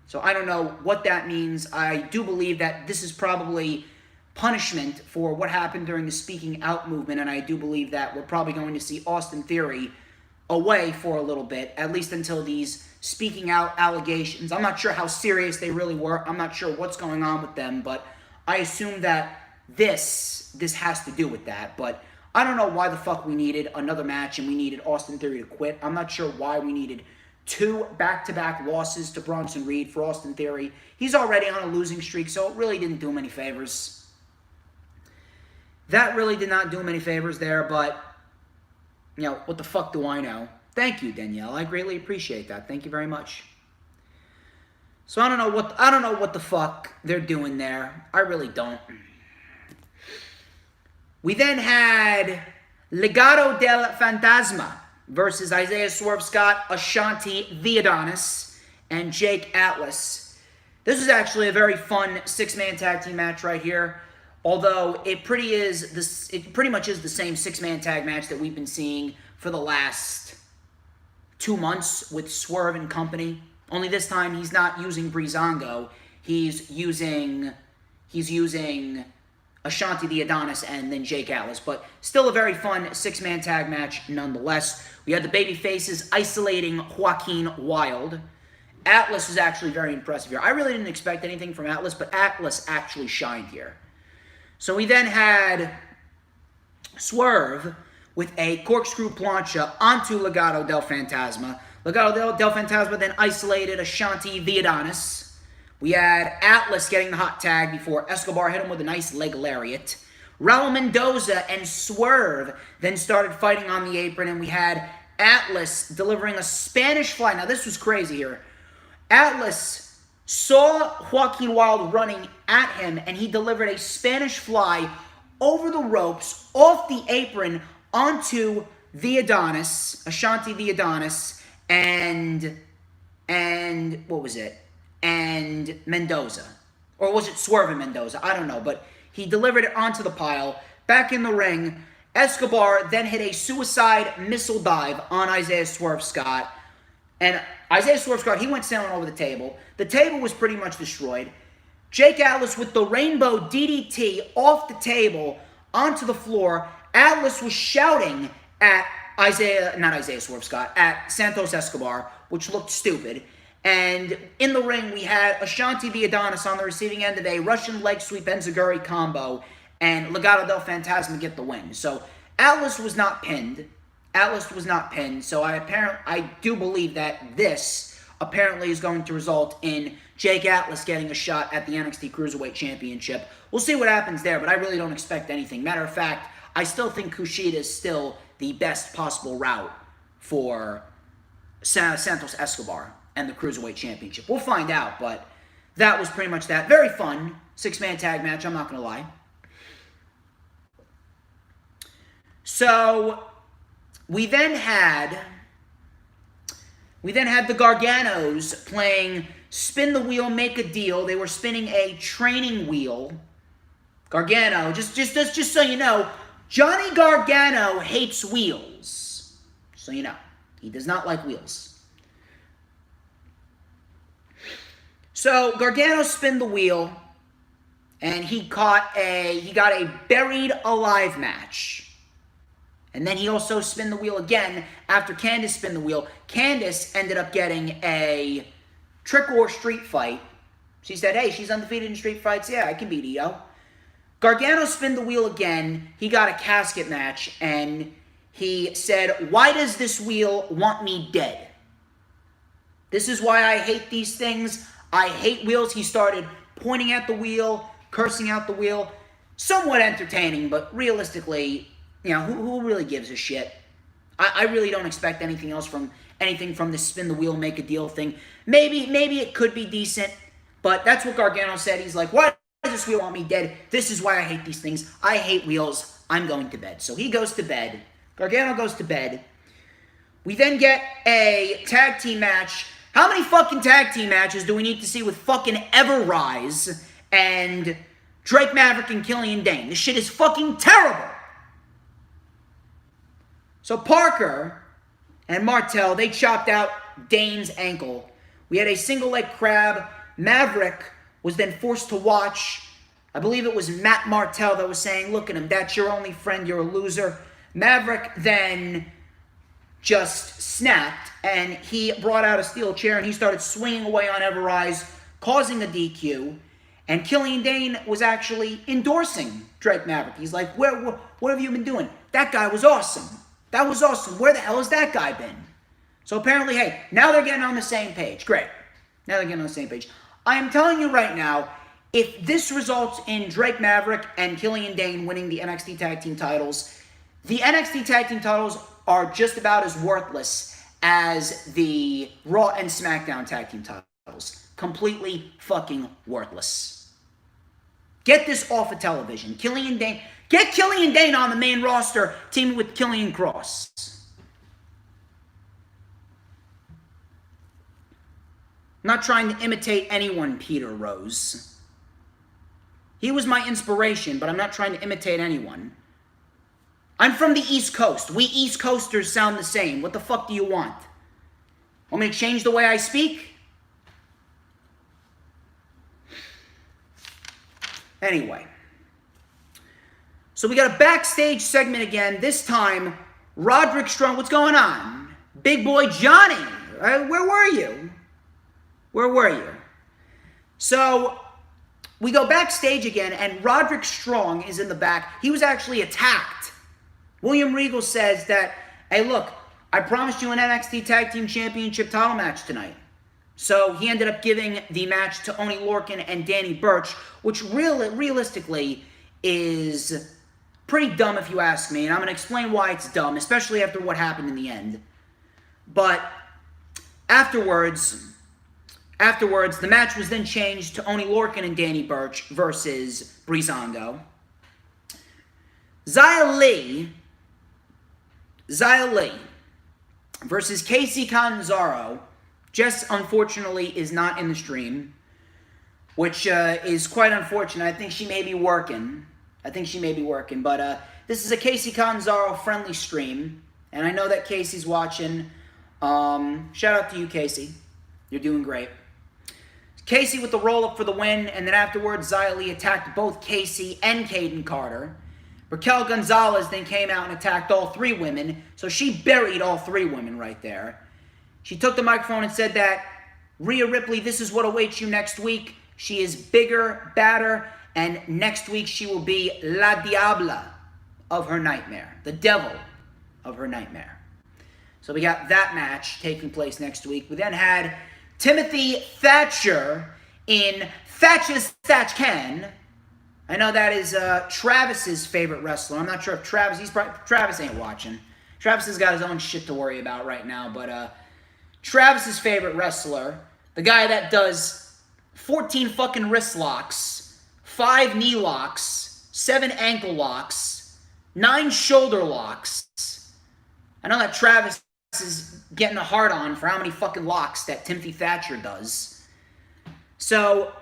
So I don't know what that means. I do believe that this is probably punishment for what happened during the speaking out movement, and I do believe that we're probably going to see Austin Theory away for a little bit, at least until these speaking out allegations. I'm not sure how serious they really were. I'm not sure what's going on with them, but I assume that this has to do with that. But I don't know why the fuck we needed another match and we needed Austin Theory to quit. I'm not sure why we needed 2 back-to-back losses to Bronson Reed for Austin Theory. He's already on a losing streak, so it really didn't do him any favors. That really did not do him any favors there, but, you know, what the fuck do I know? Thank you, Danielle. I greatly appreciate that. Thank you very much. So I don't know what the fuck they're doing there. I really don't. We then had Legado del Fantasma versus Isaiah Swerve Scott, Ashanti the Adonis, and Jake Atlas. This was actually a very fun 6-man tag team match right here. Although it pretty much is the same 6-man tag match that we've been seeing for the last 2 months with Swerve and company. Only this time he's not using Breezango. He's using Ashanti the Adonis and then Jake Atlas. But still a very fun 6-man tag match nonetheless. We had the baby faces isolating Joaquin Wilde. Atlas was actually very impressive here. I really didn't expect anything from Atlas, but Atlas actually shined here. So we then had Swerve with a corkscrew plancha onto Legado del Fantasma. Legado del Fantasma then isolated Ashanti the Adonis. We had Atlas getting the hot tag before Escobar hit him with a nice leg lariat. Raul Mendoza and Swerve then started fighting on the apron, and we had Atlas delivering a Spanish fly. Now this was crazy here. Atlas saw Joaquin Wilde running at him, and he delivered a Spanish fly over the ropes, off the apron, onto the Adonis, Ashanti the Adonis, and what was it? And Mendoza. Or was it Swerve and Mendoza? I don't know, but he delivered it onto the pile. Back in the ring, Escobar then hit a suicide missile dive on Isaiah Swerve Scott. And Isaiah Swerve Scott, he went sailing over the table. The table was pretty much destroyed. Jake Atlas with the rainbow DDT off the table onto the floor. Atlas was shouting at at Santos Escobar, which looked stupid. And in the ring, we had Ashanti the Adonis on the receiving end of a Russian leg sweep enziguri combo, and Legado del Fantasma get the win. So Atlas was not pinned. So I do believe that this apparently is going to result in Jake Atlas getting a shot at the NXT Cruiserweight Championship. We'll see what happens there, but I really don't expect anything. Matter of fact, I still think Kushida is still the best possible route for Santos Escobar and the Cruiserweight Championship. We'll find out, but that was pretty much that. Very fun 6-man tag match, I'm not going to lie. So we then had the Garganos playing Spin the Wheel, Make a Deal. They were spinning a training wheel. Gargano, just so you know, Johnny Gargano hates wheels. So you know, he does not like wheels. So Gargano spun the wheel, and he got a buried alive match. And then he also spun the wheel again after Candice spun the wheel. Candice ended up getting a trick or street fight. She said, hey, she's undefeated in street fights. Yeah, I can beat Io. Gargano spun the wheel again. He got a casket match, and he said, why does this wheel want me dead? This is why I hate these things. I hate wheels. He started pointing at the wheel, cursing out the wheel. Somewhat entertaining, but realistically, you know, who really gives a shit? I really don't expect anything else from this spin the wheel, make a deal thing. Maybe it could be decent, but that's what Gargano said. He's like, why does this wheel want me dead? This is why I hate these things. I hate wheels. I'm going to bed. So he goes to bed. Gargano goes to bed. We then get a tag team match. How many fucking tag team matches do we need to see with fucking Ever Rise and Drake Maverick and Killian Dane? This shit is fucking terrible. So Parker and Martel, they chopped out Dane's ankle. We had a single leg crab. Maverick was then forced to watch. I believe it was Matt Martel that was saying, look at him, that's your only friend, you're a loser. Maverick then just snapped, and he brought out a steel chair, and he started swinging away on Ever Rise, causing a DQ. And Killian Dane was actually endorsing Drake Maverick. He's like, what have you been doing? That guy was awesome. That was awesome. Where the hell has that guy been? So apparently, hey, now they're getting on the same page. Great. Now they're getting on the same page. I am telling you right now, if this results in Drake Maverick and Killian Dane winning the NXT Tag Team titles, the NXT Tag Team titles are just about as worthless as the Raw and SmackDown Tag Team titles. Completely fucking worthless. Get this off of television. Killian Dane, get Killian Dane on the main roster, teaming with Killian Cross. I'm not trying to imitate anyone, Peter Rose. He was my inspiration, but I'm not trying to imitate anyone. I'm from the East Coast. We East Coasters sound the same. What the fuck do you want? Want me to change the way I speak? Anyway. So we got a backstage segment again. This time, Roderick Strong. What's going on? Big boy Johnny. Where were you? Where were you? So we go backstage again, and Roderick Strong is in the back. He was actually attacked. William Regal says that, hey, look, I promised you an NXT Tag Team Championship title match tonight. So he ended up giving the match to Oney Lorcan and Danny Burch, which realistically is pretty dumb if you ask me. And I'm going to explain why it's dumb, especially after what happened in the end. But afterwards, the match was then changed to Oney Lorcan and Danny Burch versus Breezango. Xia Li versus Casey Catanzaro. Jess, unfortunately, is not in the stream, which is quite unfortunate. I think she may be working. But this is a Casey Catanzaro friendly stream, and I know that Casey's watching. Shout out to you, Casey. You're doing great. Casey with the roll-up for the win, and then afterwards, Xia Li attacked both Casey and Kaden Carter. Raquel Gonzalez then came out and attacked all three women, so she buried all three women right there. She took the microphone and said that, Rhea Ripley, this is what awaits you next week. She is bigger, badder, and next week she will be La Diabla of her nightmare, the devil of her nightmare. So we got that match taking place next week. We then had Timothy Thatcher in Thatcher's Thatch Can. I know that is Travis's favorite wrestler. I'm not sure if Travis ain't watching. Travis has got his own shit to worry about right now, but Travis's favorite wrestler, the guy that does 14 fucking wrist locks, 5 knee locks, 7 ankle locks, 9 shoulder locks. I know that Travis is getting a hard on for how many fucking locks that Timothy Thatcher does. So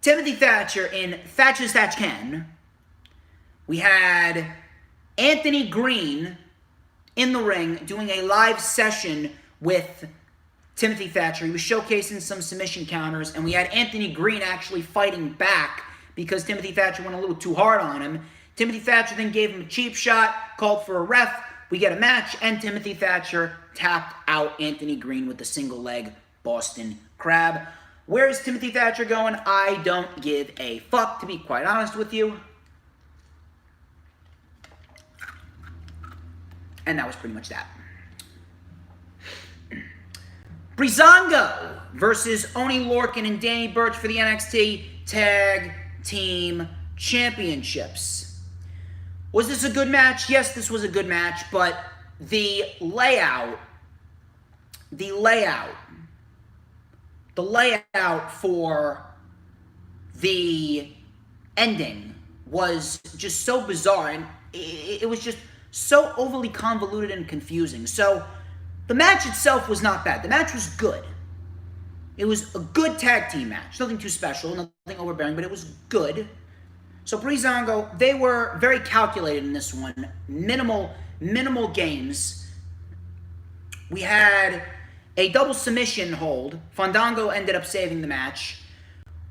Timothy Thatcher in Thatcher's Thatch Can. We had Anthony Green in the ring doing a live session with Timothy Thatcher. He was showcasing some submission counters, and we had Anthony Green actually fighting back because Timothy Thatcher went a little too hard on him. Timothy Thatcher then gave him a cheap shot, called for a ref. We get a match, and Timothy Thatcher tapped out Anthony Green with the single leg Boston Crab. Where is Timothy Thatcher going? I don't give a fuck, to be quite honest with you. And that was pretty much that. Breezango versus Oney Lorcan and Danny Burch for the NXT Tag Team Championships. Was this a good match? Yes, this was a good match, but the layout for the ending was just so bizarre, and it was just so overly convoluted and confusing. So The match itself was not bad. The match was good. It was a good tag team match. Nothing too special, nothing overbearing, but it was good. So Breezango, they were very calculated in this one. Minimal games. We had a double submission hold. Fandango ended up saving the match.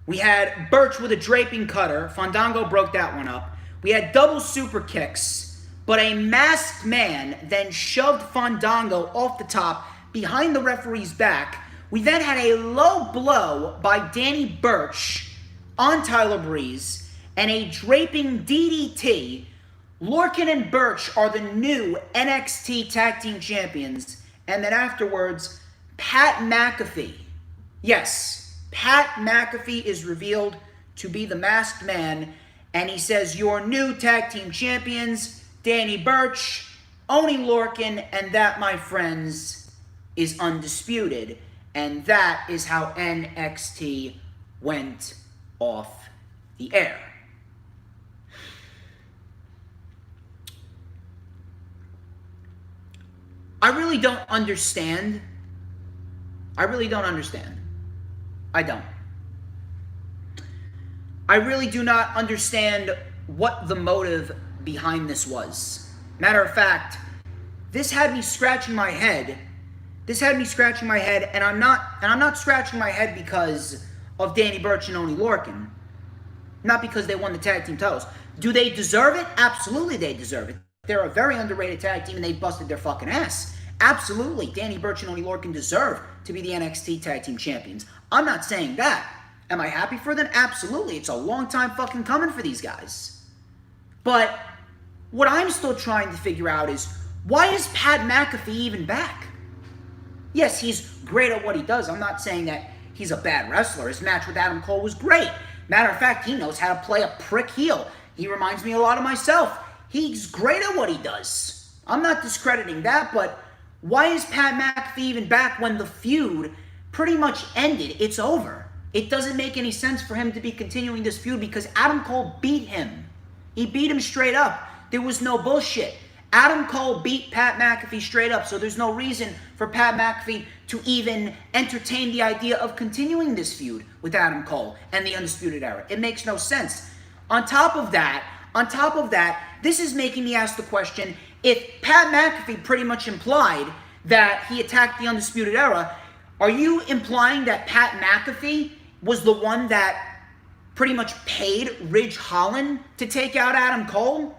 We had Birch with a draping cutter. Fandango broke that one up. We had double super kicks, but a masked man then shoved Fandango off the top behind the referee's back. We then had a low blow by Danny Burch on Tyler Breeze and a draping DDT. Lorcan and Burch are the new NXT Tag Team Champions. And then afterwards, Pat McAfee. Yes, Pat McAfee is revealed to be the masked man. And he says, your new Tag Team Champions, Danny Burch, Oney Lorcan, and that, my friends, is undisputed. And that is how NXT went off the air. I really don't understand. I really don't. I really do not understand what the motive behind this was. Matter of fact, this had me scratching my head. And I'm not scratching my head because of Danny Burch and Oney Lorcan. Not because they won the tag team titles. Do they deserve it? Absolutely they deserve it. They're a very underrated tag team and they busted their fucking ass. Absolutely, Danny Burch and Oney Lorcan deserve to be the NXT Tag Team Champions. I'm not saying that. Am I happy for them? Absolutely. It's a long time fucking coming for these guys. But what I'm still trying to figure out is, why is Pat McAfee even back? Yes, he's great at what he does. I'm not saying that he's a bad wrestler. His match with Adam Cole was great. Matter of fact, he knows how to play a prick heel. He reminds me a lot of myself. He's great at what he does. I'm not discrediting that, but why is Pat McAfee even back when the feud pretty much ended? It's over. It doesn't make any sense for him to be continuing this feud because Adam Cole beat him. He beat him straight up. There was no bullshit. Adam Cole beat Pat McAfee straight up, so there's no reason for Pat McAfee to even entertain the idea of continuing this feud with Adam Cole and the Undisputed Era. It makes no sense. On top of that, this is making me ask the question, if Pat McAfee pretty much implied that he attacked the Undisputed Era, are you implying that Pat McAfee was the one that pretty much paid Ridge Holland to take out Adam Cole?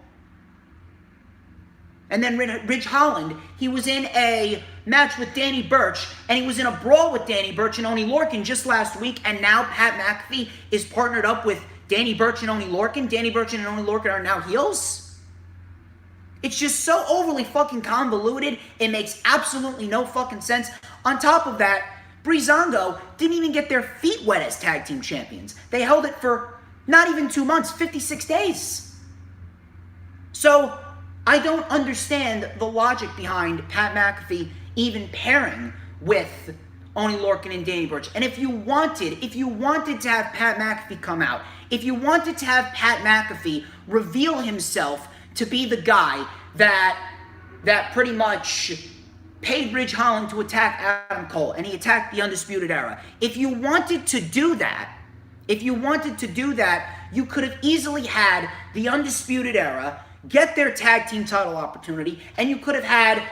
And then Ridge Holland, he was in a match with Danny Burch, and he was in a brawl with Danny Burch and Oney Lorcan just last week, and now Pat McAfee is partnered up with Danny Burch and Oney Lorcan. Danny Burch and Oney Lorcan are now heels? It's just so overly fucking convoluted, it makes absolutely no fucking sense. On top of that, Breezango didn't even get their feet wet as tag team champions. They held it for not even 2 months, 56 days. So I don't understand the logic behind Pat McAfee even pairing with Oney Lorcan and Danny Burch. And if you wanted to have Pat McAfee come out, if you wanted to have Pat McAfee reveal himself to be the guy that pretty much paid Ridge Holland to attack Adam Cole, and he attacked the Undisputed Era. If you wanted to do that, you could have easily had the Undisputed Era get their tag team title opportunity, and you could have had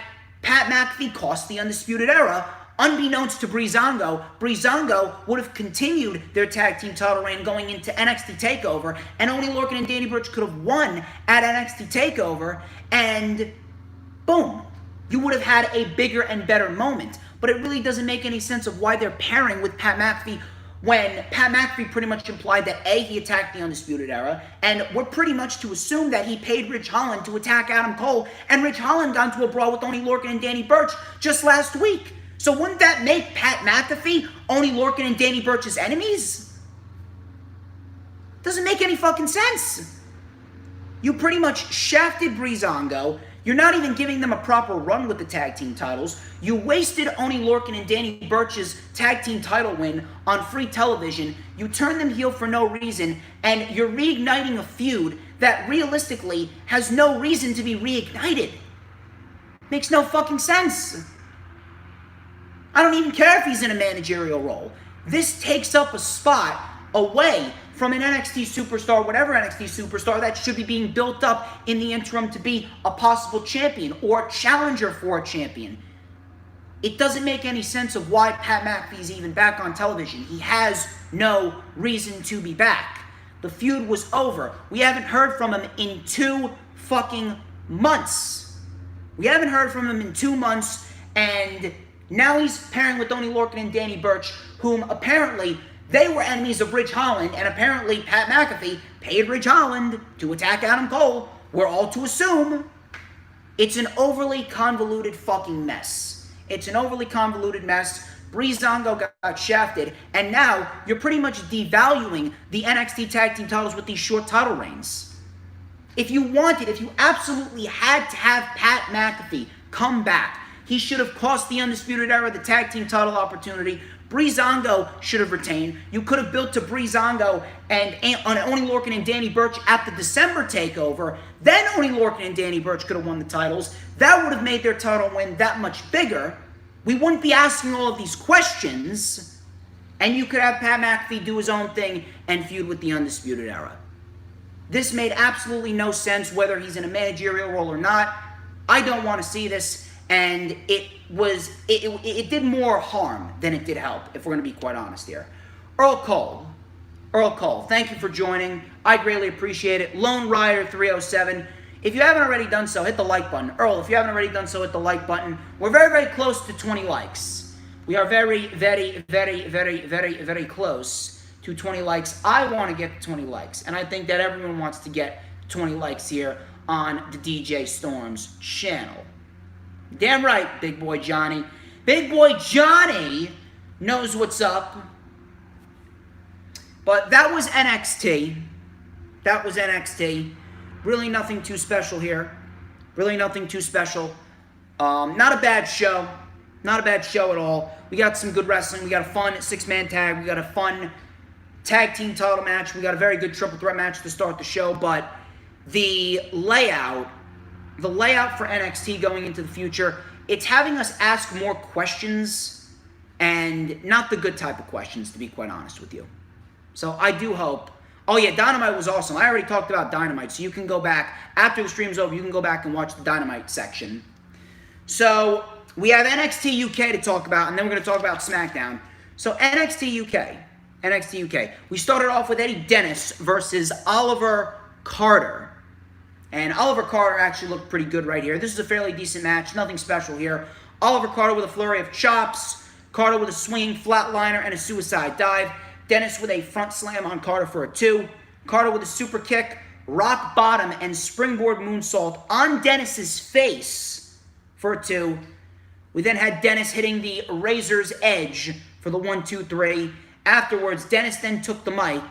Pat McAfee cost the Undisputed Era. Unbeknownst to Breezango, Breezango would have continued their tag team title reign going into NXT TakeOver, and Oney Lorcan and Danny Burch could have won at NXT TakeOver, and boom, you would have had a bigger and better moment. But it really doesn't make any sense of why they're pairing with Pat McAfee when Pat McAfee pretty much implied that A, he attacked the Undisputed Era, and we're pretty much to assume that he paid Ridge Holland to attack Adam Cole, and Ridge Holland got into a brawl with Oney Lorcan and Danny Burch just last week. So wouldn't that make Pat McAfee, Oney Lorcan, and Danny Burch's enemies? Doesn't make any fucking sense. You pretty much shafted Breezango. You're not even giving them a proper run with the tag team titles. You wasted Oney Lorcan and Danny Burch's tag team title win on free television. You turned them heel for no reason, and you're reigniting a feud that realistically has no reason to be reignited. Makes no fucking sense. I don't even care if he's in a managerial role. This takes up a spot away from an NXT superstar, whatever NXT superstar that should be being built up in the interim to be a possible champion or challenger for a champion. It doesn't make any sense of why Pat McAfee's even back on television. He has no reason to be back. The feud was over. We haven't heard from him in 2 fucking months. We haven't heard from him in 2 months, and now he's pairing with Oney Lorcan and Danny Burch, whom apparently they were enemies of Ridge Holland, and apparently Pat McAfee paid Ridge Holland to attack Adam Cole. We're all to assume. It's an overly convoluted fucking mess. It's an overly convoluted mess. Breezango got shafted, and now you're pretty much devaluing the NXT Tag Team titles with these short title reigns. If you absolutely had to have Pat McAfee come back, he should have cost the Undisputed Era the Tag Team title opportunity. Breezango should have retained. You could have built to Breezango and Oney Lorcan and Danny Burch at the December takeover. Then Oney Lorcan and Danny Burch could have won the titles. That would have made their title win that much bigger. We wouldn't be asking all of these questions, and you could have Pat McAfee do his own thing and feud with the Undisputed Era. This made absolutely no sense whether he's in a managerial role or not. I don't want to see this, and it did more harm than it did help, if we're going to be quite honest here. Earl Cole, thank you for joining. I greatly appreciate it. Lone Rider 307. If you haven't already done so, hit the like button. Earl, if you haven't already done so, hit the like button. We're very, very close to 20 likes. We are very, very, very, very, very, very close to 20 likes. I want to get 20 likes, and I think that everyone wants to get 20 likes here on the DJ Storms channel. Damn right, Big Boy Johnny. Big Boy Johnny knows what's up. But that was NXT. That was NXT. Really nothing too special here. Really nothing too special. Not a bad show. Not a bad show at all. We got some good wrestling. We got a fun 6-man tag. We got a fun tag team title match. We got a very good triple threat match to start the show. But the layout for NXT going into the future, it's having us ask more questions, and not the good type of questions, to be quite honest with you. So I do hope. Oh yeah, Dynamite was awesome. I already talked about Dynamite, so you can go back, after the stream's over, you can go back and watch the Dynamite section. So we have NXT UK to talk about, and then we're going to talk about SmackDown. So NXT UK. We started off with Eddie Dennis versus Oliver Carter. And Oliver Carter actually looked pretty good right here. This is a fairly decent match, nothing special here. Oliver Carter with a flurry of chops, Carter with a swinging flatliner and a suicide dive, Dennis with a front slam on Carter for a 2, Carter with a super kick, rock bottom, and springboard moonsault on Dennis's face for a 2. We then had Dennis hitting the razor's edge for the 1, 2, 3. Afterwards, Dennis then took the mic.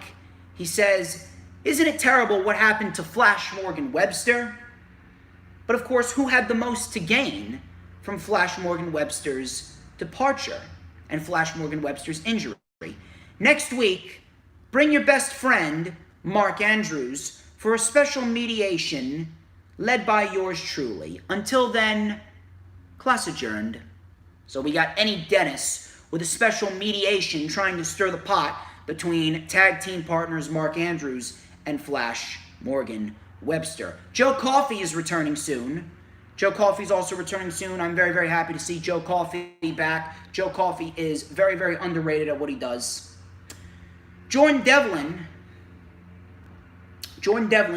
He says, "Isn't it terrible what happened to Flash Morgan Webster?" But of course, who had the most to gain from Flash Morgan Webster's departure and Flash Morgan Webster's injury? Next week, bring your best friend, Mark Andrews, for a special mediation led by yours truly. Until then, class adjourned. So we got Eddie Dennis with a special mediation trying to stir the pot between tag team partners Mark Andrews and Flash Morgan Webster. Joe Coffey is returning soon. Joe Coffey's also returning soon. I'm very, very happy to see Joe Coffey back. Joe Coffey is very, very underrated at what he does. Jordan Devlin,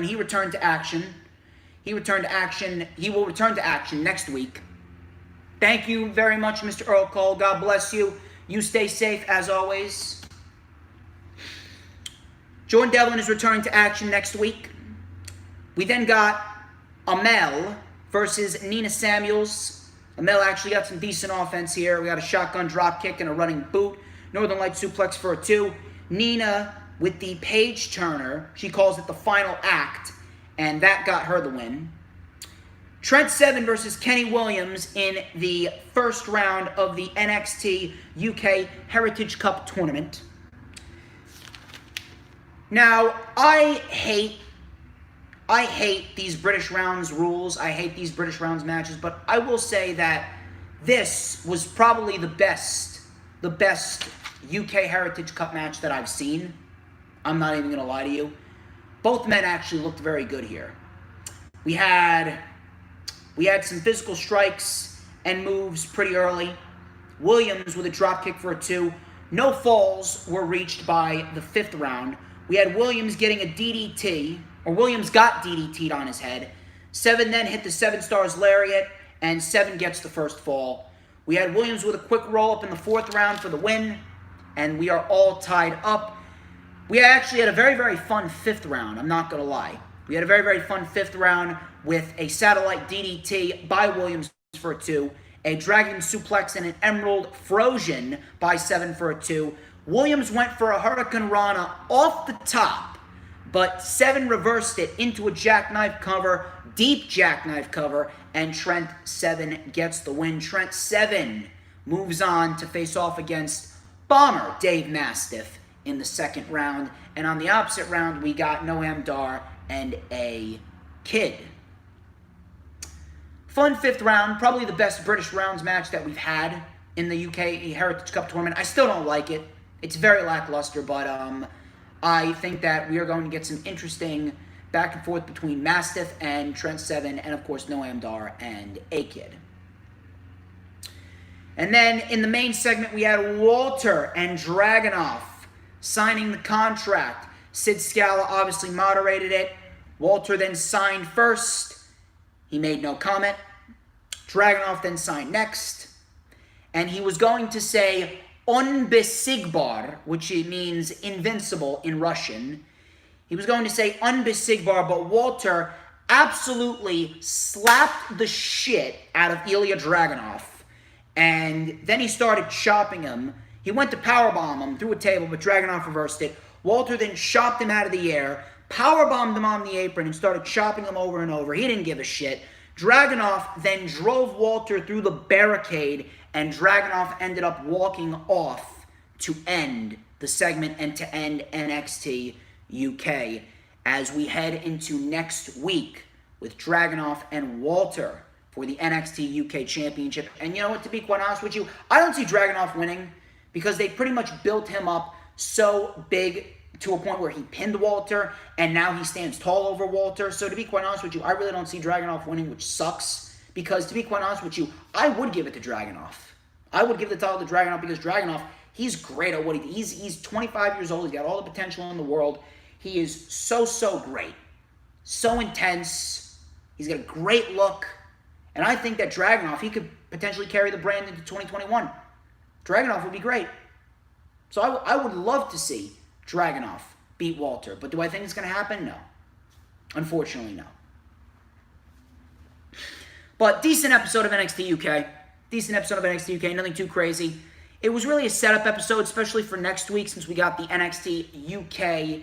he returned to action. He will return to action next week. Thank you very much, Mr. Earl Cole. God bless you. You stay safe as always. Jordan Devlin is returning to action next week. We then got Amel versus Nina Samuels. Amel actually got some decent offense here. We got a shotgun drop kick and a running boot. Northern Light suplex for a 2. Nina with the page turner. She calls it the final act, and that got her the win. Trent Seven versus Kenny Williams in the first round of the NXT UK Heritage Cup tournament. Now, I hate these British rounds rules. I hate these British rounds matches, but I will say that this was probably the best UK Heritage Cup match that I've seen. I'm not even going to lie to you. Both men actually looked very good here. We had some physical strikes and moves pretty early. Williams with a dropkick for a 2. No falls were reached by the 5th round. We had Williams getting a DDT, or Williams got DDT'd on his head. 7 then hit the 7 Stars Lariat, and 7 gets the first fall. We had Williams with a quick roll-up in the 4th round for the win, and we are all tied up. We actually had a very, very fun 5th round, I'm not going to lie. We had a very, very fun 5th round with a satellite DDT by Williams for a 2, a Dragon Suplex and an Emerald Frozen by 7 for a 2. Williams went for a Hurricane Rana off the top, but 7 reversed it into a jackknife cover, deep jackknife cover, and Trent 7 gets the win. Trent 7 moves on to face off against Bomber Dave Mastiff in the 2nd round. And on the opposite round, we got Noam Dar and a Kid. Fun 5th round, probably the best British rounds match that we've had in the UK Heritage Cup tournament. I still don't like it. It's very lackluster, but I think that we are going to get some interesting back and forth between Mastiff and Trent 7, and of course Noam Dar and a Kid. And then in the main segment, we had Walter and Dragunov signing the contract. Sid Scala obviously moderated it. Walter then signed first. He made no comment. Dragunov then signed next. And he was going to say Unbesigbar, which means invincible in Russian. He was going to say Unbesigbar, but Walter absolutely slapped the shit out of Ilya Dragunov. And then he started chopping him. He went to powerbomb him through a table, but Dragunov reversed it. Walter then chopped him out of the air, powerbombed him on the apron, and started chopping him over and over. He didn't give a shit. Dragunov then drove Walter through the barricade, and Dragunov ended up walking off to end the segment and to end NXT UK as we head into next week with Dragunov and Walter for the NXT UK Championship. And you know what, to be quite honest with you, I don't see Dragunov winning because they pretty much built him up so big to a point where he pinned Walter, and now he stands tall over Walter. So to be quite honest with you, I really don't see Dragunov winning, which sucks. Because to be quite honest with you, I would give it to Dragunov. I would give the title to Dragunov because Dragunov, he's great at what he does. He's 25 years old. He's got all the potential in the world. He is so great. So intense. He's got a great look. And I think that Dragunov, he could potentially carry the brand into 2021. Dragunov would be great. So I would love to see Dragunov beat Walter. But do I think it's going to happen? No. Unfortunately, no. But decent episode of NXT UK. Decent episode of NXT UK. Nothing too crazy. It was really a setup episode, especially for next week, since we got the NXT UK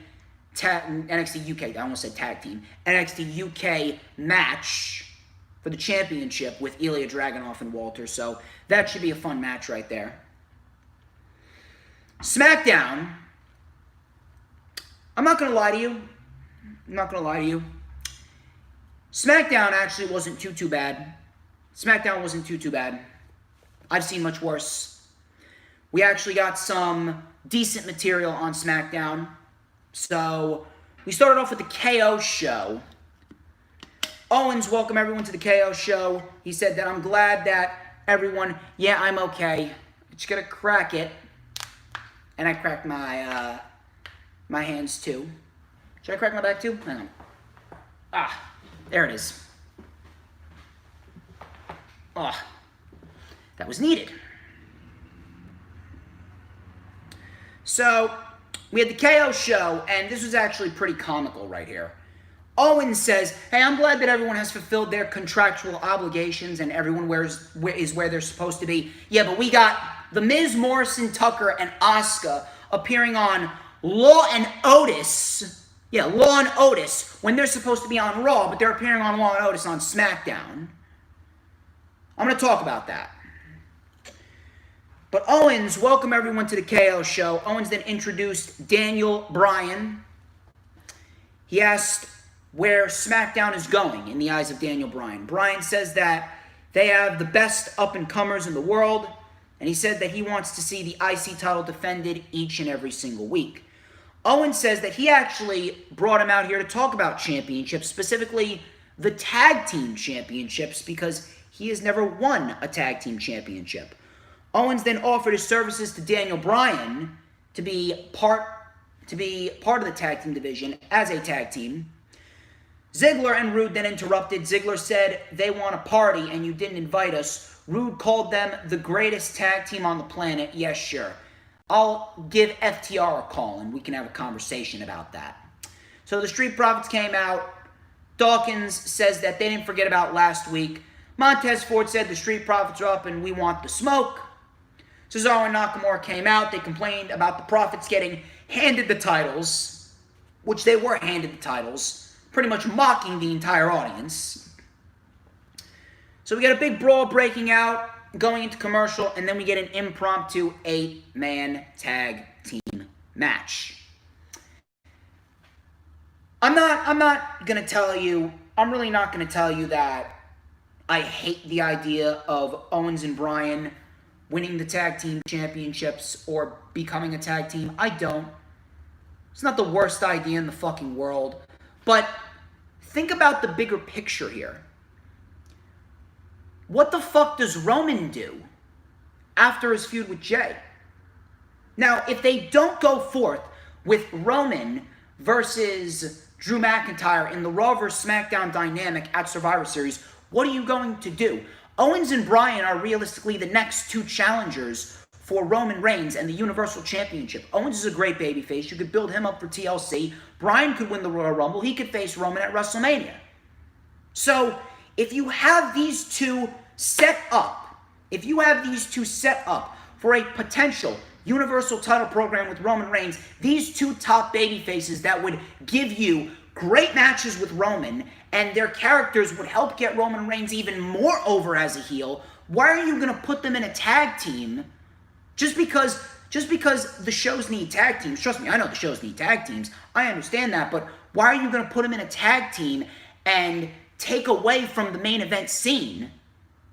I almost said tag team. NXT UK match for the championship with Ilya Dragunov and Walter. So that should be a fun match right there. SmackDown. I'm not going to lie to you. SmackDown actually wasn't too bad. SmackDown wasn't too bad. I've seen much worse. We actually got some decent material on SmackDown. So, we started off with the KO show. Owens welcomed everyone to the KO show. He said that I'm glad that everyone, yeah, I'm okay. Just gonna crack it. And I cracked my my hands too. Should I crack my back too? Hang on. There it is. That was needed. So, we had the KO show, and this was actually pretty comical right here. Owens says, hey, I'm glad that everyone has fulfilled their contractual obligations and everyone is where they're supposed to be. Yeah, but we got The Miz, Morrison, Tucker, and Asuka appearing on Law and Otis. Yeah, Law and Otis, when they're supposed to be on Raw, but they're appearing on Law and Otis on SmackDown. I'm going to talk about that. But Owens welcomed everyone to the KO show. Owens then introduced Daniel Bryan. He asked where SmackDown is going in the eyes of Daniel Bryan. Bryan says that They have the best up-and-comers in the world, and he said that he wants to see the IC title defended each and every single week. Owens says that he actually brought him out here to talk about championships, specifically the tag team championships, because he has never won a tag team championship. Owens then offered his services to Daniel Bryan to be part of the tag team division as a tag team. Ziggler and Rude then interrupted. Ziggler said, "They want a party and you didn't invite us." Rude called them the greatest tag team on the planet. Yes, sure. I'll give FTR a call and we can have a conversation about that. So the Street Profits came out. Dawkins says that they didn't forget about last week. Montez Ford said the Street Profits are up and we want the smoke. Cesaro and Nakamura came out. They complained about the Profits getting handed the titles, which they were handed the titles, pretty much mocking the entire audience. So we get a big brawl breaking out, going into commercial, and then we get an impromptu 8-man tag team match. I'm really not gonna tell you that I hate the idea of Owens and Bryan winning the tag team championships or becoming a tag team. I don't. It's not the worst idea in the fucking world. But think about the bigger picture here. What the fuck does Roman do after his feud with Jay? Now, if they don't go forth with Roman versus Drew McIntyre in the Raw vs. SmackDown dynamic at Survivor Series, what are you going to do? Owens and Bryan are realistically the next two challengers for Roman Reigns and the Universal Championship. Owens is a great babyface. You could build him up for TLC. Bryan could win the Royal Rumble. He could face Roman at WrestleMania. So, if you have these two set up for a potential Universal title program with Roman Reigns, these two top babyfaces that would give you great matches with Roman, and their characters would help get Roman Reigns even more over as a heel, why are you going to put them in a tag team just because the shows need tag teams? Trust me, I know the shows need tag teams. I understand that, but why are you going to put them in a tag team and take away from the main event scene?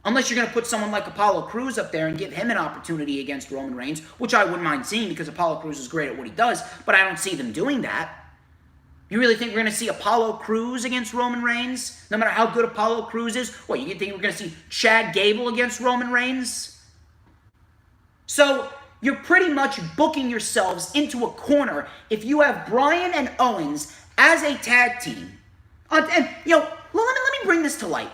Unless you're going to put someone like Apollo Crews up there and give him an opportunity against Roman Reigns, which I wouldn't mind seeing because Apollo Crews is great at what he does, but I don't see them doing that. You really think we're going to see Apollo Crews against Roman Reigns? No matter how good Apollo Crews is? What, you think we're going to see Chad Gable against Roman Reigns? So, you're pretty much booking yourselves into a corner if you have Bryan and Owens as a tag team. And, let me bring this to light.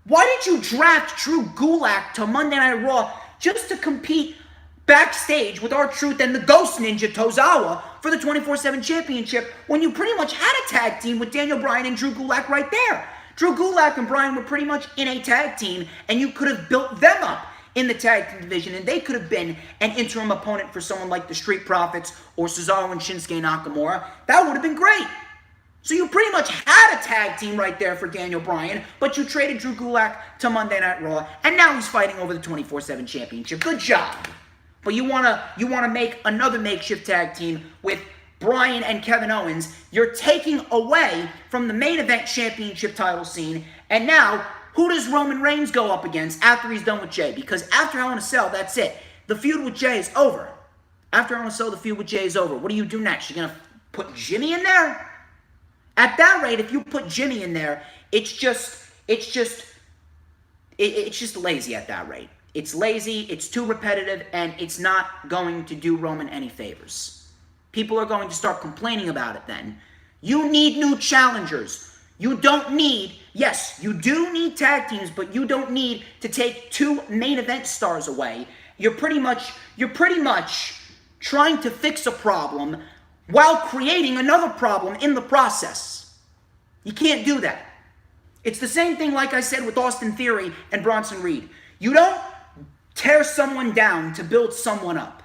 Why did you draft Drew Gulak to Monday Night Raw just to compete backstage with R-Truth and the Ghost Ninja Tozawa for the 24/7 championship when you pretty much had a tag team with Daniel Bryan and Drew Gulak right there? Drew Gulak and Bryan were pretty much in a tag team, and you could have built them up in the tag team division, and they could have been an interim opponent for someone like the Street Profits or Cesaro and Shinsuke Nakamura. That would have been great. So you pretty much had a tag team right there for Daniel Bryan, but you traded Drew Gulak to Monday Night Raw, and now he's fighting over the 24/7 championship. Good job. But you wanna make another makeshift tag team with Bryan and Kevin Owens. You're taking away from the main event championship title scene, and now who does Roman Reigns go up against after he's done with Jay? Because after Hell in a Cell, that's it. The feud with Jay is over. After Hell in a Cell, the feud with Jay is over. What do you do next? You're gonna put Jimmy in there? At that rate, if you put Jimmy in there, it's just lazy at that rate. It's lazy, it's too repetitive, and it's not going to do Roman any favors. People are going to start complaining about it then. You need new challengers. You don't need, yes, you do need tag teams, but you don't need to take two main event stars away. You're pretty much trying to fix a problem while creating another problem in the process. You can't do that. It's the same thing like I said with Austin Theory and Bronson Reed. You don't tear someone down to build someone up.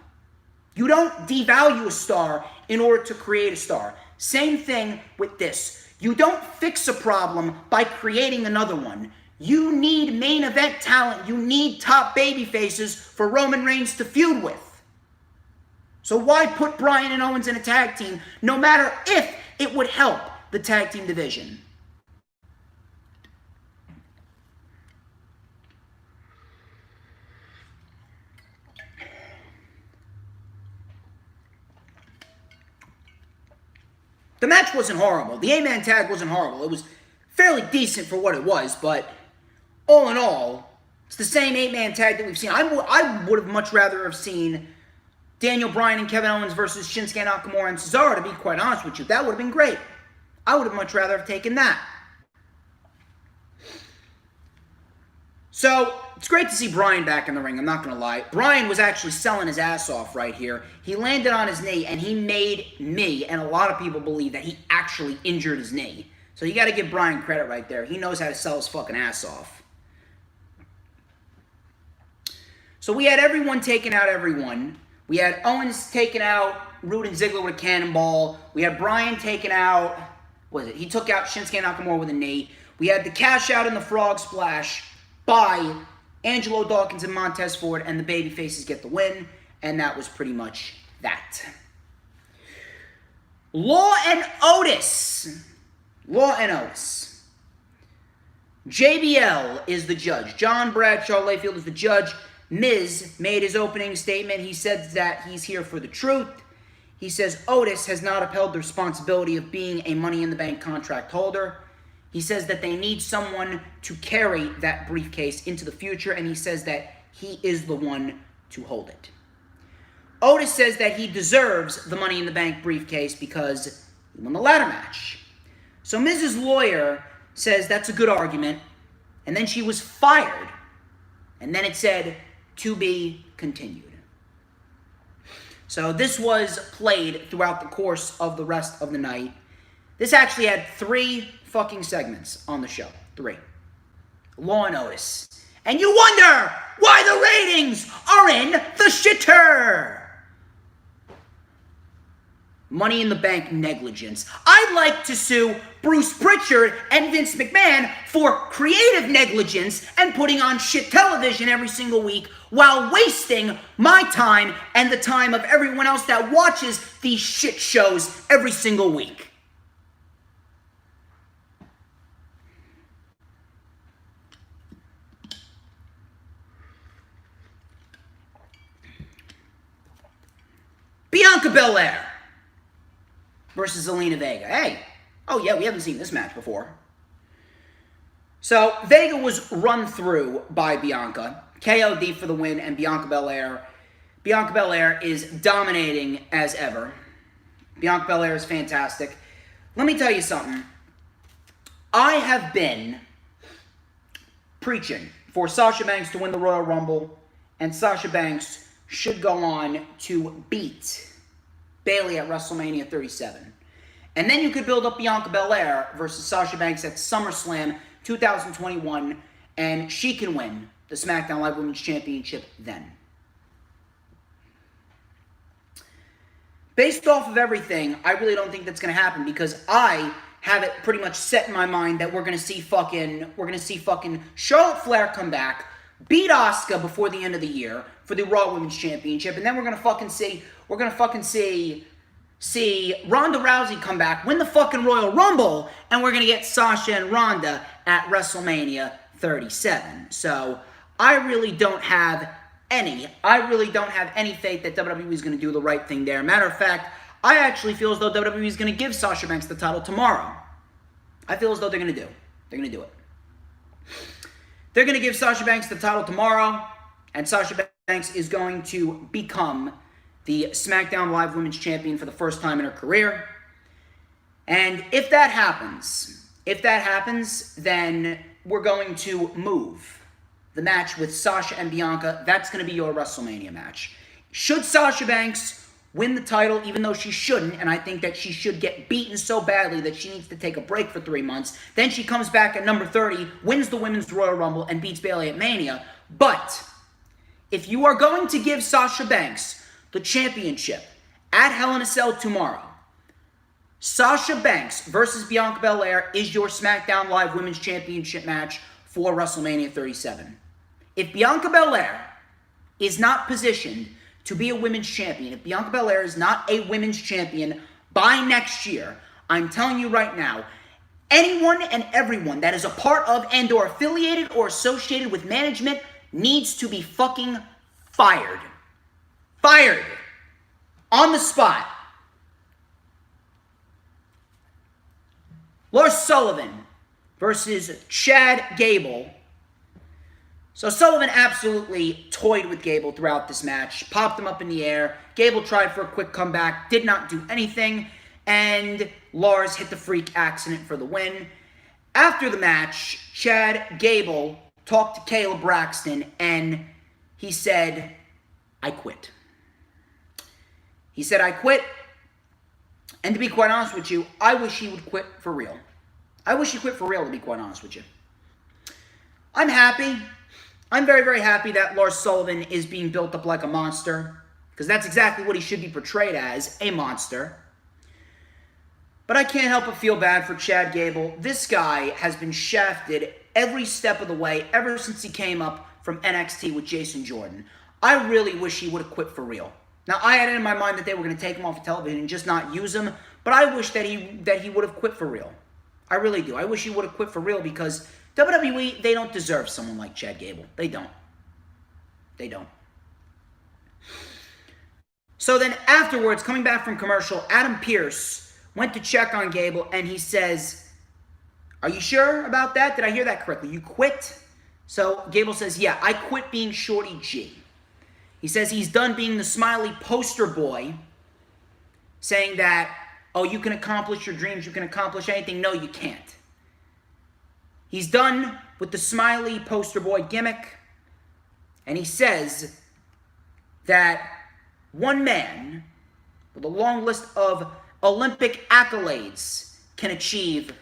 You don't devalue a star in order to create a star. Same thing with this. You don't fix a problem by creating another one. You need main event talent. You need top baby faces for Roman Reigns to feud with. So why put Bryan and Owens in a tag team, no matter if it would help the tag team division? The match wasn't horrible. The 8-man tag wasn't horrible. It was fairly decent for what it was, but all in all, it's the same 8-man tag that we've seen. I would have much rather have seen Daniel Bryan and Kevin Owens versus Shinsuke Nakamura and Cesaro, to be quite honest with you. That would have been great. I would have much rather have taken that. So, it's great to see Bryan back in the ring, I'm not going to lie. Bryan was actually selling his ass off right here. He landed on his knee, and he made me and a lot of people believe that he actually injured his knee. So you got to give Bryan credit right there. He knows how to sell his fucking ass off. So we had everyone taking out everyone. We had Owens taking out Rude and Ziggler with a cannonball. We had Bryan taking out, what was it? He took out Shinsuke Nakamura with a knee. We had the cash out in the frog splash by Angelo Dawkins and Montez Ford, and the babyfaces get the win, and that was pretty much that. Law and Otis. Law and Otis. JBL is the judge. John Bradshaw Layfield is the judge. Miz made his opening statement. He said that he's here for the truth. He says Otis has not upheld the responsibility of being a Money in the Bank contract holder. He says that they need someone to carry that briefcase into the future, and he says that he is the one to hold it. Otis says that he deserves the Money in the Bank briefcase because he won the ladder match. So Miz's lawyer says that's a good argument, and then she was fired, and then it said, to be continued. So this was played throughout the course of the rest of the night. This actually had 3 fucking segments on the show. 3. Law and Otis. And you wonder why the ratings are in the shitter. Money in the Bank negligence. I'd like to sue Bruce Pritchard and Vince McMahon for creative negligence and putting on shit television every single week while wasting my time and the time of everyone else that watches these shit shows every single week. Bianca Belair versus Zelina Vega. Hey, oh yeah, we haven't seen this match before. So, Vega was run through by Bianca. KOD for the win, and Bianca Belair. Bianca Belair is dominating as ever. Bianca Belair is fantastic. Let me tell you something. I have been preaching for Sasha Banks to win the Royal Rumble, and Sasha Banks should go on to beat Bayley at WrestleMania 37. And then you could build up Bianca Belair versus Sasha Banks at SummerSlam 2021, and she can win the SmackDown Live Women's Championship then. Based off of everything, I really don't think that's going to happen because I have it pretty much set in my mind that we're going to see fucking Charlotte Flair come back, beat Asuka before the end of the year for the Raw Women's Championship, and then we're going to fucking see Ronda Rousey come back, win the fucking Royal Rumble, and we're going to get Sasha and Ronda at WrestleMania 37. So, I really don't have any faith that WWE is going to do the right thing there. Matter of fact, I actually feel as though WWE is going to give Sasha Banks the title tomorrow. I feel as though they're going to do it. They're going to give Sasha Banks the title tomorrow, and Sasha Banks is going to become the SmackDown Live Women's Champion for the first time in her career. And if that happens, then we're going to move the match with Sasha and Bianca. That's going to be your WrestleMania match. Should Sasha Banks win the title, even though she shouldn't, and I think that she should get beaten so badly that she needs to take a break for 3 months, then she comes back at number 30, wins the Women's Royal Rumble, and beats Bayley at Mania. But if you are going to give Sasha Banks the championship at Hell in a Cell tomorrow, Sasha Banks versus Bianca Belair is your SmackDown Live Women's Championship match for WrestleMania 37. If Bianca Belair is not positioned to be a women's champion, if Bianca Belair is not a women's champion by next year, I'm telling you right now, anyone and everyone that is a part of and or affiliated or associated with management needs to be fucking fired. Fired. On the spot. Lars Sullivan versus Chad Gable. So Sullivan absolutely toyed with Gable throughout this match, popped him up in the air. Gable tried for a quick comeback, did not do anything, and Lars hit the freak accident for the win. After the match, Chad Gable talked to Caleb Braxton, and he said, "I quit." He said, "I quit," and to be quite honest with you, I wish he would quit for real. I wish he quit for real, to be quite honest with you. I'm happy. I'm very, very happy that Lars Sullivan is being built up like a monster, because that's exactly what he should be portrayed as, a monster. But I can't help but feel bad for Chad Gable. This guy has been shafted every step of the way ever since he came up from NXT with Jason Jordan. I really wish he would have quit for real. Now, I had it in my mind that they were going to take him off of television and just not use him, but I wish that he would have quit for real. I really do. I wish he would have quit for real, because WWE, they don't deserve someone like Chad Gable. They don't. They don't. So then afterwards, coming back from commercial, Adam Pearce went to check on Gable, and he says, "Are you sure about that? Did I hear that correctly? You quit?" So Gable says, "Yeah, I quit being Shorty G." He says he's done being the smiley poster boy, saying that, "Oh, you can accomplish your dreams, you can accomplish anything." No, you can't. He's done with the smiley poster boy gimmick, and he says that one man with a long list of Olympic accolades can achieve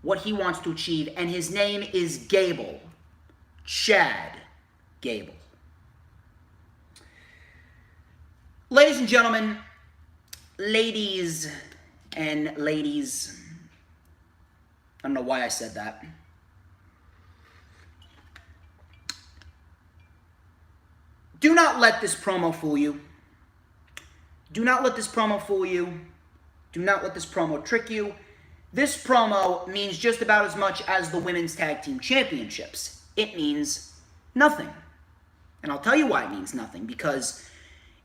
what he wants to achieve, and his name is Gable. Chad Gable. Ladies and gentlemen, ladies and ladies, I don't know why I said that. Do not let this promo fool you. Do not let this promo fool you. Do not let this promo trick you. This promo means just about as much as the Women's Tag Team Championships. It means nothing. And I'll tell you why it means nothing. Because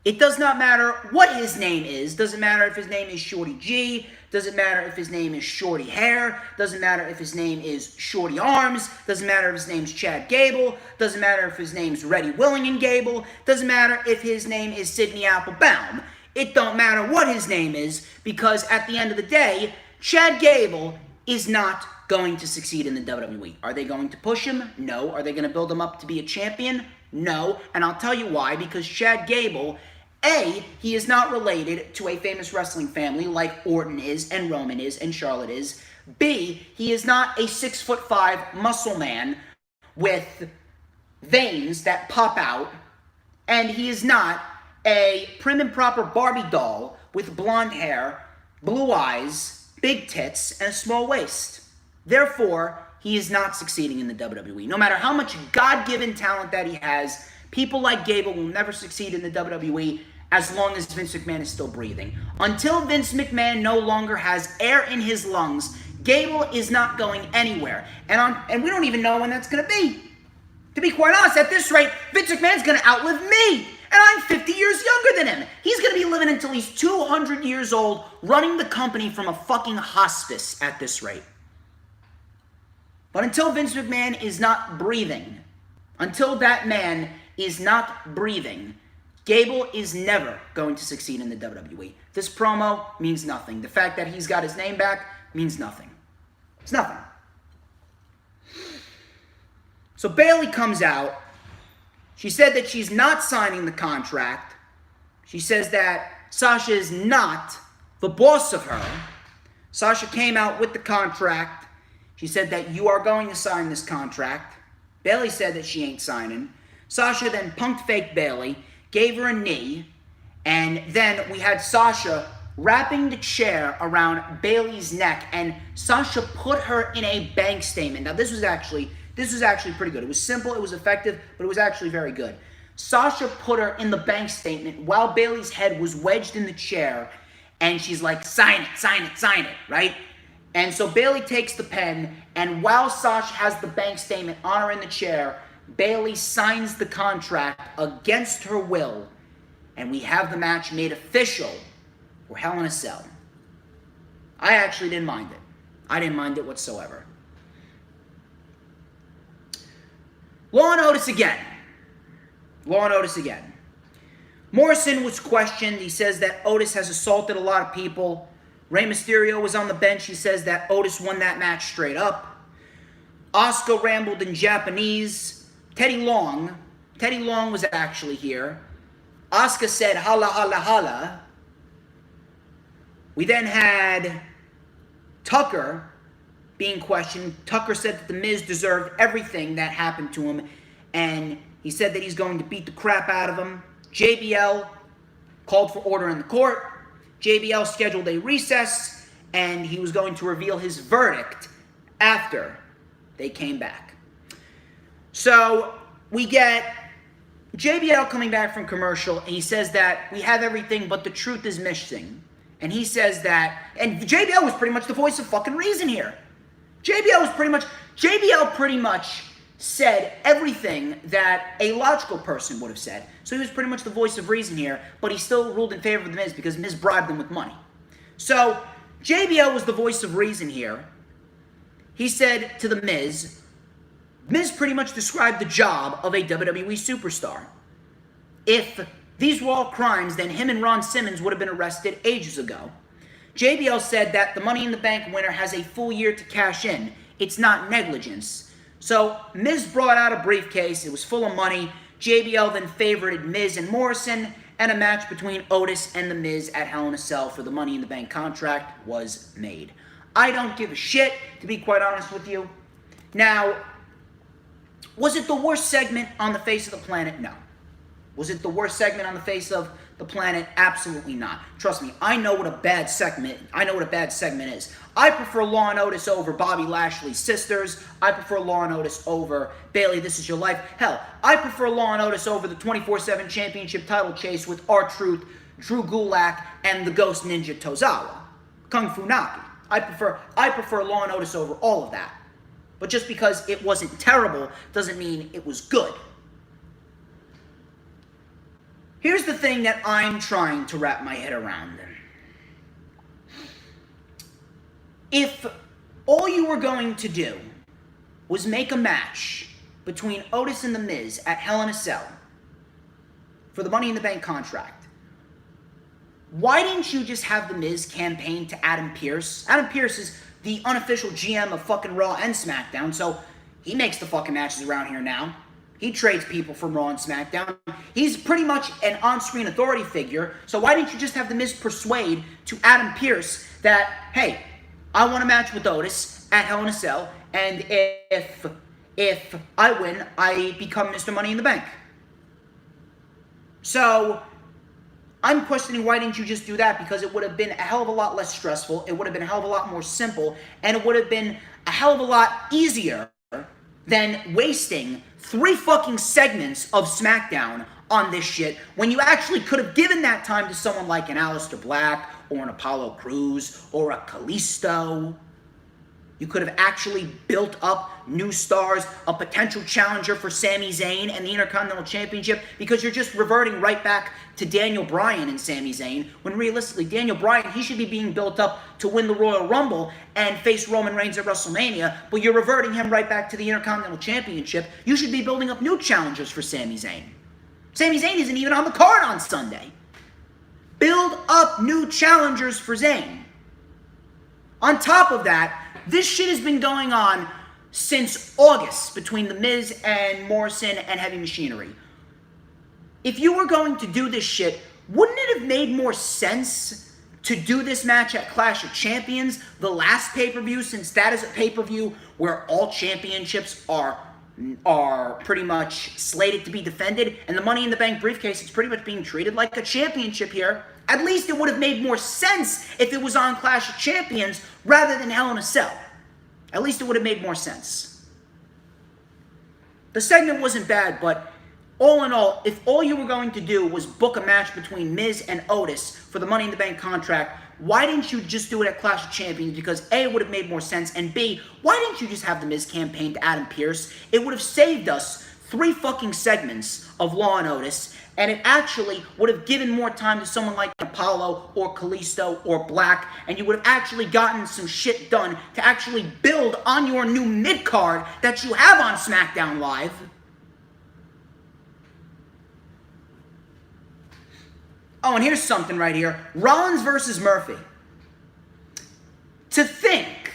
it does not matter what his name is. Doesn't matter if his name is Shorty G. Doesn't matter if his name is Shorty Hair. Doesn't matter if his name is Shorty Arms. Doesn't matter if his name's Chad Gable. Doesn't matter if his name's Reddy Willingen Gable. Doesn't matter if his name is Sidney Applebaum. It don't matter what his name is, because at the end of the day, Chad Gable is not going to succeed in the WWE. Are they going to push him? No. Are they going to build him up to be a champion? No. And I'll tell you why. Because Chad Gable, A, he is not related to a famous wrestling family like Orton is, and Roman is, and Charlotte is. B, he is not a 6'5" muscle man with veins that pop out. And he is not a prim and proper Barbie doll with blonde hair, blue eyes, big tits, and a small waist. Therefore, he is not succeeding in the WWE. No matter how much God-given talent that he has, people like Gable will never succeed in the WWE as long as Vince McMahon is still breathing. Until Vince McMahon no longer has air in his lungs, Gable is not going anywhere. And we don't even know when that's going to be. To be quite honest, at this rate, Vince McMahon's going to outlive me. And I'm 50 years younger than him. He's going to be living until he's 200 years old, running the company from a fucking hospice at this rate. But until Vince McMahon is not breathing, until that man is not breathing, Gable is never going to succeed in the WWE. This promo means nothing. The fact that he's got his name back means nothing. It's nothing. So Bayley comes out. She said that she's not signing the contract. She says that Sasha is not the boss of her. Sasha came out with the contract. She said that you are going to sign this contract. Bayley said that she ain't signing. Sasha then punked fake Bayley, gave her a knee, and then we had Sasha wrapping the chair around Bayley's neck, and Sasha put her in a bank statement. Now this was actually pretty good. It was simple, it was effective, but it was actually very good. Sasha put her in the bank statement while Bayley's head was wedged in the chair, and she's like, sign it, sign it, sign it, right? And so Bayley takes the pen, and while Sasha has the bank statement on her in the chair, Bayley signs the contract against her will, and we have the match made official for Hell in a Cell. I actually didn't mind it. I didn't mind it whatsoever. Law and Otis again. Law and Otis again. Morrison was questioned. He says that Otis has assaulted a lot of people. Rey Mysterio was on the bench. He says that Otis won that match straight up. Asuka rambled in Japanese. Teddy Long was actually here. Asuka said, "Hala, hala, hala." We then had Tucker being questioned. Tucker said that The Miz deserved everything that happened to him, and he said that he's going to beat the crap out of him. JBL called for order in the court. JBL scheduled a recess, and he was going to reveal his verdict after they came back. So we get JBL coming back from commercial, and he says that we have everything, but the truth is missing. And he says that, and JBL was pretty much the voice of fucking reason here. JBL pretty much said everything that a logical person would have said. So he was pretty much the voice of reason here, but he still ruled in favor of The Miz because Miz bribed him with money. So JBL was the voice of reason here. He said to The Miz pretty much described the job of a WWE superstar. If these were all crimes, then him and Ron Simmons would have been arrested ages ago. JBL said that the Money in the Bank winner has a full year to cash in. It's not negligence. So Miz brought out a briefcase. It was full of money. JBL then favorited Miz and Morrison, and a match between Otis and The Miz at Hell in a Cell for the Money in the Bank contract was made. I don't give a shit, to be quite honest with you. Now, was it the worst segment on the face of the planet? No. Was it the worst segment on the face of the planet? Absolutely not. Trust me, I know what a bad segment is. I prefer Law and Otis over Bobby Lashley's sisters. I prefer Law and Otis over Bayley, This Is Your Life. Hell, I prefer Law and Otis over the 24/7 championship title chase with R-Truth, Drew Gulak, and the Ghost Ninja Tozawa. Kung Fu Naki. I prefer Law and Otis over all of that. But just because it wasn't terrible doesn't mean it was good. Here's the thing that I'm trying to wrap my head around. If all you were going to do was make a match between Otis and The Miz at Hell in a Cell for the Money in the Bank contract, why didn't you just have The Miz campaign to Adam Pearce? Adam Pearce is the unofficial GM of fucking Raw and SmackDown, so he makes the fucking matches around here now. He trades people from Raw and SmackDown. He's pretty much an on-screen authority figure, so why didn't you just have The Miz persuade to Adam Pearce that, hey, I want a match with Otis at Hell in a Cell, and if I win, I become Mr. Money in the Bank. So I'm questioning why didn't you just do that, because it would have been a hell of a lot less stressful, it would have been a hell of a lot more simple, and it would have been a hell of a lot easier than wasting 3 fucking segments of SmackDown on this shit when you actually could have given that time to someone like an Aleister Black or an Apollo Crews or a Kalisto. You could have actually built up new stars, a potential challenger for Sami Zayn and the Intercontinental Championship, because you're just reverting right back to Daniel Bryan and Sami Zayn, when realistically, Daniel Bryan, he should be being built up to win the Royal Rumble and face Roman Reigns at WrestleMania, but you're reverting him right back to the Intercontinental Championship. You should be building up new challengers for Sami Zayn. Sami Zayn isn't even on the card on Sunday. Build up new challengers for Zayn. On top of that, this shit has been going on since August between The Miz and Morrison and Heavy Machinery. If you were going to do this shit, wouldn't it have made more sense to do this match at Clash of Champions, the last pay-per-view, since that is a pay-per-view where all championships are pretty much slated to be defended, and the Money in the Bank briefcase is pretty much being treated like a championship here? At least it would have made more sense if it was on Clash of Champions rather than Hell in a Cell. At least it would have made more sense. The segment wasn't bad, but all in all, if all you were going to do was book a match between Miz and Otis for the Money in the Bank contract, why didn't you just do it at Clash of Champions? Because A, it would have made more sense, and B, why didn't you just have the Miz campaign to Adam Pearce? It would have saved us 3 fucking segments of Law and Otis, and it actually would have given more time to someone like Apollo or Kalisto or Black, and you would have actually gotten some shit done to actually build on your new mid-card that you have on SmackDown Live. Oh, and here's something right here. Rollins versus Murphy. To think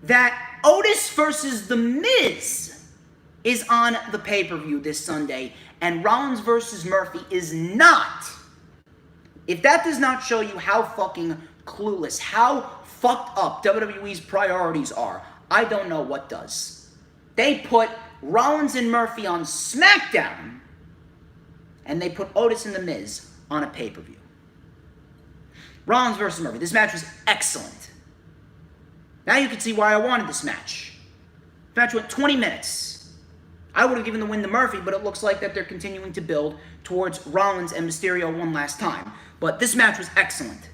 that Otis versus The Miz is on the pay-per-view this Sunday, and Rollins versus Murphy is not. If that does not show you how fucking clueless, how fucked up WWE's priorities are, I don't know what does. They put Rollins and Murphy on SmackDown, and they put Otis and The Miz on a pay-per-view. Rollins versus Murphy. This match was excellent. Now you can see why I wanted this match. The match went 20 minutes. I would have given the win to Murphy, but it looks like that they're continuing to build towards Rollins and Mysterio one last time. But this match was excellent.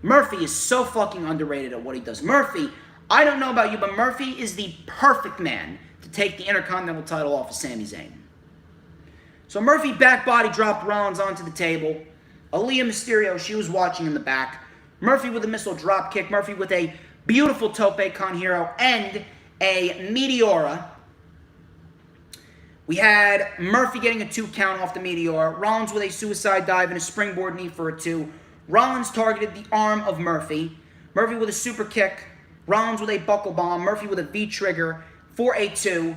Murphy is so fucking underrated at what he does. Murphy, I don't know about you, but Murphy is the perfect man to take the Intercontinental title off of Sami Zayn. So Murphy back body dropped Rollins onto the table. Aaliyah Mysterio, she was watching in the back. Murphy with a missile drop kick. Murphy with a beautiful tope con hero and a Meteora. We had Murphy getting a 2 count off the Meteora. Rollins with a suicide dive and a springboard knee for a 2. Rollins targeted the arm of Murphy. Murphy with a super kick. Rollins with a buckle bomb. Murphy with a V-trigger for a 2.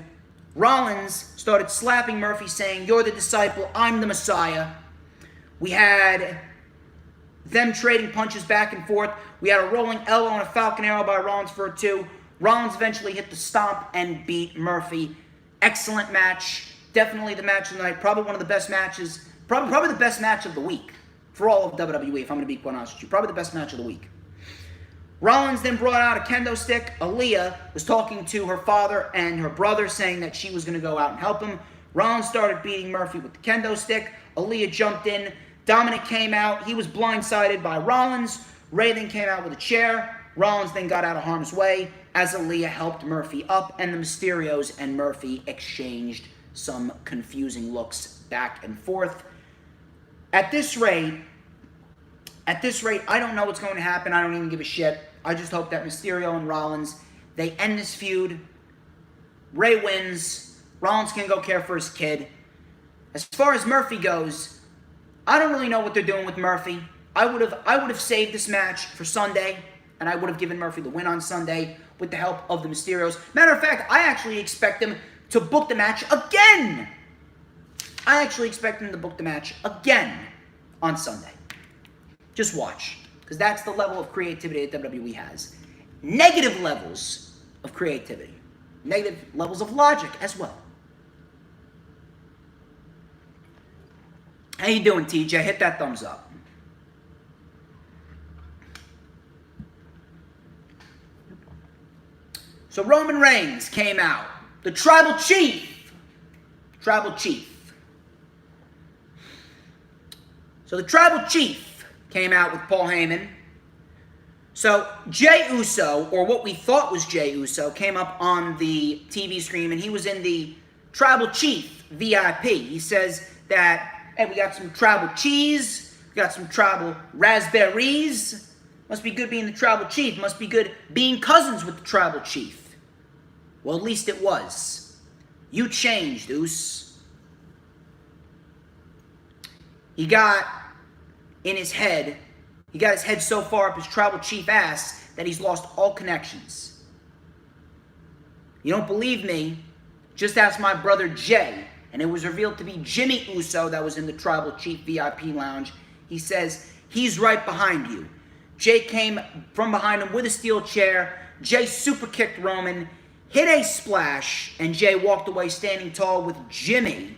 Rollins started slapping Murphy, saying, "You're the disciple, I'm the Messiah." We had them trading punches back and forth. We had a rolling elbow and a Falcon Arrow by Rollins for a 2. Rollins eventually hit the stomp and beat Murphy. Excellent match. Definitely the match of the night. Probably one of the best matches. Probably the best match of the week for all of WWE, if I'm going to be quite honest with you. Probably the best match of the week. Rollins then brought out a kendo stick. Aaliyah was talking to her father and her brother, saying that she was going to go out and help him. Rollins started beating Murphy with the kendo stick. Aaliyah jumped in. Dominic came out. He was blindsided by Rollins. Ray then came out with a chair. Rollins then got out of harm's way as Aaliyah helped Murphy up, and the Mysterios and Murphy exchanged some confusing looks back and forth. At this rate, I don't know what's going to happen. I don't even give a shit. I just hope that Mysterio and Rollins, they end this feud. Ray wins. Rollins can go care for his kid. As far as Murphy goes, I don't really know what they're doing with Murphy. I would have saved this match for Sunday, and I would have given Murphy the win on Sunday with the help of the Mysterios. Matter of fact, I actually expect them to book the match again. I actually expect them to book the match again on Sunday. Just watch, because that's the level of creativity that WWE has. Negative levels of creativity. Negative levels of logic as well. How you doing, TJ? Hit that thumbs up. So Roman Reigns came out. The Tribal Chief. Tribal Chief. So the Tribal Chief came out with Paul Heyman. So Jey Uso, or what we thought was Jey Uso, came up on the TV screen, and he was in the Tribal Chief VIP. He says that, hey, we got some tribal cheese, we got some tribal raspberries. Must be good being the Tribal Chief. Must be good being cousins with the Tribal Chief. Well, at least it was. You changed, Uso. He got his head so far up his Tribal Chief ass that he's lost all connections. You don't believe me? Just ask my brother Jay. And it was revealed to be Jimmy Uso that was in the Tribal Chief VIP lounge. He says, he's right behind you. Jay came from behind him with a steel chair. Jay super kicked Roman, hit a splash, and Jay walked away standing tall with Jimmy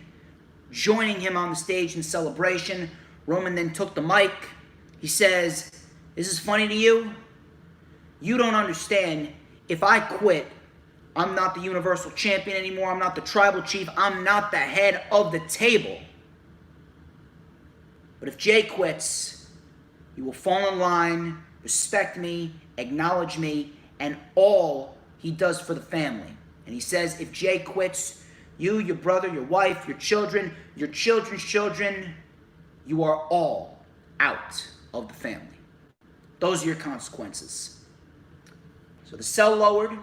joining him on the stage in celebration. Roman then took the mic. He says, "This is funny to you? You don't understand. If I quit, I'm not the Universal Champion anymore. I'm not the Tribal Chief. I'm not the head of the table. But if Jay quits, you will fall in line, respect me, acknowledge me, and all he does for the family." And he says, if Jay quits, You, your brother, your wife, your children, your children's children, you are all out of the family. Those are your consequences. So the cell lowered.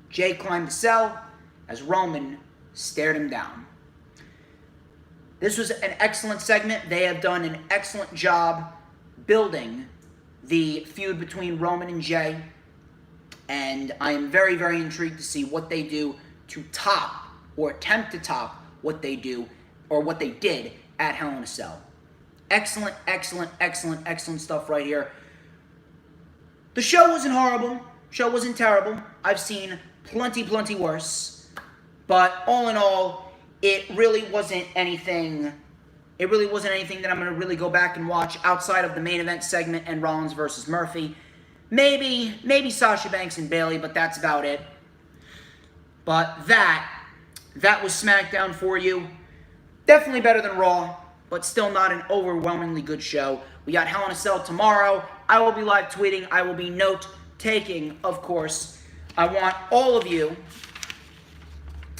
Jay climbed the cell as Roman stared him down. This was an excellent segment. They have done an excellent job building the feud between Roman and Jay. And I am very, very intrigued to see what they do to top or attempt to top what they do or what they did at Hell in a Cell. Excellent, excellent, excellent, excellent stuff right here. The show wasn't horrible. Show wasn't terrible. I've seen plenty worse. But all in all, it really wasn't anything. It really wasn't anything that I'm going to really go back and watch outside of the main event segment and Rollins versus Murphy. Maybe Sasha Banks and Bayley, but that's about it. But that was SmackDown for you. Definitely better than Raw, but still not an overwhelmingly good show. We got Hell in a Cell tomorrow. I will be live tweeting. I will be note-taking, of course. I want all of you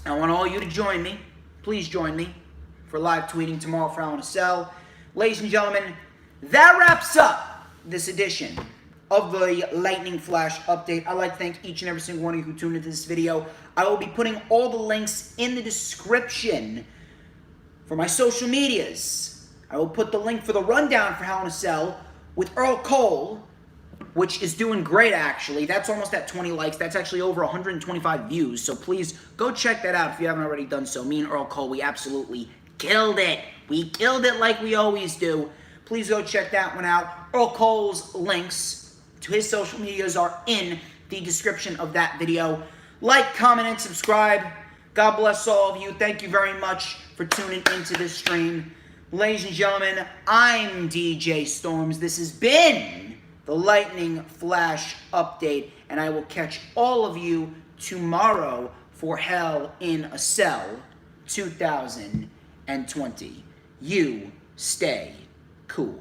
to join me. Please join me for live tweeting tomorrow for Hell in a Cell. Ladies and gentlemen, that wraps up this edition of the Lightning Flash update. I'd like to thank each and every single one of you who tuned into this video. I will be putting all the links in the description for my social medias. I will put the link for the rundown for Hell in a Cell with Earl Cole, which is doing great, actually. That's almost at 20 likes. That's actually over 125 views. So please go check that out if you haven't already done so. Me and Earl Cole, we absolutely killed it. We killed it like we always do. Please go check that one out. Earl Cole's links to his social medias are in the description of that video. Like, comment, and subscribe. God bless all of you. Thank you very much for tuning into this stream. Ladies and gentlemen, I'm DJ Storms. This has been the Lightning Flash update, and I will catch all of you tomorrow for Hell in a Cell 2020. You stay cool.